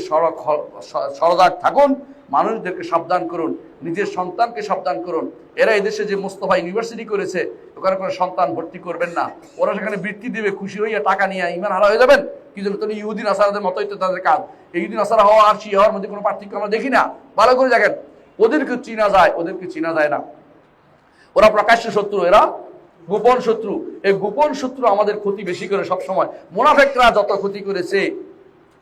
সজাগ থাকুন, মানুষদেরকে সাবধান করুন, নিজের সন্তানকে সাবধান করুন। এরা এদেশে যে মোস্তফা ইউনিভার্সিটি করেছে, ওখানে কোনো সন্তান ভর্তি করবেন না। ওরা সেখানে বৃত্তি দেবে, খুশি হইয়া টাকা নিয়ে ঈমান হারা হয়ে যাবেন। কি জন্য? তো ইহুদি নাসারাদের মতোই তো তাদের কাজ। এই ইহুদি নাসারা হওয়া আর শিয়া হওয়ার মধ্যে কোনো পার্থক্য আমরা দেখি না। ভালো করে দেখেন, ওদেরকে চিনা যায় না। ওরা প্রকাশ্য শত্রু, এরা গোপন শত্রু। এই গোপন শত্রু আমাদের ক্ষতি বেশি করে সবসময়। মুনাফিকরা যত ক্ষতি করেছে,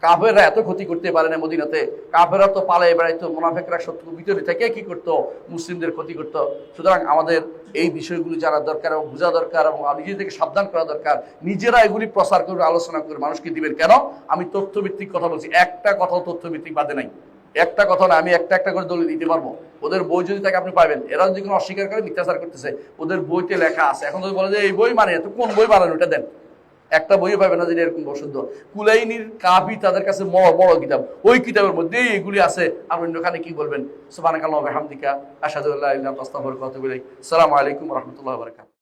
কাফেররা এত ক্ষতি করতে পারে না মদিনাতে। কাফেররা তো পালায় বেড়াইতো, মুনাফিকরা শত্রু ভিতরে থেকে কি করতো? মুসলিমদের ক্ষতি করতো। সুতরাং আমাদের এই বিষয়গুলি জানা দরকার এবং বোঝা দরকার, এবং নিজেদেরকে সাবধান করা দরকার। নিজেরা এগুলি প্রচার করে, আলোচনা করে মানুষকে দিবেন। কেন? আমি তথ্যভিত্তিক কথা বলছি, একটা কথাও তথ্যভিত্তিক বাদে নাই, একটা কথা না। আমি একটা করে দলিল দিতে পারবো। ওদের বই যদি থাকে আপনি পাবেন। এরা যদি কোনো অস্বীকার করে মিথ্যাচার করতেছে, ওদের বইতে লেখা আছে। এখন যদি বলে যে এই বই মানে, তো কোন বই বানানো, এটা দেন। একটা বইও পাবে না যে এরকম বসুদ্ধ। কুলাইনির কাফি তাদের কাছে বড় কিতাব, ওই কিতাবের মধ্যে এগুলি আছে। আর অন্যখানে কি বলবেন? সুবহানাকাল্লাহু ওয়া বিহামদিকা আশহাদু আল্লা ইলাহা ইল্লা আনতা আস্তাগফিরুকা ওয়া আতুবু ইলাইক। আসসালামু আলাইকুম ওয়া রাহমাতুল্লাহি ওয়া বারাকাতুহু।